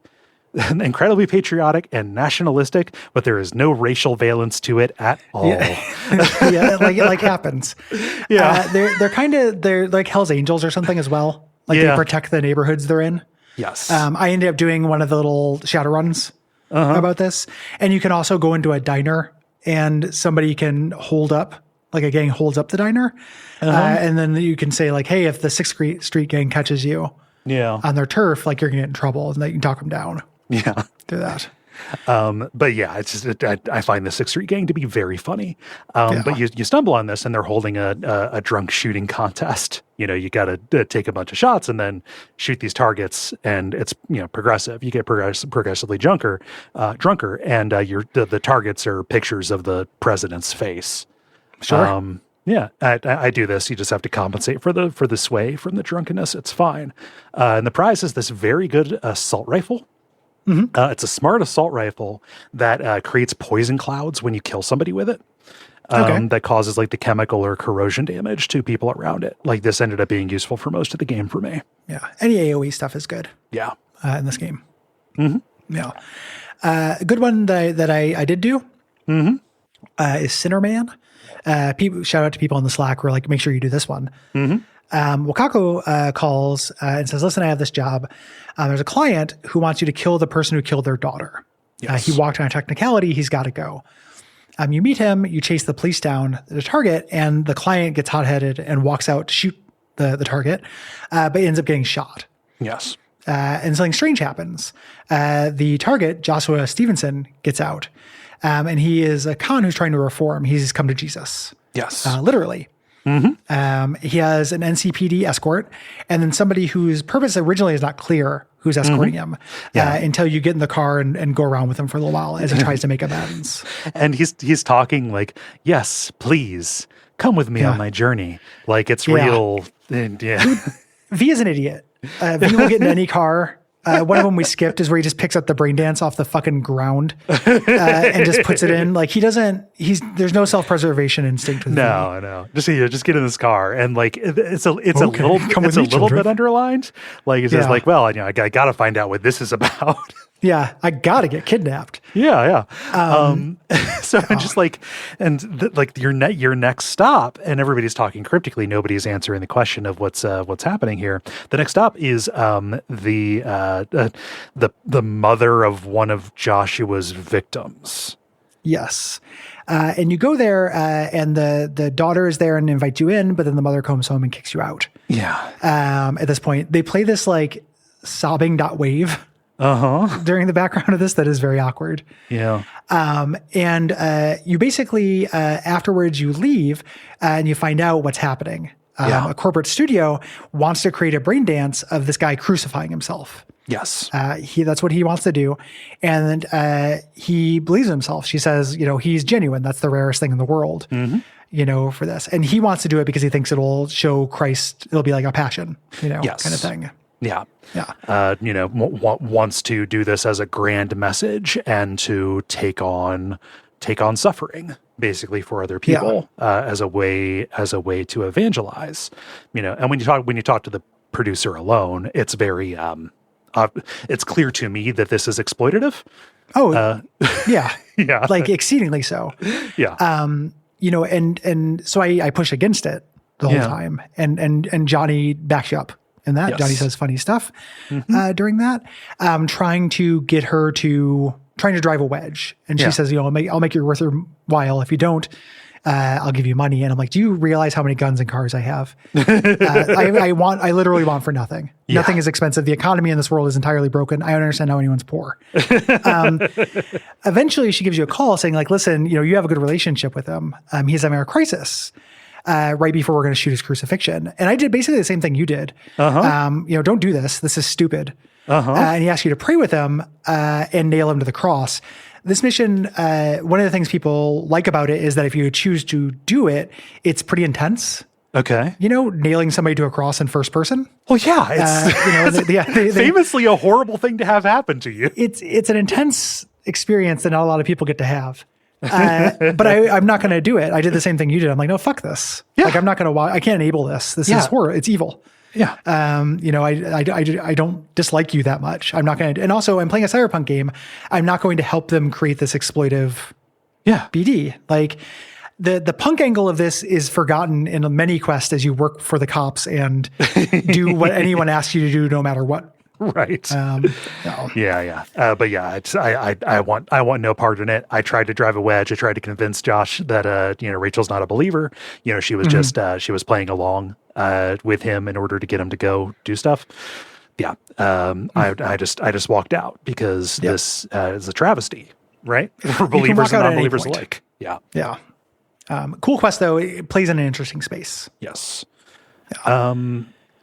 incredibly patriotic and nationalistic, but there is no racial valence to it at all. Yeah, like happens. Yeah. They're like Hell's Angels or something as well. Like they protect the neighborhoods they're in. Yes. I ended up doing one of the little shadow runs about this. And you can also go into a diner and somebody can hold up, like a gang holds up the diner. And then you can say like, hey, if the Sixth Street Gang catches you on their turf, like you're going to get in trouble, and they can talk them down. Yeah. Do that. But yeah, it's just, I find the Sixth Street Gang to be very funny. But you stumble on this and they're holding a drunk shooting contest. You know, you got to take a bunch of shots and then shoot these targets, and it's, you know, progressive. You get progressively drunker, and the targets are pictures of the president's face. Sure. Yeah, I do this. You just have to compensate for the sway from the drunkenness. It's fine. And the prize is this very good assault rifle. It's a smart assault rifle that creates poison clouds when you kill somebody with it. That causes like the chemical or corrosion damage to people around it. Like this ended up being useful for most of the game for me. Yeah. Any AoE stuff is good. Yeah. In this game. Yeah. A good one that I did do is Sinnerman. Shout out to people in the Slack who are like, make sure you do this one. Wakako calls and says, listen, I have this job. There's a client who wants you to kill the person who killed their daughter. Yes. He walked on a technicality. He's got to go. You meet him, you chase the police down the target, and the client gets hot-headed and walks out to shoot the target, but ends up getting shot. Yes. And something strange happens. The target, Joshua Stevenson, gets out. And he is a con who's trying to reform. He's come to Jesus. Yes. Literally. He has an NCPD escort, and then somebody whose purpose originally is not clear who's escorting him until you get in the car and go around with him for a little while as he tries to make amends. And he's talking like, yes, please come with me on my journey. Like it's real. And V is an idiot. V will get in any car. One of them we skipped is where he just picks up the brain dance off the fucking ground and just puts it in. Like there's no self-preservation instinct with No. Just get in this car, and like it's a little bit underlined. Like it says like, well, I got to find out what this is about. Yeah, I got to get kidnapped. Yeah. So I'm just like, and like your next stop, and everybody's talking cryptically. Nobody's answering the question of what's happening here. The next stop is the mother of one of Joshua's victims. Yes. And you go there, and the daughter is there and invites you in, but then the mother comes home and kicks you out. Yeah. At this point, they play this like sobbing.wave during the background of this that is very awkward. Yeah. And you basically, afterwards you leave and you find out what's happening. A corporate studio wants to create a brain dance of this guy crucifying himself. Yes. That's what he wants to do. And he believes himself. She says, he's genuine. That's the rarest thing in the world, for this. And he wants to do it because he thinks it'll show Christ. It'll be like a passion, kind of thing. Yeah. Yeah. Wants to do this as a grand message and to take on suffering basically for other people, as a way to evangelize, and when you talk to the producer alone, it's very, it's clear to me that this is exploitative. Oh, yeah. Yeah. Like exceedingly so. Yeah. And so I push against it the whole time and Johnny backs you up. And that Johnny says funny stuff during that, trying to get her trying to drive a wedge. And she says, I'll make it worth her while. If you don't, I'll give you money. And I'm like, do you realize how many guns and cars I have? I literally want for nothing. Yeah. Nothing is expensive. The economy in this world is entirely broken. I don't understand how anyone's poor. Eventually she gives you a call saying like, listen, you have a good relationship with him. He's having a crisis. Right before we're going to shoot his crucifixion. And I did basically the same thing you did. Don't do this. This is stupid. And he asked you to pray with him and nail him to the cross. This mission, one of the things people like about it is that if you choose to do it, it's pretty intense. Okay. Nailing somebody to a cross in first person. Well, yeah. It's famously a horrible thing to have happen to you. It's an intense experience that not a lot of people get to have. But I'm not going to do it. I did the same thing you did. I'm like, no, fuck this. Yeah. Like, I'm not going to I can't enable this. This is horror. It's evil. Yeah. I don't dislike you that much. I'm not going to, and also I'm playing a Cyberpunk game. I'm not going to help them create this exploitive BD. Like the punk angle of this is forgotten in many quests as you work for the cops and do what anyone asks you to do, no matter what. Right. No. Yeah. But yeah, I want no part in it. I tried to drive a wedge. I tried to convince Josh that, Rachel's not a believer. She was just, she was playing along, with him in order to get him to go do stuff. Yeah. I just walked out because this is a travesty, right? For believers and non-believers alike. Yeah. Yeah. Cool quest though. It plays in an interesting space. Yes. Yeah.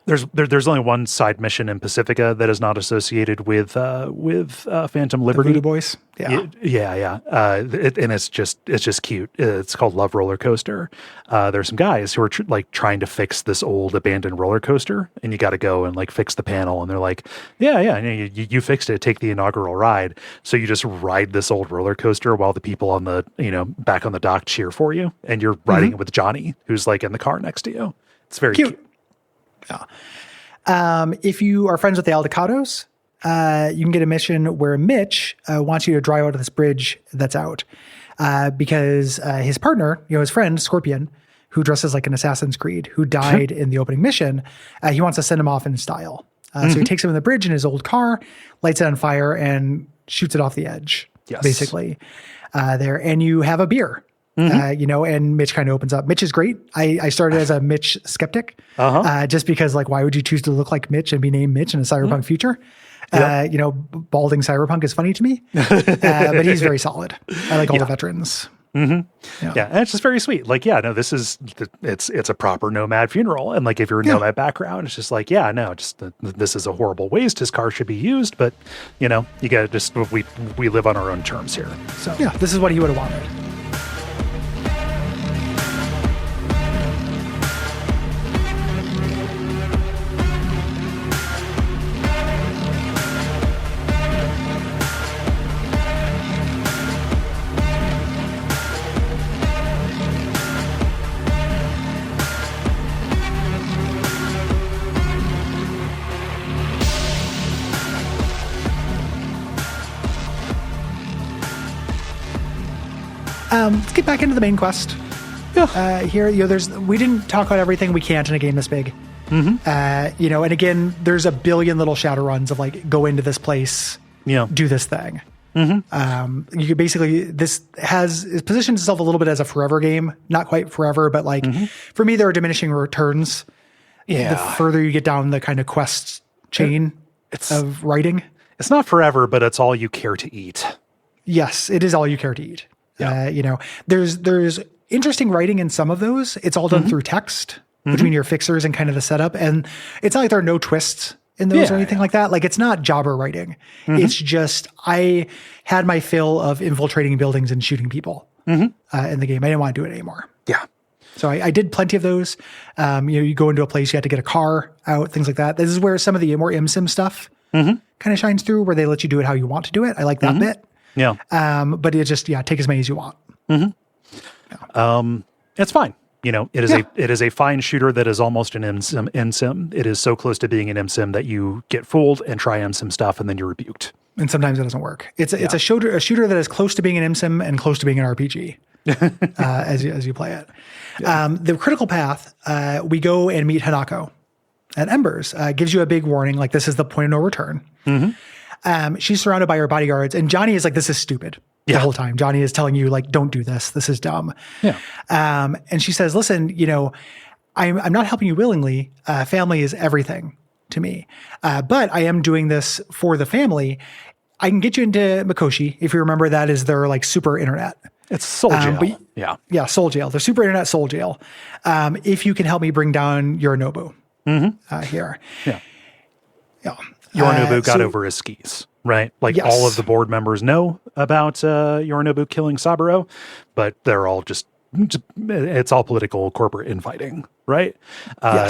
There's only one side mission in Pacifica that is not associated with Phantom Liberty. The Voodoo Boys. Yeah. Yeah. And it's just cute. It's called Love Roller Coaster. There's some guys who are trying to fix this old abandoned roller coaster, and you got to go and fix the panel. And they're like, yeah, you fixed it. Take the inaugural ride. So you just ride this old roller coaster while the people on the back on the dock cheer for you, and you're riding it with Johnny, who's in the car next to you. It's very cute. Yeah. If you are friends with the Aldecados, you can get a mission where Mitch wants you to drive out of this bridge that's out because his partner, his friend Scorpion, who dresses like an Assassin's Creed, who died in the opening mission, he wants to send him off in style. So he takes him in the bridge in his old car, lights it on fire, and shoots it off the edge, basically, there. And you have a beer. And Mitch kind of opens up. Mitch is great. I started as a Mitch skeptic, just because why would you choose to look like Mitch and be named Mitch in a cyberpunk future? Balding cyberpunk is funny to me, but he's very solid. I like all the veterans. And it's just very sweet. This is, it's a proper nomad funeral. And if you're a nomad background, it's just this is a horrible waste. His car should be used, but you gotta just, we live on our own terms here. So yeah, this is what he would have wanted. Let's get back into the main quest. Yeah. Here, we didn't talk about everything we can't in a game this big. And again, there's a billion little shadow runs of go into this place, do this thing. You could basically, it positions itself a little bit as a forever game, not quite forever, but for me, there are diminishing returns. Yeah. The further you get down the kind of quest chain of writing. It's not forever, but it's all you care to eat. Yes, it is all you care to eat. Yeah. There's interesting writing in some of those. It's all done through text between your fixers and kind of the setup. And it's not like there are no twists in those or anything like that. It's not jobber writing. It's just, I had my fill of infiltrating buildings and shooting people in the game. I didn't want to do it anymore. Yeah. So I did plenty of those. You go into a place, you have to get a car out, things like that. This is where some of the more ImSim stuff kind of shines through, where they let you do it how you want to do it. I like that bit. Yeah. But it just, take as many as you want. It's fine. It is a fine shooter that is almost an MSim. It is so close to being an MSim that you get fooled and try MSim stuff and then you're rebuked. And sometimes it doesn't work. It's a shooter that is close to being an MSim and close to being an RPG as you play it. Yeah. The critical path, we go and meet Hanako at Embers. Gives you a big warning, this is the point of no return. She's surrounded by her bodyguards, and Johnny is this is stupid. the whole time. Johnny is telling you like, don't do this. This is dumb. Yeah. And she says, listen, you know, I'm not helping you willingly. Family is everything to me. But I am doing this for the family. I can get you into Mikoshi. If you remember, that is their like super internet. It's soul jail. Yeah, soul jail. The super internet soul jail. If you can help me bring down Yorinobu here. Yeah. Yeah. Yorinobu got over his skis, right? Like all of the board members know about Yorinobu killing Saburo, but they're all just it's all political corporate infighting, right? What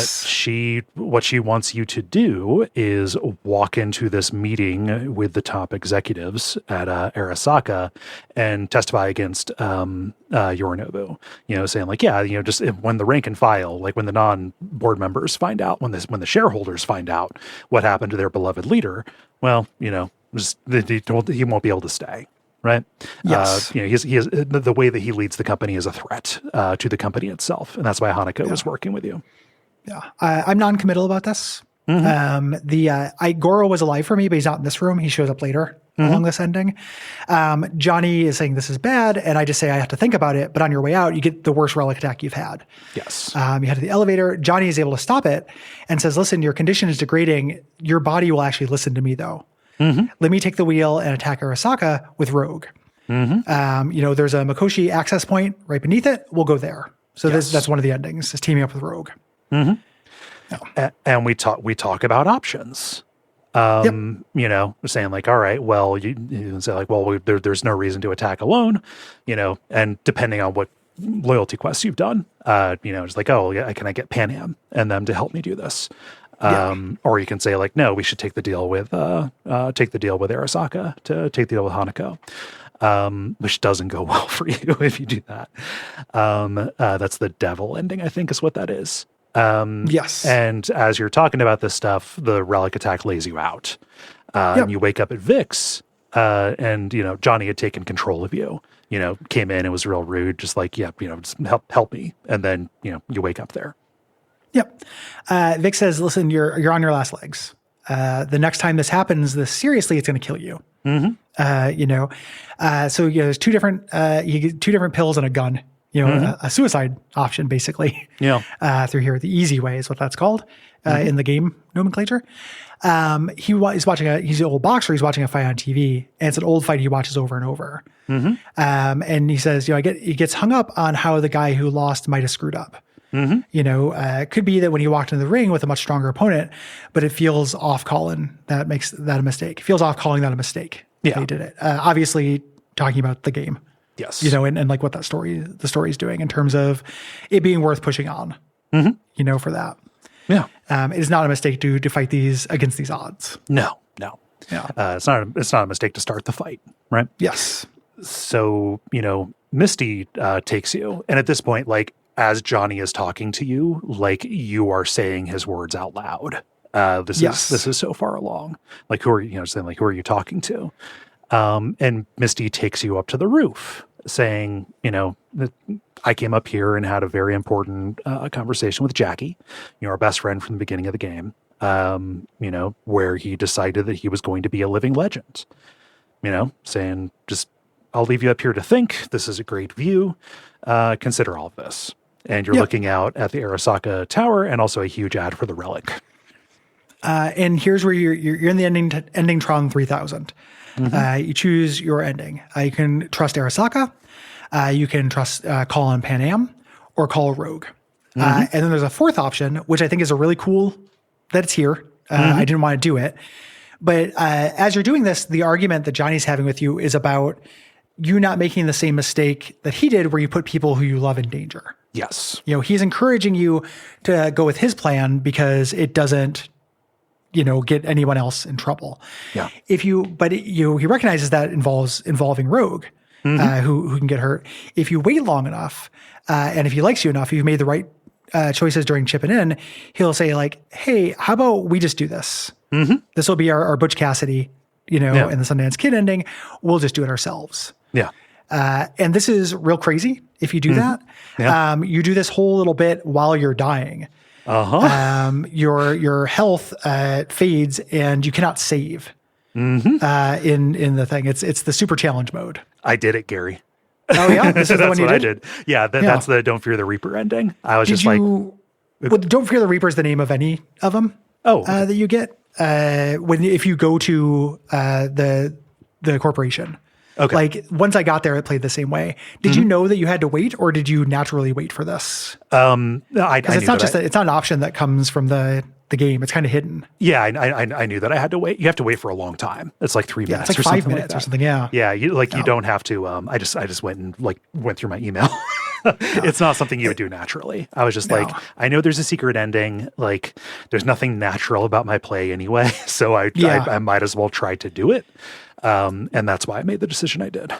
she wants you to do is walk into this meeting with the top executives at Arasaka and testify against Yorinobu, you know, saying like, yeah, you know, just when the rank and file, like when the non-board members find out, when the shareholders find out what happened to their beloved leader, well, you know, just, he won't be able to stay. Right. Yes. You know, he is the way that he leads the company is a threat to the company itself, and that's why Hanako was working with you. Yeah, I'm non-committal about this. Goro was alive for me, but he's not in this room. He shows up later along this ending. Johnny is saying this is bad, and I just say I have to think about it. But on your way out, you get the worst relic attack you've had. Yes. You head to the elevator. Johnny is able to stop it and says, "Listen, your condition is degrading. Your body will actually listen to me, though." Let me take the wheel and attack Arasaka with Rogue. You know, there's a Mikoshi access point right beneath it. We'll go there. So that's one of the endings, is teaming up with Rogue. And we talk about options. You know, saying like, all right, well, you say like, well, there's no reason to attack alone, you know, and depending on what loyalty quests you've done, you know, it's like, oh, yeah, can I get Pan Am and them to help me do this? Or you can say like, no, we should take the deal with Arasaka to take the deal with Hanako, which doesn't go well for you if you do that. That's the devil ending, I think is what that is. Yes. And as you're talking about this stuff, the relic attack lays you out. And you wake up at Vix, and, you know, Johnny had taken control of you, you know, came in and was real rude, just like, you know, just help me. And then, you know, you wake up there. Yep. Vic says, listen, you're on your last legs. The next time this happens, this seriously, it's going to kill you. You know, so, you know, there's two different pills and a gun, you know, a suicide option, basically. Yeah. Through here. The easy way is what that's called, in the game nomenclature. He's an old boxer. He's watching a fight on TV, and it's an old fight he watches over and over. And he says, you know, he gets hung up on how the guy who lost might have screwed up. You know, it could be that when he walked into the ring with a much stronger opponent, but it feels off calling that makes that a mistake. It feels off calling that a mistake. Yeah. They did it. Obviously talking about the game. Yes. You know, and like what the story is doing in terms of it being worth pushing on, you know, for that. Yeah. It is not a mistake to fight these against these odds. No. Yeah. It's not a mistake to start the fight. Right. Yes. So, you know, Misty takes you. And at this point, like, as Johnny is talking to you, like you are saying his words out loud. This is so far along. Like, who are you talking to? And Misty takes you up to the roof saying, you know, I came up here and had a very important conversation with Jackie, you know, our best friend from the beginning of the game, you know, where he decided that he was going to be a living legend, you know, saying just, I'll leave you up here to think. This is a great view. Consider all of this. And you're looking out at the Arasaka Tower and also a huge ad for the relic. And here's where you're in the ending Tron 3000. You choose your ending. You can trust Arasaka. You can trust call on Pan Am or call Rogue. And then there's a fourth option, which I think is a really cool that it's here. I didn't want to do it. But as you're doing this, the argument that Johnny's having with you is about you not making the same mistake that he did where you put people who you love in danger. Yes. You know, he's encouraging you to go with his plan because it doesn't, you know, get anyone else in trouble. Yeah. He recognizes that involving Rogue, who can get hurt. If you wait long enough, and if he likes you enough, you've made the right choices during chipping in, he'll say like, hey, how about we just do this? This will be our Butch Cassidy, you know, and the Sundance Kid ending. We'll just do it ourselves. Yeah. And this is real crazy if you do that. Yeah. You do this whole little bit while you're dying. Your health fades and you cannot save. in the thing. It's the super challenge mode. I did it, Gary. Oh yeah, this is the one That's you what did? I did. Yeah, that's the Don't Fear the Reaper ending. I was Did just you? Well, Don't Fear the Reaper is the name of any of them. Okay. That you get if you go to the corporation. Okay. Like once I got there, it played the same way. Did you know that you had to wait, or did you naturally wait for this? I Because it's knew not that it's not an option that comes from the game. It's kind of hidden. Yeah, I knew that I had to wait. You have to wait for a long time. It's like 3 minutes. It's like or 5 something minutes like or something. Yeah. Yeah, you don't have to. I just went and went through my email. It's not something you would do naturally. I was just like, I know there's a secret ending. Like, there's nothing natural about my play anyway, so I might as well try to do it. And that's why I made the decision I did.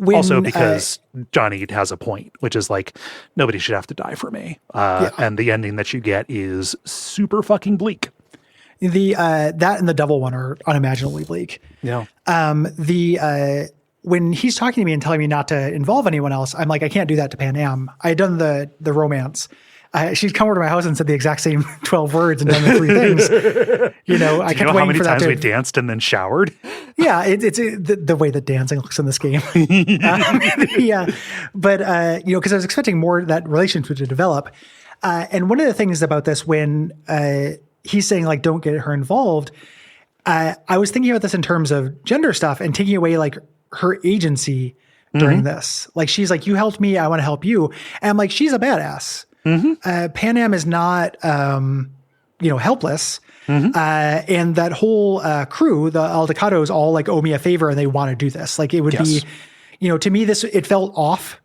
Also because Johnny has a point, which is like, nobody should have to die for me. And the ending that you get is super fucking bleak. That and the devil one are unimaginably bleak. Yeah. When he's talking to me and telling me not to involve anyone else, I'm like, I can't do that to Pan Am. I had done the romance. She'd come over to my house and said the exact same 12 words and done the 3 things. You know, I kept waiting for that. How many times we danced and then showered? Yeah, it's the way that dancing looks in this game. Yeah, but because I was expecting more that relationship to develop. And one of the things about this, when he's saying like, don't get her involved, I was thinking about this in terms of gender stuff and taking away like her agency during this. Like she's like, you helped me, I want to help you. And I'm like, she's a badass. Pan Am is not, helpless. And that whole crew, the Aldecados, all like owe me a favor and they want to do this. Like it would be, to me, it felt off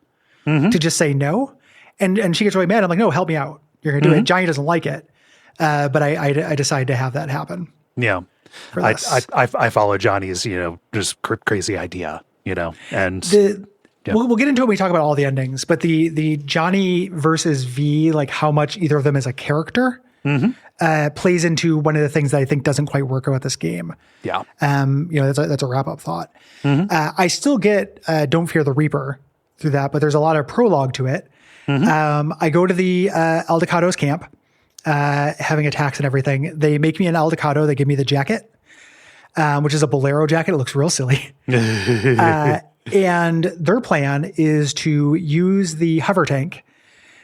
to just say no. And she gets really mad. I'm like, no, help me out. You're going to do it. Johnny doesn't like it. But I decided to have that happen. Yeah. I follow Johnny's, just crazy idea, and we'll get into it when we talk about all the endings, but the Johnny versus V, like how much either of them is a character, plays into one of the things that I think doesn't quite work about this game. Yeah. That's a wrap up thought. I still get Don't Fear the Reaper through that, but there's a lot of prologue to it. I go to the Aldecados camp, having attacks and everything. They make me an Aldecado. They give me the jacket, which is a bolero jacket. It looks real silly. And their plan is to use the hover tank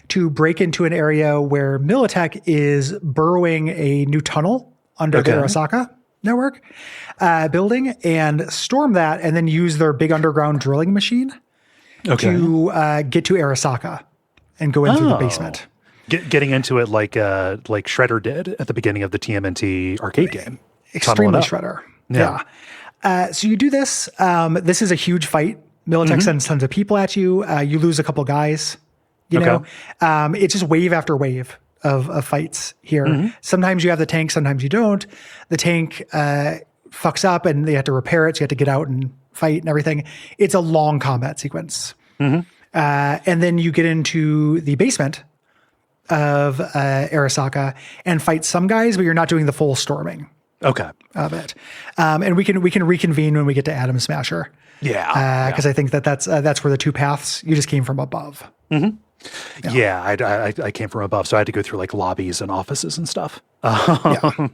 to break into an area where Militech is burrowing a new tunnel under the Arasaka network building and storm that, and then use their big underground drilling machine to get to Arasaka and go in through the basement. Getting into it like Shredder did at the beginning of the TMNT arcade game. Extremely Shredder. Yeah. So you do this. This is a huge fight. Militech sends tons of people at you. You lose a couple guys. You know, it's just wave after wave of fights here. Sometimes you have the tank, sometimes you don't. The tank fucks up and they have to repair it. So you have to get out and fight and everything. It's a long combat sequence. And then you get into the basement of Arasaka and fight some guys, but you're not doing the full storming. Of it. And we can reconvene when we get to Atom Smasher. Because I think that's where the 2 paths, you just came from above. I came from above, so I had to go through like lobbies and offices and stuff. But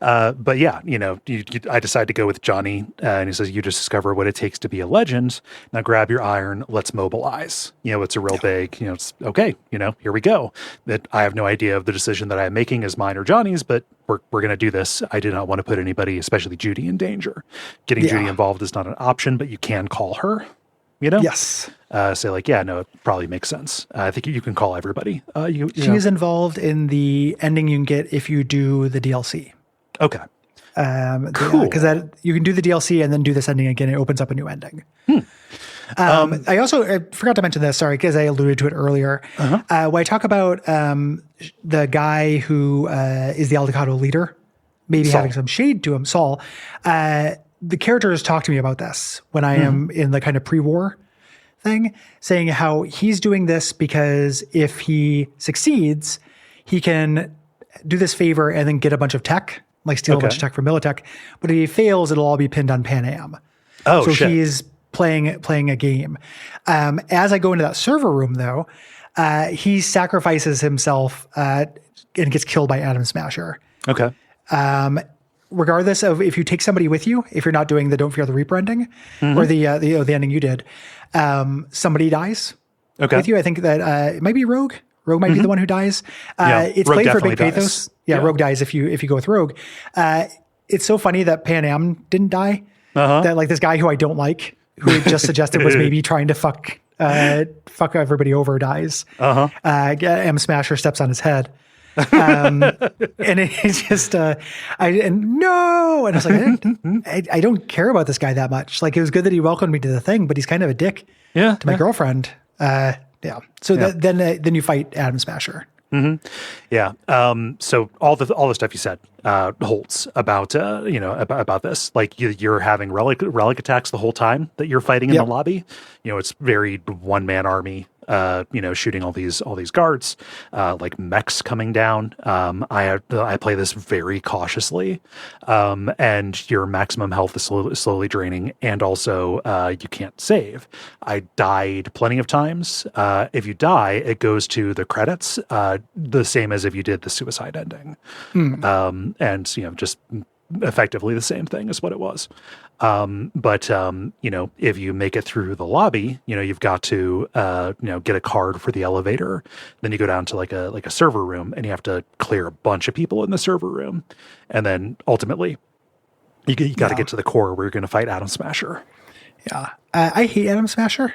I decided to go with Johnny, and he says, you just discover what it takes to be a legend. Now grab your iron, let's mobilize. It's a real big, it's okay, here we go. That I have no idea of the decision that I'm making is mine or Johnny's, but we're going to do this. I did not want to put anybody, especially Judy, in danger. Getting Judy involved is not an option, but you can call her. Yes. Say like, it probably makes sense. I think you can call everybody. She is involved in the ending you can get if you do the DLC. Okay. Cool. Because you can do the DLC and then do this ending again. It opens up a new ending. I forgot to mention this, sorry, because I alluded to it earlier. When I talk about the guy who is the Aldecado leader, maybe Saul. having some shade to him, Saul, the characters talk to me about this when I am in the kind of pre-war thing, saying how he's doing this because if he succeeds, he can do this favor and then get a bunch of tech, like steal a bunch of tech from Militech. But if he fails, it'll all be pinned on Pan Am. So he's playing a game. As I go into that server room, though, he sacrifices himself and gets killed by Atom Smasher. regardless of if you take somebody with you, if you're not doing the Don't Fear the Reaper ending or the ending you did, somebody dies with you. I think that it might be Rogue. Rogue might be the one who dies. It's Rogue played for big definitely pathos. dies. Yeah, Rogue dies if you go with Rogue. It's so funny that Pan Am didn't die. That like this guy who I don't like, who had just suggested was maybe trying to fuck everybody over, dies. M Smasher steps on his head. And it's just no, and I was like, I don't care about this guy that much. Like, it was good that he welcomed me to the thing, but he's kind of a dick to my girlfriend. So then you fight Adam Smasher. So all the stuff you said holds about about this. Like, you're having relic attacks the whole time that you're fighting in the lobby. It's very one man army. Shooting all these guards, like mechs coming down. I play this very cautiously, and your maximum health is slowly draining, and also you can't save. I died plenty of times. If you die, it goes to the credits, the same as if you did the suicide ending, and just effectively the same thing as what it was. But if you make it through the lobby, you've got to, get a card for the elevator. Then you go down to like a server room, and you have to clear a bunch of people in the server room. And then ultimately you got to get to the core where you're going to fight Adam Smasher. Yeah. I hate Adam Smasher.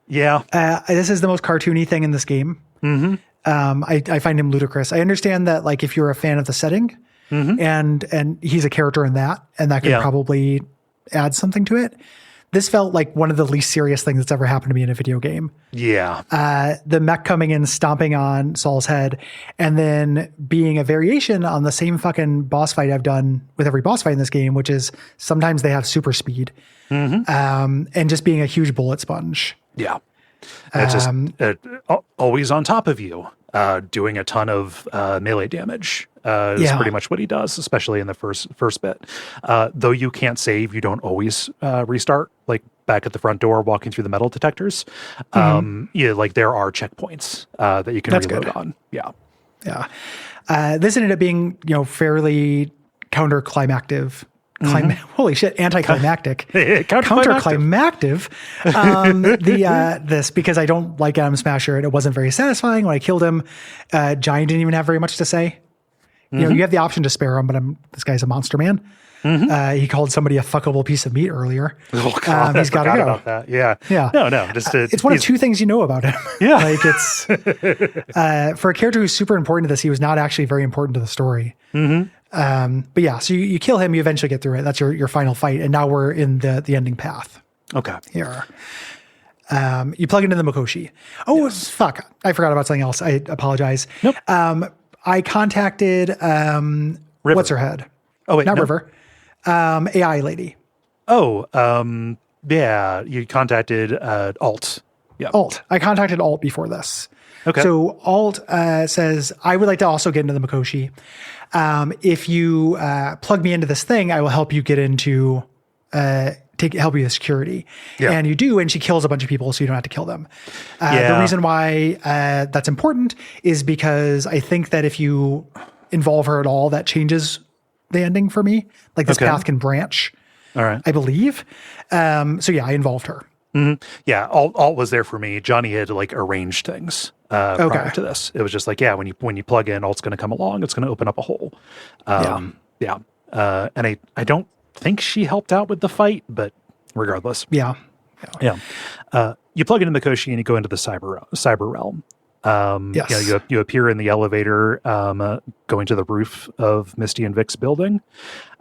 Yeah. This is the most cartoony thing in this game. I find him ludicrous. I understand that, like, if you're a fan of the setting, and he's a character in that, and that could probably add something to it. This felt like one of the least serious things that's ever happened to me in a video game. Yeah. The mech coming in, stomping on Saul's head, and then being a variation on the same fucking boss fight I've done with every boss fight in this game, which is sometimes they have super speed, and just being a huge bullet sponge. Yeah. It's just always on top of you, doing a ton of melee damage. Is pretty much what he does, especially in the first bit. Though you can't save, you don't always restart. Like back at the front door, walking through the metal detectors. Like there are checkpoints that you can reload on. Yeah. This ended up being fairly counterclimactic. Holy shit, anticlimactic. Counterclimactive. This, because I don't like Adam Smasher, and it wasn't very satisfying when I killed him. Giant didn't even have very much to say. You have the option to spare him, but this guy's a monster man. He called somebody a fuckable piece of meat earlier. Oh God, he's got to go. About that. Yeah. No. Just it's one of two things you know about him. Yeah. Like, it's for a character who's super important to this, he was not actually very important to the story. But yeah, so you kill him, you eventually get through it. That's your final fight, and now we're in the ending path. Okay. Here. You plug into the Mikoshi. Oh, fuck. I forgot about something else. I apologize. Nope. I contacted what's her head? Oh, wait, not River. AI lady. Oh, yeah. You contacted Alt. Yeah. Alt. I contacted Alt before this. Okay. So Alt says, I would like to also get into the Mikoshi. If you plug me into this thing, I will help you get into help you with security. Yeah. And you do, and she kills a bunch of people, so you don't have to kill them. The reason why that's important is because I think that if you involve her at all, that changes the ending for me. Like, this path can branch. All right. I believe. So yeah, I involved her. Yeah, Alt was there for me. Johnny had arranged things prior to this. It was just like, when you plug in, Alt's going to come along. It's going to open up a hole. And I don't think she helped out with the fight, but regardless. Yeah. You plug it in the Mikoshi and you go into the cyber realm. Yes. You appear in the elevator, going to the roof of Misty and Vic's building.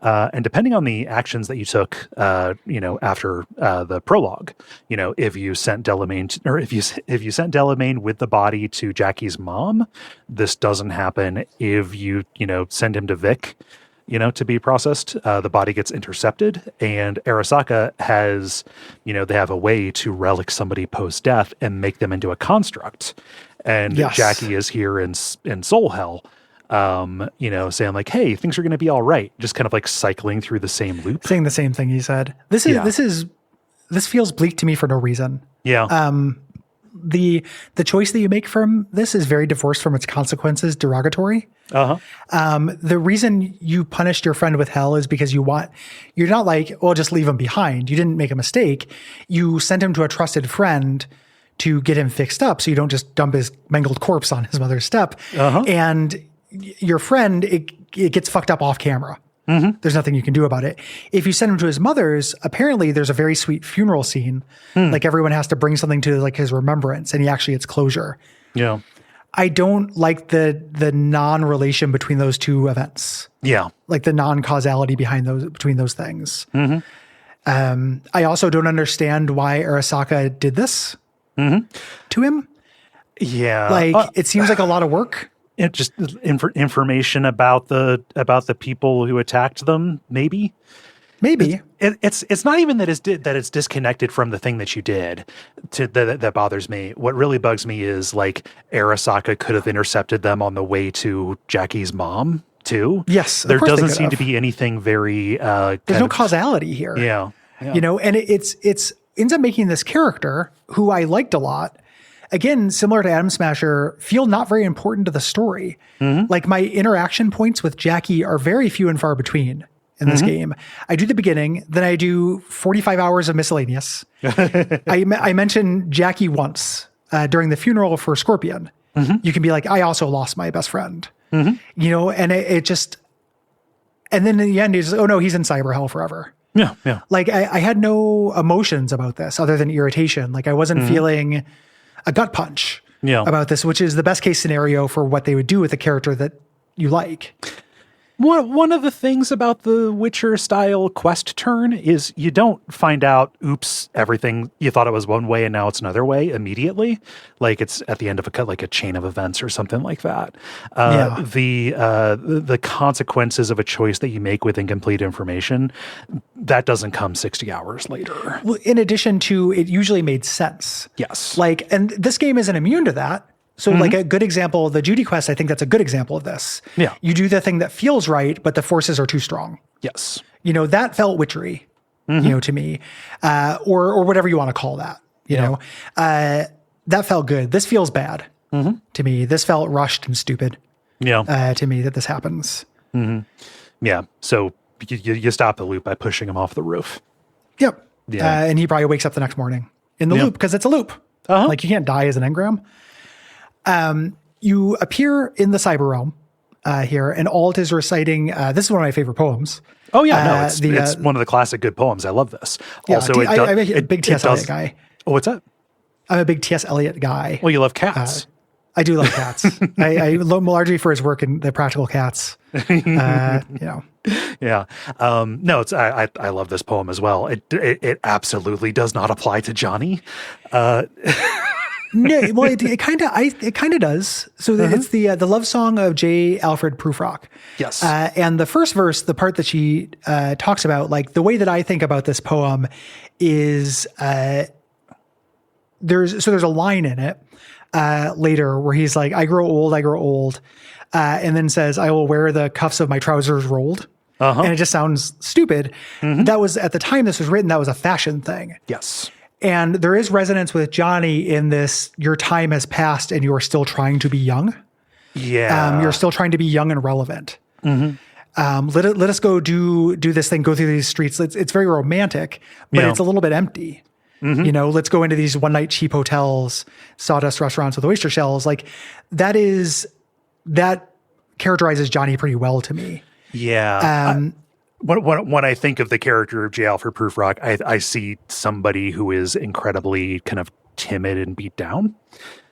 And depending on the actions that you took, after the prologue, if you sent Delamain, or if you sent Delamain with the body to Jackie's mom, this doesn't happen. If you send him to Vic, to be processed, the body gets intercepted, and Arasaka has, they have a way to relic somebody post-death and make them into a construct. And Jackie is here in Soul Hell, saying like, hey, things are going to be all right. Just kind of cycling through the same loop. Saying the same thing he said. This feels bleak to me for no reason. Yeah. the choice that you make from this is very divorced from its consequences, derogatory. The reason you punished your friend with hell is because you're not like, well, just leave him behind. You didn't make a mistake. You sent him to a trusted friend to get him fixed up, so you don't just dump his mangled corpse on his mother's step. And your friend, it gets fucked up off camera. There's nothing you can do about it. If you send him to his mother's, apparently there's a very sweet funeral scene. Like everyone has to bring something to like his remembrance, and he actually gets closure. Yeah. I don't like the non-relation between those two events. Yeah. Like the non-causality between those things. I also don't understand why Arasaka did this to him. Yeah. Like it seems like a lot of work. It just information about the people who attacked them. Maybe. It's not even that it's disconnected from the thing that you did that bothers me. What really bugs me is like Arasaka could have intercepted them on the way to Jackie's mom too. Yes, there doesn't seem to be anything very. There's no causality here. Yeah. You know, and it's ends up making this character who I liked a lot. Again, similar to Atom Smasher, feel not very important to the story. Like my interaction points with Jackie are very few and far between in this game. I do the beginning, then I do 45 hours of miscellaneous. I mentioned Jackie once during the funeral for Scorpion. You can be like, I also lost my best friend. You know, and it just, and then in the end, oh no, he's in cyber hell forever. Yeah. Like I had no emotions about this other than irritation. Like I wasn't feeling a gut punch about this, which is the best case scenario for what they would do with a character that you like. One of the things about the Witcher style quest turn is you don't find out, oops, everything you thought it was one way and now it's another way immediately. Like it's at the end of a chain of events or something like that. The consequences of a choice that you make with incomplete information, that doesn't come 60 hours later. Well, in addition to, it usually made sense. Yes. Like, and this game isn't immune to that. So like a good example, the Judy quest, I think that's a good example of this. Yeah. You do the thing that feels right, but the forces are too strong. Yes. You know, that felt witchery, you know, to me, or whatever you want to call that, you know, that felt good. This feels bad to me. This felt rushed and stupid to me that this happens. Yeah. So you stop the loop by pushing him off the roof. Yep. Yeah. And he probably wakes up the next morning in the loop because it's a loop. Like you can't die as an engram. You appear in the cyber realm here, and Alt is reciting. This is one of my favorite poems. Oh yeah, it's one of the classic good poems. I love this. Yeah, also, I'm a big T.S. Eliot guy. Oh, what's that? I'm a big T.S. Eliot guy. Well, you love cats. I do love cats. I love him largely for his work in the Practical Cats. You know. Yeah. No, I love this poem as well. It absolutely does not apply to Johnny. No, well, it kind of does. So it's the love song of J. Alfred Prufrock. Yes. And the first verse, the part that she talks about, like the way that I think about this poem is there's a line in it later where he's like, I grow old, and then says, I will wear the cuffs of my trousers rolled. And it just sounds stupid. That was, at the time this was written, that was a fashion thing. Yes. And there is resonance with Johnny in this, your time has passed and you are still trying to be young. Yeah. You're still trying to be young and relevant. Let us go do this thing, go through these streets. It's very romantic, but it's a little bit empty. You know, let's go into these one night cheap hotels, sawdust restaurants with oyster shells. Like that characterizes Johnny pretty well to me. Yeah. When I think of the character of J. Alfred Prufrock, I see somebody who is incredibly kind of timid and beat down.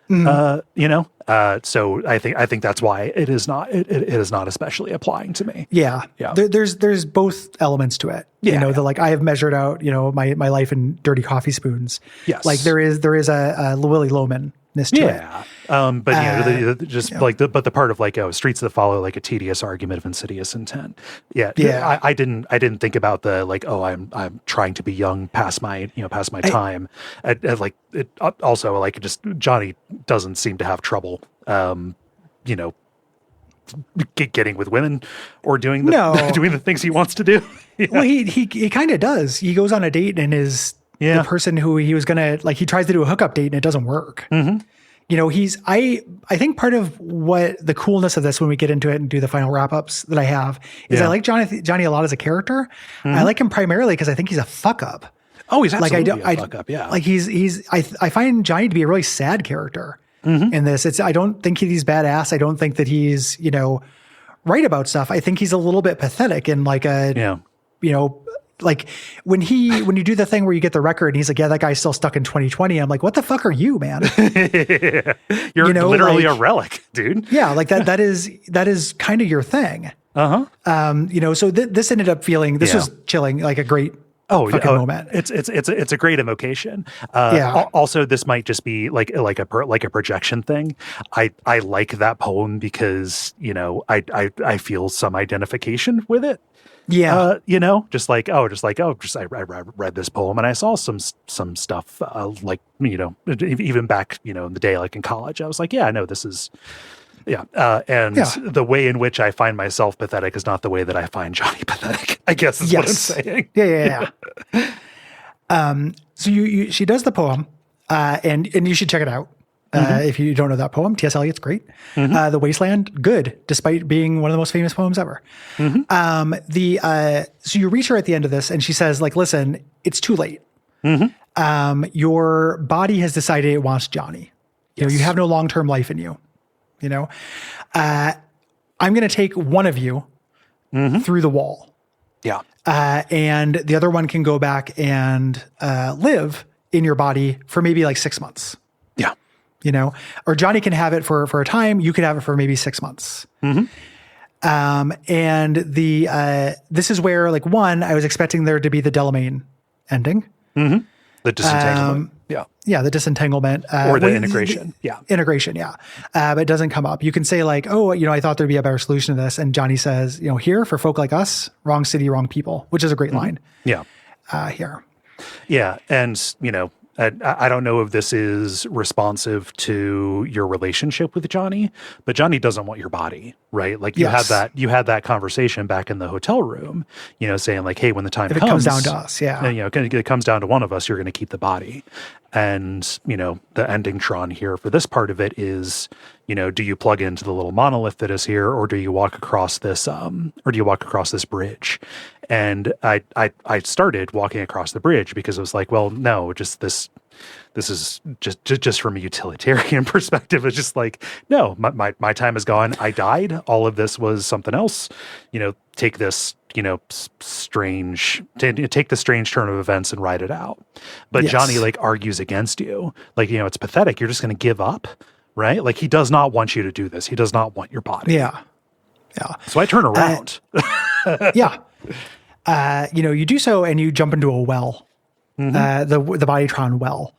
You know, so I think that's why it is not especially applying to me. Yeah. There's both elements to it. Yeah, you know, like I have measured out, you know, my life in dirty coffee spoons. Yes. Like there is a Willy Loman-ness to it. But but the part of like streets that follow like a tedious argument of insidious intent. I didn't think about the like, oh, I'm trying to be young past my time. Like it also like just Johnny doesn't seem to have trouble you know, getting with women or doing the things he wants to do. Well, he kind of does. He goes on a date and is the person who he was gonna like. He tries to do a hookup date and it doesn't work. You know, I think part of what the coolness of this when we get into it and do the final wrap ups that I have is I like Johnny a lot as a character. I like him primarily because I think he's a fuck up. Oh, he's absolutely a fuck up. Yeah. Like I find Johnny to be a really sad character in this. I don't think he's badass. I don't think that he's, you know, right about stuff. I think he's a little bit pathetic and like you know, like when you do the thing where you get the record and he's like, yeah, that guy's still stuck in 2020. I'm like, what the fuck are you, man? You're literally a relic, dude. Yeah. Like that is kind of your thing. You know, so this ended up feeling, this was chilling, like a great moment. It's a great evocation. Also, this might just be like a projection thing. I like that poem because, you know, I feel some identification with it. Yeah. You know, I read this poem and I saw some stuff, like, you know, even back, you know, in the day, like in college, I was like, yeah, I know this is, the way in which I find myself pathetic is not the way that I find Johnny pathetic, I guess is what I'm saying. Yeah. So she does the poem, and you should check it out. If you don't know that poem, T.S. Eliot's great. The Wasteland, good, despite being one of the most famous poems ever. So you reach her at the end of this and she says, like, listen, it's too late. Your body has decided it wants Johnny. You know, you have no long-term life in you. You know, I'm going to take one of you through the wall. Yeah. And the other one can go back and live in your body for maybe like 6 months. Yeah. You know, or Johnny can have it for a time. You could have it for maybe 6 months. And this is where, like, I was expecting there to be the Delamain ending. The disentanglement. The disentanglement. Or the integration. Integration, but it doesn't come up. You can say like, oh, you know, I thought there'd be a better solution to this. And Johnny says, you know, here for folk like us, wrong city, wrong people, which is a great line. Yeah. Here. Yeah. And, you know, I don't know if this is responsive to your relationship with Johnny, but Johnny doesn't want your body, right? Like you had that conversation back in the hotel room, you know, saying like, hey, when the time if comes, it comes down to us, and, you know, it comes down to one of us, you're going to keep the body. And, you know, the ending Tron here for this part of it is, you know, do you plug into the little monolith that is here, or do you walk across this, bridge? And I started walking across the bridge because it was like, well, no, just this is just from a utilitarian perspective. It's just like, no, my time is gone. I died. All of this was something else. You know, take this, you know, take the strange turn of events and ride it out. But Johnny like argues against you. Like, you know, it's pathetic. You're just going to give up, right? Like he does not want you to do this. He does not want your body. Yeah. So I turn around. You know, you do so and you jump into a well, the Bodytron well,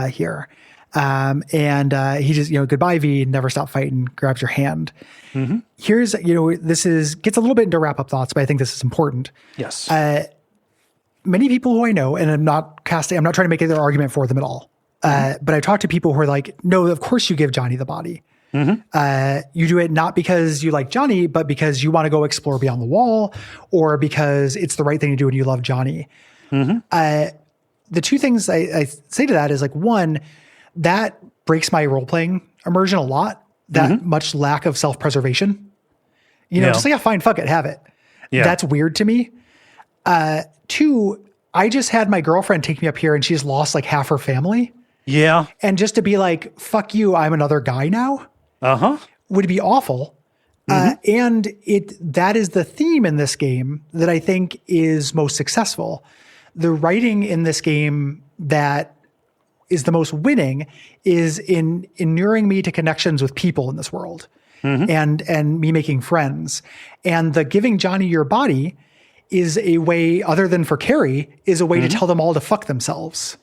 here. And he just, you know, goodbye, V, never stop fighting, grabs your hand. Here's, you know, gets a little bit into wrap up thoughts, but I think this is important. Yes. Many people who I know, and I'm not trying to make their argument for them at all. But I talk to people who are like, no, of course you give Johnny the body. You do it not because you like Johnny, but because you want to go explore beyond the wall, or because it's the right thing to do and you love Johnny. The two things I say to that is like, one, that breaks my role-playing immersion a lot, that much lack of self-preservation. You know, just like, fine, fuck it, have it. That's weird to me. Two, I just had my girlfriend take me up here and she's lost like half her family. Yeah. And just to be like, fuck you, I'm another guy now. Would be awful. And that is the theme in this game that I think is most successful. The writing in this game that is the most winning is in inuring me to connections with people in this world and me making friends. And the giving Johnny your body is a way, other than for Carrie, is a way to tell them all to fuck themselves.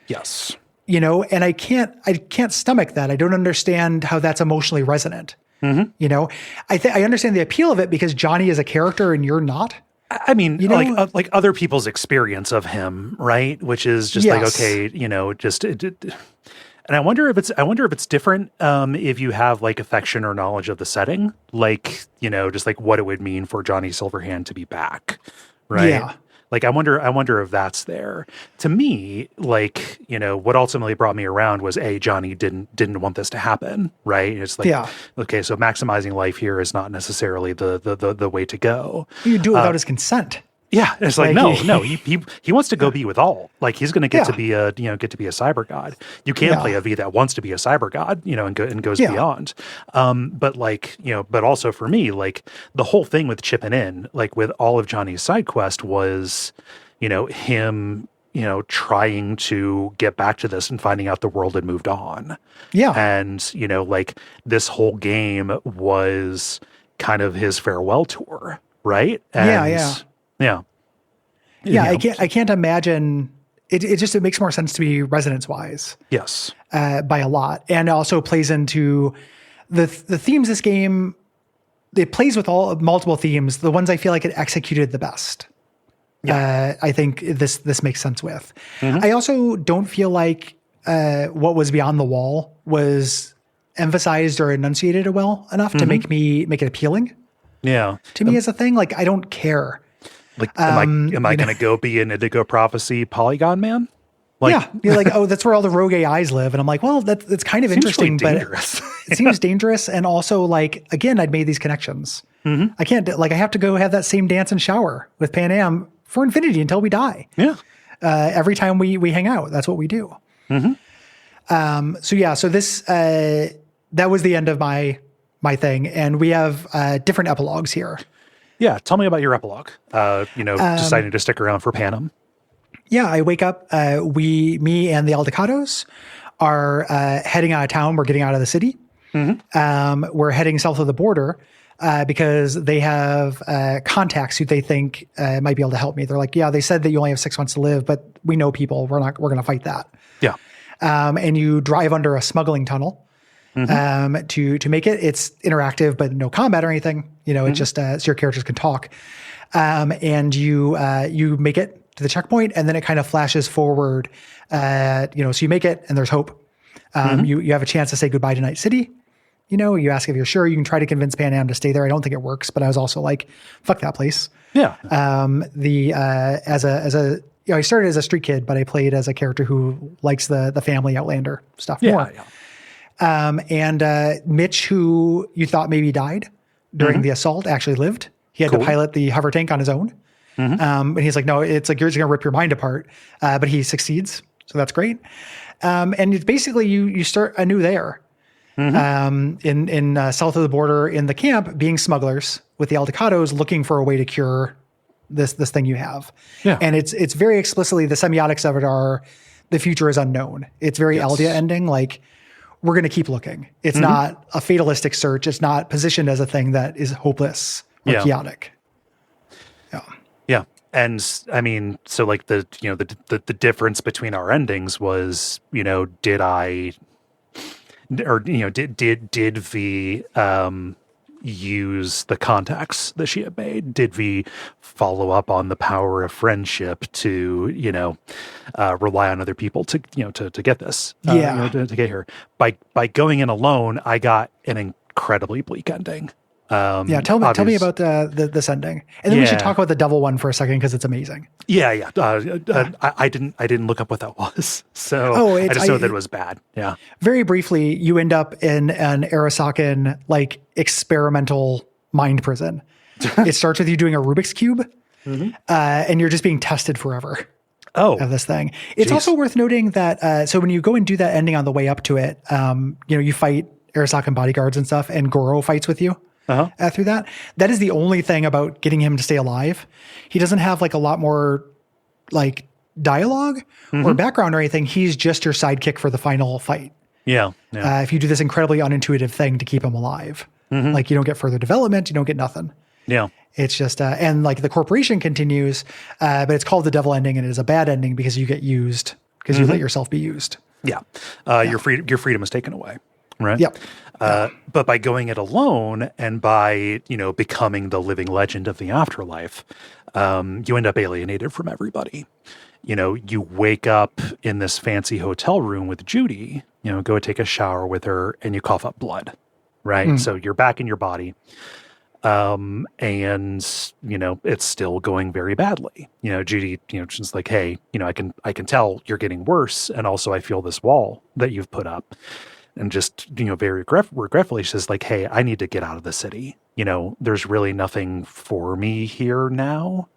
Yes. You know, and I can't stomach that. I don't understand how that's emotionally resonant. You know, I understand the appeal of it because Johnny is a character and you're not. I mean, you know, like other people's experience of him, right? Which is just like, okay, you know, and I wonder if it's different if you have like affection or knowledge of the setting, like, you know, just like what it would mean for Johnny Silverhand to be back, right? Like, I wonder if that's there. To me, like, you know, what ultimately brought me around was Johnny didn't want this to happen, right? It's like, okay, so maximizing life here is not necessarily the way to go. You do it without his consent. Yeah, it's like no, he wants to go be with all. Like, he's going to get to be a cyber god. You can play a V that wants to be a cyber god, you know, and goes beyond. But like, you know, but also for me, like the whole thing with chipping in, like with all of Johnny's side quest was, you know, him, you know, trying to get back to this and finding out the world had moved on. Yeah, and you know, like this whole game was kind of his farewell tour, right? And, yeah. Yeah, I can't imagine it makes more sense to be resonance wise. Yes. By a lot. And it also plays into the themes this game. It plays with multiple themes, the ones I feel like it executed the best. Yeah. I think this makes sense with. Mm-hmm. I also don't feel like what was beyond the wall was emphasized or enunciated well enough to make it appealing. Yeah. To me as a thing, like I don't care. Like, am I going to go be an Indigo Prophecy Polygon man? Like, yeah, you're like, oh, that's where all the rogue AIs live, and I'm like, well, that's kind of interesting, really but it seems dangerous, and also like, again, I'd made these connections. Mm-hmm. I can't I have to go have that same dance and shower with Pan Am for infinity until we die. Yeah, every time we hang out, that's what we do. Mm-hmm. So this that was the end of my thing, and we have different epilogues here. Yeah, tell me about your epilogue. Deciding to stick around for Panem. Yeah, I wake up. Me and the Aldecados are heading out of town. We're getting out of the city. Mm-hmm. We're heading south of the border because they have contacts who they think might be able to help me. They're like, yeah, they said that you only have 6 months to live, but we know people. We're going to fight that. Yeah. And you drive under a smuggling tunnel. Mm-hmm. To make it. It's interactive, but no combat or anything. You know, it's just so your characters can talk. And you make it to the checkpoint, and then it kind of flashes forward. So you make it, and there's hope. You have a chance to say goodbye to Night City. You know, you ask if you're sure. You can try to convince Pan Am to stay there. I don't think it works, but I was also like, fuck that place. Yeah. I started as a street kid, but I played as a character who likes the family Outlander stuff more. Yeah. And Mitch, who you thought maybe died during the assault, actually lived. He had to pilot the hover tank on his own. And he's like, no, it's like, you're just going to rip your mind apart. But he succeeds. So that's great. And it's basically you start anew there. In south of the border in the camp, being smugglers with the Aldecados, looking for a way to cure this thing you have. Yeah. And it's very explicitly, the semiotics of it are, the future is unknown. It's very Eldia ending, like, we're going to keep looking. It's not a fatalistic search. It's not positioned as a thing that is hopeless or chaotic. Yeah. Yeah. And I mean, so like the difference between our endings was, you know, did V use the contacts that she had made? Did V follow up on the power of friendship to, you know, rely on other people to, you know, to get this, to get her? By going in alone, I got an incredibly bleak ending. Tell me about this ending, and then we should talk about the devil one for a second because it's amazing. I didn't look up what that was, so I just know that it was bad. Yeah. Very briefly, you end up in an Arasakan like experimental mind prison. It starts with you doing a Rubik's Cube, and you're just being tested forever. Of this thing. It's also worth noting that so when you go and do that ending on the way up to it, you fight Arasakan bodyguards and stuff, and Goro fights with you. Through that. That is the only thing about getting him to stay alive. He doesn't have like a lot more like dialogue or background or anything. He's just your sidekick for the final fight. Yeah. If you do this incredibly unintuitive thing to keep him alive, like you don't get further development, you don't get nothing. Yeah. It's just, and like the corporation continues, but it's called the devil ending, and it is a bad ending because you get used, because you let yourself be used. Yeah. Your freedom is taken away. Right. Yep. But by going it alone and by, you know, becoming the living legend of the afterlife, you end up alienated from everybody. You know, you wake up in this fancy hotel room with Judy, you know, go take a shower with her, and you cough up blood. Right. So you're back in your body. And, it's still going very badly. Judy, just like, hey, I can tell you're getting worse. And also I feel this wall that you've put up. And just, very regretfully, she says like, hey, I need to get out of the city. There's really nothing for me here now,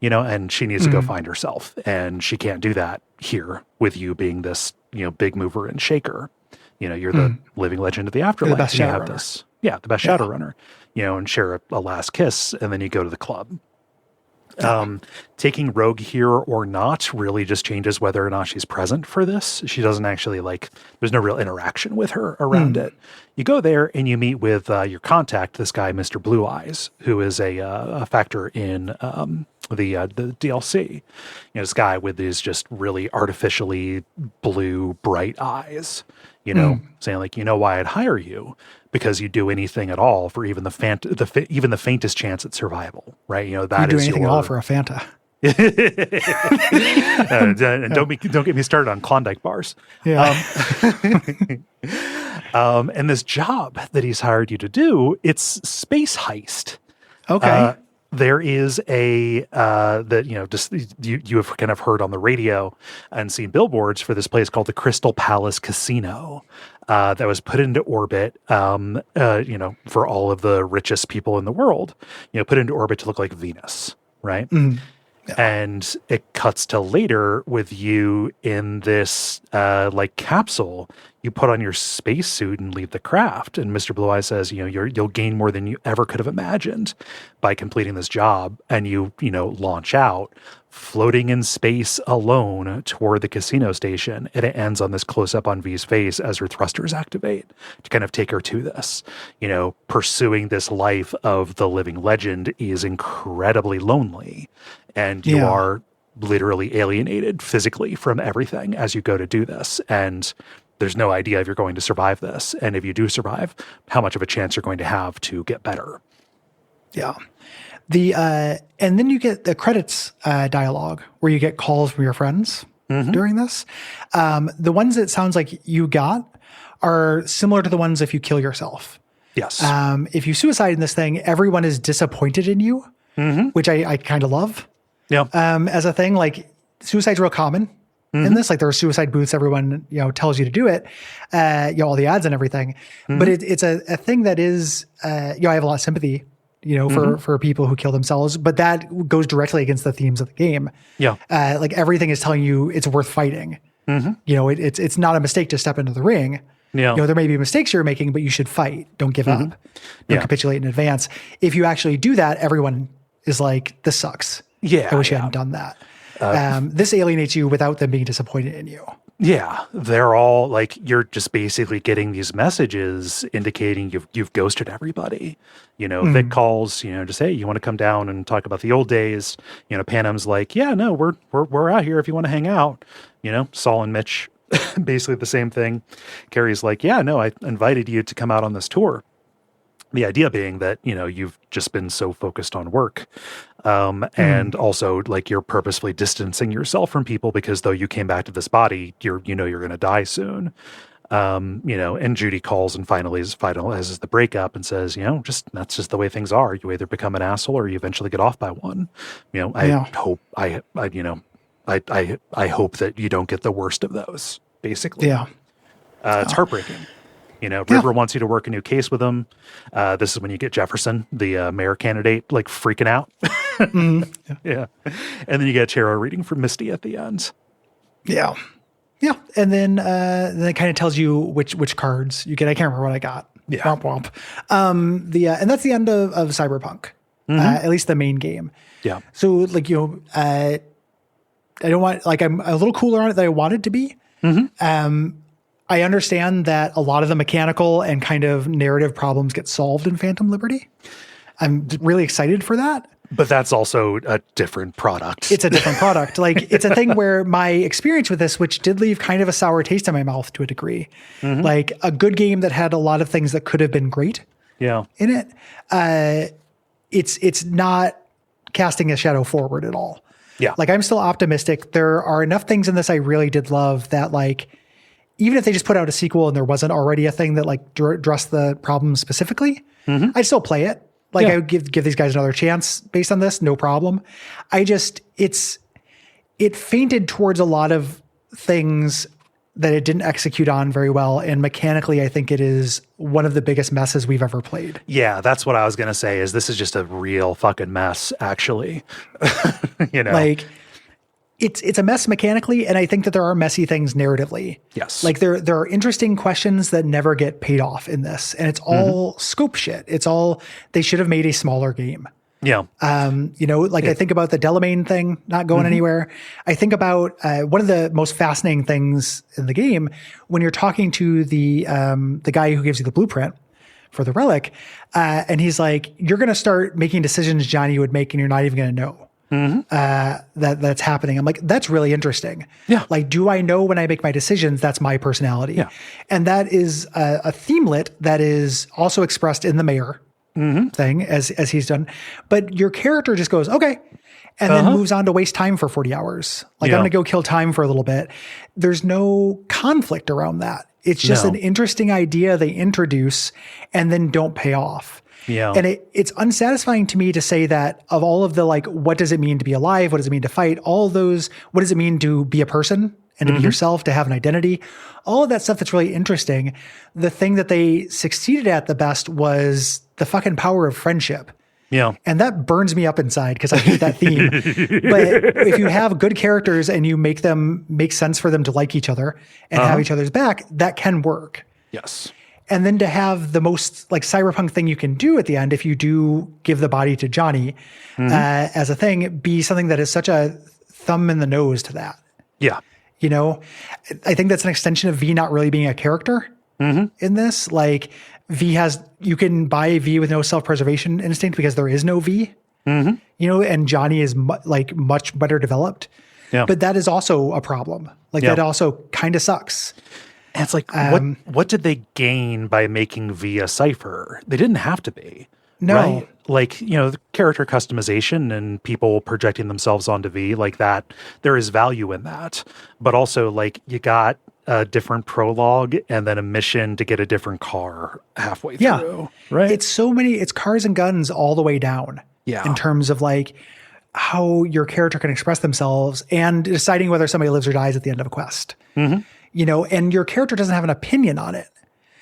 and she needs to go find herself. And she can't do that here with you being this, big mover and shaker. You're the living legend of the afterlife. The best and you have Shadowrunner. this, the best Shadowrunner, and share a last kiss, and then you go to the club. Taking Rogue here or not really just changes whether or not she's present for this. She doesn't actually there's no real interaction with her around it. You go there and you meet with your contact, this guy, Mr. Blue Eyes, who is a factor in the DLC. This guy with these just really artificially blue, bright eyes, saying like, why I'd hire you, because you do anything at all for even the faintest chance at survival, right? That You do is anything at all for a Fanta. And don't get me started on Klondike bars. Yeah. And this job that he's hired you to do, it's space heist. Okay. There is a just you have kind of heard on the radio and seen billboards for this place called the Crystal Palace Casino that was put into orbit, for all of the richest people in the world, put into orbit to look like Venus, right? Mm. Yeah. And it cuts to later with you in this capsule. You put on your spacesuit and leave the craft. And Mr. Blue Eye says, you'll gain more than you ever could have imagined by completing this job. And you launch out, floating in space alone toward the casino station. And it ends on this close up on V's face as her thrusters activate to kind of take her to this. Pursuing this life of the living legend is incredibly lonely. And you are literally alienated physically from everything as you go to do this. And there's no idea if you're going to survive this. And if you do survive, how much of a chance you're going to have to get better. Yeah. And then you get the credits dialogue where you get calls from your friends during this. The ones that sounds like you got are similar to the ones if you kill yourself. Yes. If you suicide in this thing, everyone is disappointed in you, which I kind of love. Yeah. As a thing, like suicide's real common in this. Like there are suicide booths. Everyone, tells you to do it, all the ads and everything. But it's a thing that is, I have a lot of sympathy, for people who kill themselves, but that goes directly against the themes of the game. Yeah. Like everything is telling you it's worth fighting. It's not a mistake to step into the ring. Yeah. There may be mistakes you're making, but you should fight. Don't give up. Don't capitulate in advance. If you actually do that, everyone is like, this sucks. Yeah. I wish you hadn't done that. This alienates you without them being disappointed in you. Yeah. They're all like, you're just basically getting these messages indicating you've ghosted everybody. Vic calls, just, hey, you want to come down and talk about the old days? Panem's like, yeah, no, we're out here if you want to hang out. Saul and Mitch, basically the same thing. Carrie's like, yeah, no, I invited you to come out on this tour. The idea being that, you've just been so focused on work. And also like you're purposefully distancing yourself from people because though you came back to this body, you're going to die soon. And Judy calls and finalizes the breakup and says, that's just the way things are. You either become an asshole or you eventually get off by one. I hope that you don't get the worst of those, basically. Yeah. It's heartbreaking. River wants you to work a new case with him. This is when you get Jefferson, the mayor candidate, like freaking out. Yeah. And then you get tarot reading from Misty at the end. Yeah. Yeah. And then it kind of tells you which cards you get. I can't remember what I got. Yeah. Womp womp. And that's the end of Cyberpunk, at least the main game. Yeah. So I don't want, I'm a little cooler on it than I wanted to be. I understand that a lot of the mechanical and kind of narrative problems get solved in Phantom Liberty. I'm really excited for that. But that's also a different product. It's a different product. It's a thing where my experience with this, which did leave kind of a sour taste in my mouth to a degree, like a good game that had a lot of things that could have been great in it. It's not casting a shadow forward at all. Yeah. I'm still optimistic. There are enough things in this I really did love that even if they just put out a sequel and there wasn't already a thing that addressed the problem specifically, I'd still play it. Like Yeah. I would give these guys another chance based on this, no problem. It fainted towards a lot of things that it didn't execute on very well. And mechanically, I think it is one of the biggest messes we've ever played. Yeah, that's what I was going to say is this is just a real fucking mess, actually. Like it's a mess mechanically. And I think that there are messy things narratively. Yes. Like there are interesting questions that never get paid off in this. And it's all scope shit. It's all, they should have made a smaller game. Yeah. I think about the Delamain thing not going anywhere. I think about one of the most fascinating things in the game when you're talking to the guy who gives you the blueprint for the relic, and he's like, "You're going to start making decisions Johnny would make, and you're not even going to know that's happening." I'm like, "That's really interesting." Yeah. Like, do I know when I make my decisions? That's my personality, and that is a themelet that is also expressed in the mayor thing as he's done, but your character just goes, okay. And then moves on to waste time for 40 hours. Like I'm going to go kill time for a little bit. There's no conflict around that. It's just an interesting idea they introduce and then don't pay off. Yeah. And it's unsatisfying to me to say that of all of the, like, what does it mean to be alive? What does it mean to fight? All those, what does it mean to be a person and to be yourself, to have an identity? All of that stuff that's really interesting. The thing that they succeeded at the best was the fucking power of friendship. Yeah. And that burns me up inside because I hate that theme. But if you have good characters and you make them make sense for them to like each other and have each other's back, that can work. Yes. And then to have the most like cyberpunk thing you can do at the end, if you do give the body to Johnny as a thing, be something that is such a thumb in the nose to that. Yeah. I think that's an extension of V not really being a character in this. Like you can buy a V with no self-preservation instinct because there is no V, and Johnny is much better developed. Yeah. But that is also a problem. Like that also kind of sucks. And it's like, what did they gain by making V a cipher? They didn't have to be. No. Right? Like, the character customization and people projecting themselves onto V, like that, there is value in that. But also, like, you got a different prologue and then a mission to get a different car halfway through. Right? It's cars and guns all the way down. Yeah. In terms of like how your character can express themselves and deciding whether somebody lives or dies at the end of a quest. And your character doesn't have an opinion on it.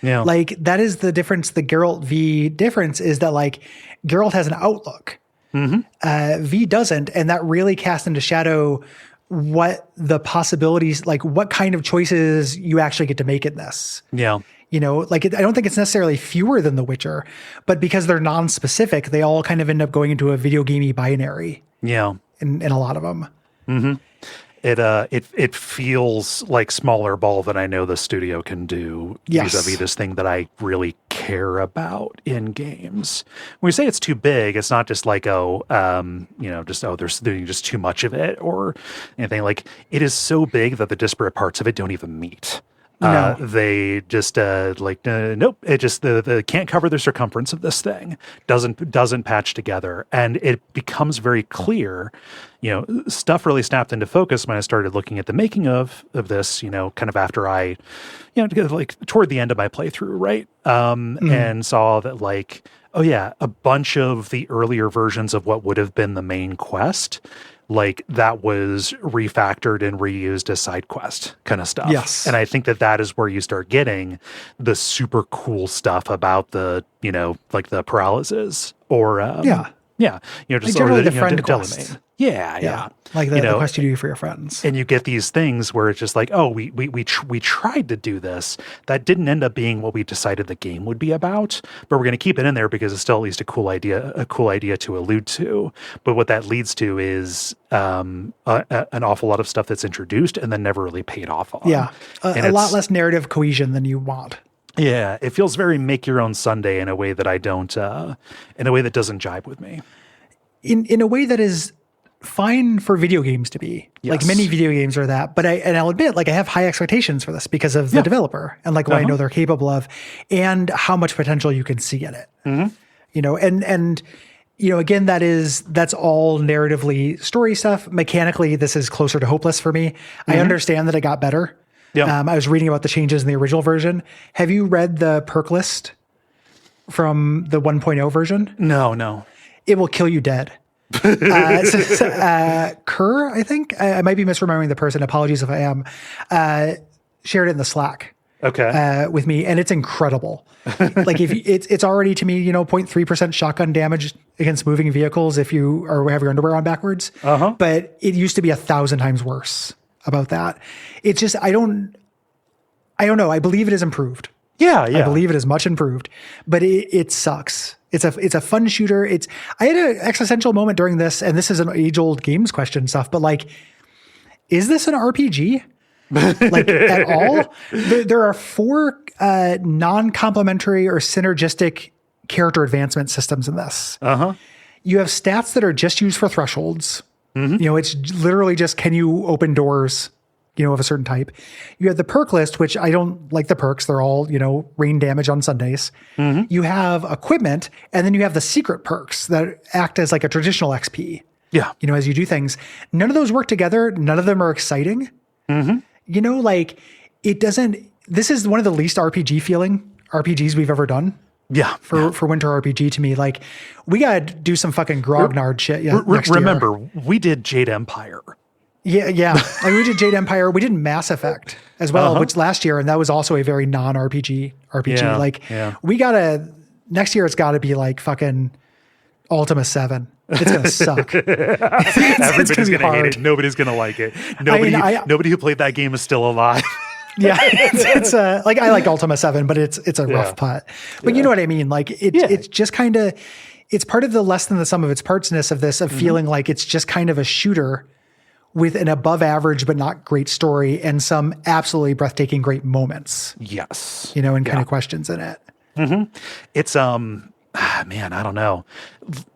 Yeah. Like that is the difference. The Geralt V difference is that like Geralt has an outlook. V doesn't. And that really casts into shadow what the possibilities, like what kind of choices you actually get to make in this. Yeah. I don't think it's necessarily fewer than The Witcher, but because they're non-specific, they all kind of end up going into a video gamey binary. Yeah. In a lot of them. It feels like smaller ball than I know the studio can do vis-a-vis this thing that I really care about in games. When we say it's too big, it's not just like, there's doing just too much of it or anything. Like it is so big that the disparate parts of it don't even meet. No. They just nope. It just the can't cover the circumference of this thing. Doesn't patch together, and it becomes very clear. Stuff really snapped into focus when I started looking at the making of this. Kind of after I, like toward the end of my playthrough, right? And saw that like, oh yeah, a bunch of the earlier versions of what would have been the main quest. Like that was refactored and reused as side quest kind of stuff. Yes. And I think that is where you start getting the super cool stuff about the, like the paralysis or, just like generally the friend quest. Delamain. Yeah. Like the quest you do for your friends. And you get these things where it's just like, oh, we tried to do this. That didn't end up being what we decided the game would be about, but we're going to keep it in there because it's still at least a cool idea to allude to. But what that leads to is an awful lot of stuff that's introduced and then never really paid off on. Yeah, a lot less narrative cohesion than you want. Yeah, it feels very make your own Sunday in a way that I don't, in a way that doesn't jibe with me. In a way that is fine for video games to be. Yes. Like many video games are that, but I'll admit, like I have high expectations for this because of the developer and like what I know they're capable of and how much potential you can see in it. And again, that's all narratively story stuff. Mechanically, this is closer to hopeless for me. I understand that it got better. Yeah. I was reading about the changes in the original version. Have you read the perk list from the 1.0 version? No. It will kill you dead. Kerr, I think, I might be misremembering the person. Apologies if I am. Shared it in the Slack. Okay. With me, and it's incredible. Like if it's already to me, 0.3% shotgun damage against moving vehicles if you have your underwear on backwards. But it used to be 1,000 times worse about that. It's just I don't know. I believe it is improved. Yeah. I believe it is much improved, but it sucks. It's a fun shooter. I had an existential moment during this, and this is an age-old games question stuff, but like, is this an RPG? Like at all? There are 4 non-complementary or synergistic character advancement systems in this. You have stats that are just used for thresholds. It's literally just, can you open doors, of a certain type. You have the perk list, which I don't like the perks. They're all, rain damage on Sundays. You have equipment, and then you have the secret perks that act as like a traditional XP. Yeah. As you do things. None of those work together. None of them are exciting. Like it doesn't, this is one of the least RPG feeling RPGs we've ever done. Yeah. For Winter RPG to me. Like we got to do some fucking grognard shit. Next remember, year. we did Jade Empire. Yeah. Like we did Jade Empire. We did Mass Effect as well, which last year, and that was also a very non-RPG RPG. We got to, next year it's got to be like fucking Ultima 7. It's going to suck. Everybody's going to hate it. Nobody's going to like it. Nobody who played that game is still alive. Yeah. It's like, I like Ultima 7, but it's a rough putt. But you know what I mean? Like it's just kind of, it's part of the less than the sum of its partsness of this, of feeling like it's just kind of a shooter with an above average, but not great story and some absolutely breathtaking great moments. Yes. And kind of questions in it. It's, man, I don't know.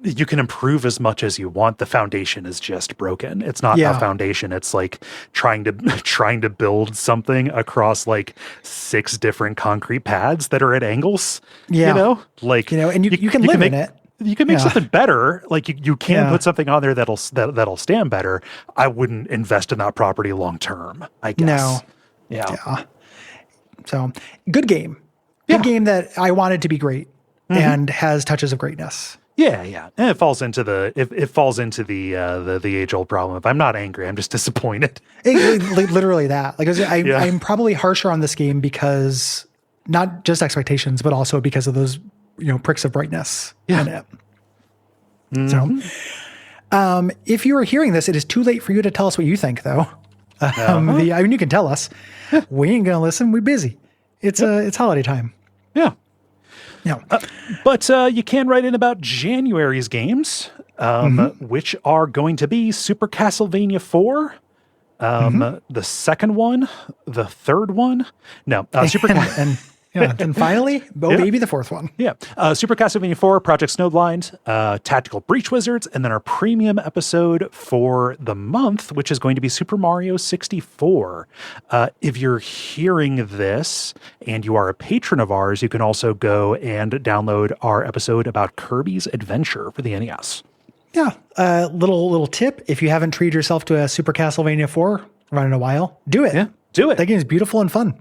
You can improve as much as you want. The foundation is just broken. It's not a foundation. It's like trying to build something across like 6 different concrete pads that are at angles. Yeah. And you can live in it. You can make something better. Like you can put something on there that'll stand better. I wouldn't invest in that property long term, I guess. No. Yeah. So good game. Good game that I wanted to be great. And has touches of greatness. Yeah. And it falls into the age old problem. If I'm not angry, I'm just disappointed. Literally that. Like I'm probably harsher on this game because not just expectations, but also because of those pricks of brightness in it. So, if you are hearing this, it is too late for you to tell us what you think, though. You can tell us. We ain't gonna listen. We're busy. It's holiday time. Yeah. No. But you can write in about January's games, which are going to be Super Castlevania 4, the second one, the third one. No, Super and finally, maybe the fourth one. Yeah. Super Castlevania 4, Project Snowblind, Tactical Breach Wizards, and then our premium episode for the month, which is going to be Super Mario 64. If you're hearing this and you are a patron of ours, you can also go and download our episode about Kirby's Adventure for the NES. Yeah. Little tip. If you haven't treated yourself to a Super Castlevania 4 run in a while, do it. Yeah, do it. That game is beautiful and fun.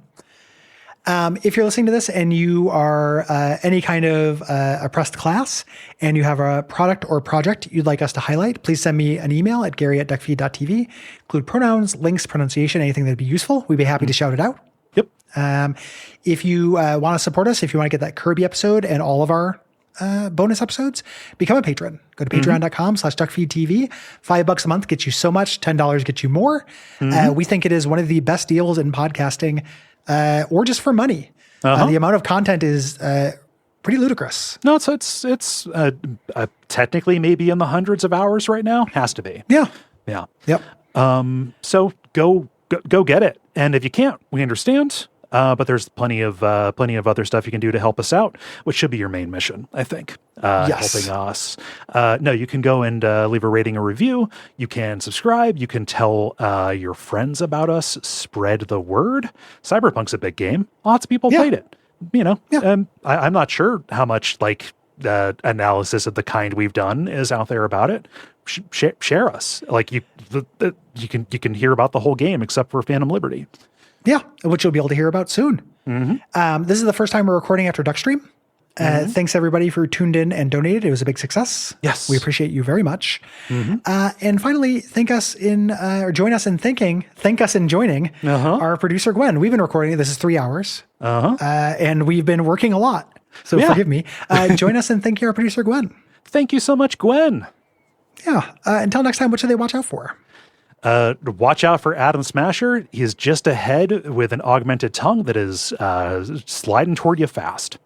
If you're listening to this and you are any kind of oppressed class and you have a product or project you'd like us to highlight, please send me an email at Gary@Duckfeed.tv. Include pronouns, links, pronunciation, anything that'd be useful. We'd be happy to shout it out. Yep. If you want to support us, if you want to get that Kirby episode and all of our bonus episodes, become a patron. Go to patreon.com/DuckFeed.tv. $5 a month gets you so much. $10 gets you more. We think it is one of the best deals in podcasting. Or just for money. The amount of content is pretty ludicrous. No, it's technically maybe in the hundreds of hours right now. Has to be. Yeah. Yep. So go get it. And if you can't, we understand. But there's plenty of other stuff you can do to help us out, which should be your main mission, I think. Yes. Helping us. No, you can go and leave a rating or review. You can subscribe. You can tell your friends about us. Spread the word. Cyberpunk's a big game. Lots of people played it. I'm not sure how much analysis of the kind we've done is out there about it. Share us. Like you can hear about the whole game except for Phantom Liberty. Yeah, which you'll be able to hear about soon. This is the first time we're recording after Duckstream. Thanks everybody for tuned in and donated. It was a big success. Yes. We appreciate you very much. And finally, thank us in joining our producer, Gwen. We've been recording. This is 3 hours. And we've been working a lot. So forgive me. Join us in thanking our producer, Gwen. Thank you so much, Gwen. Yeah. Until next time, what should they watch out for? Watch out for Adam Smasher. He's just ahead with an augmented tongue that is sliding toward you fast.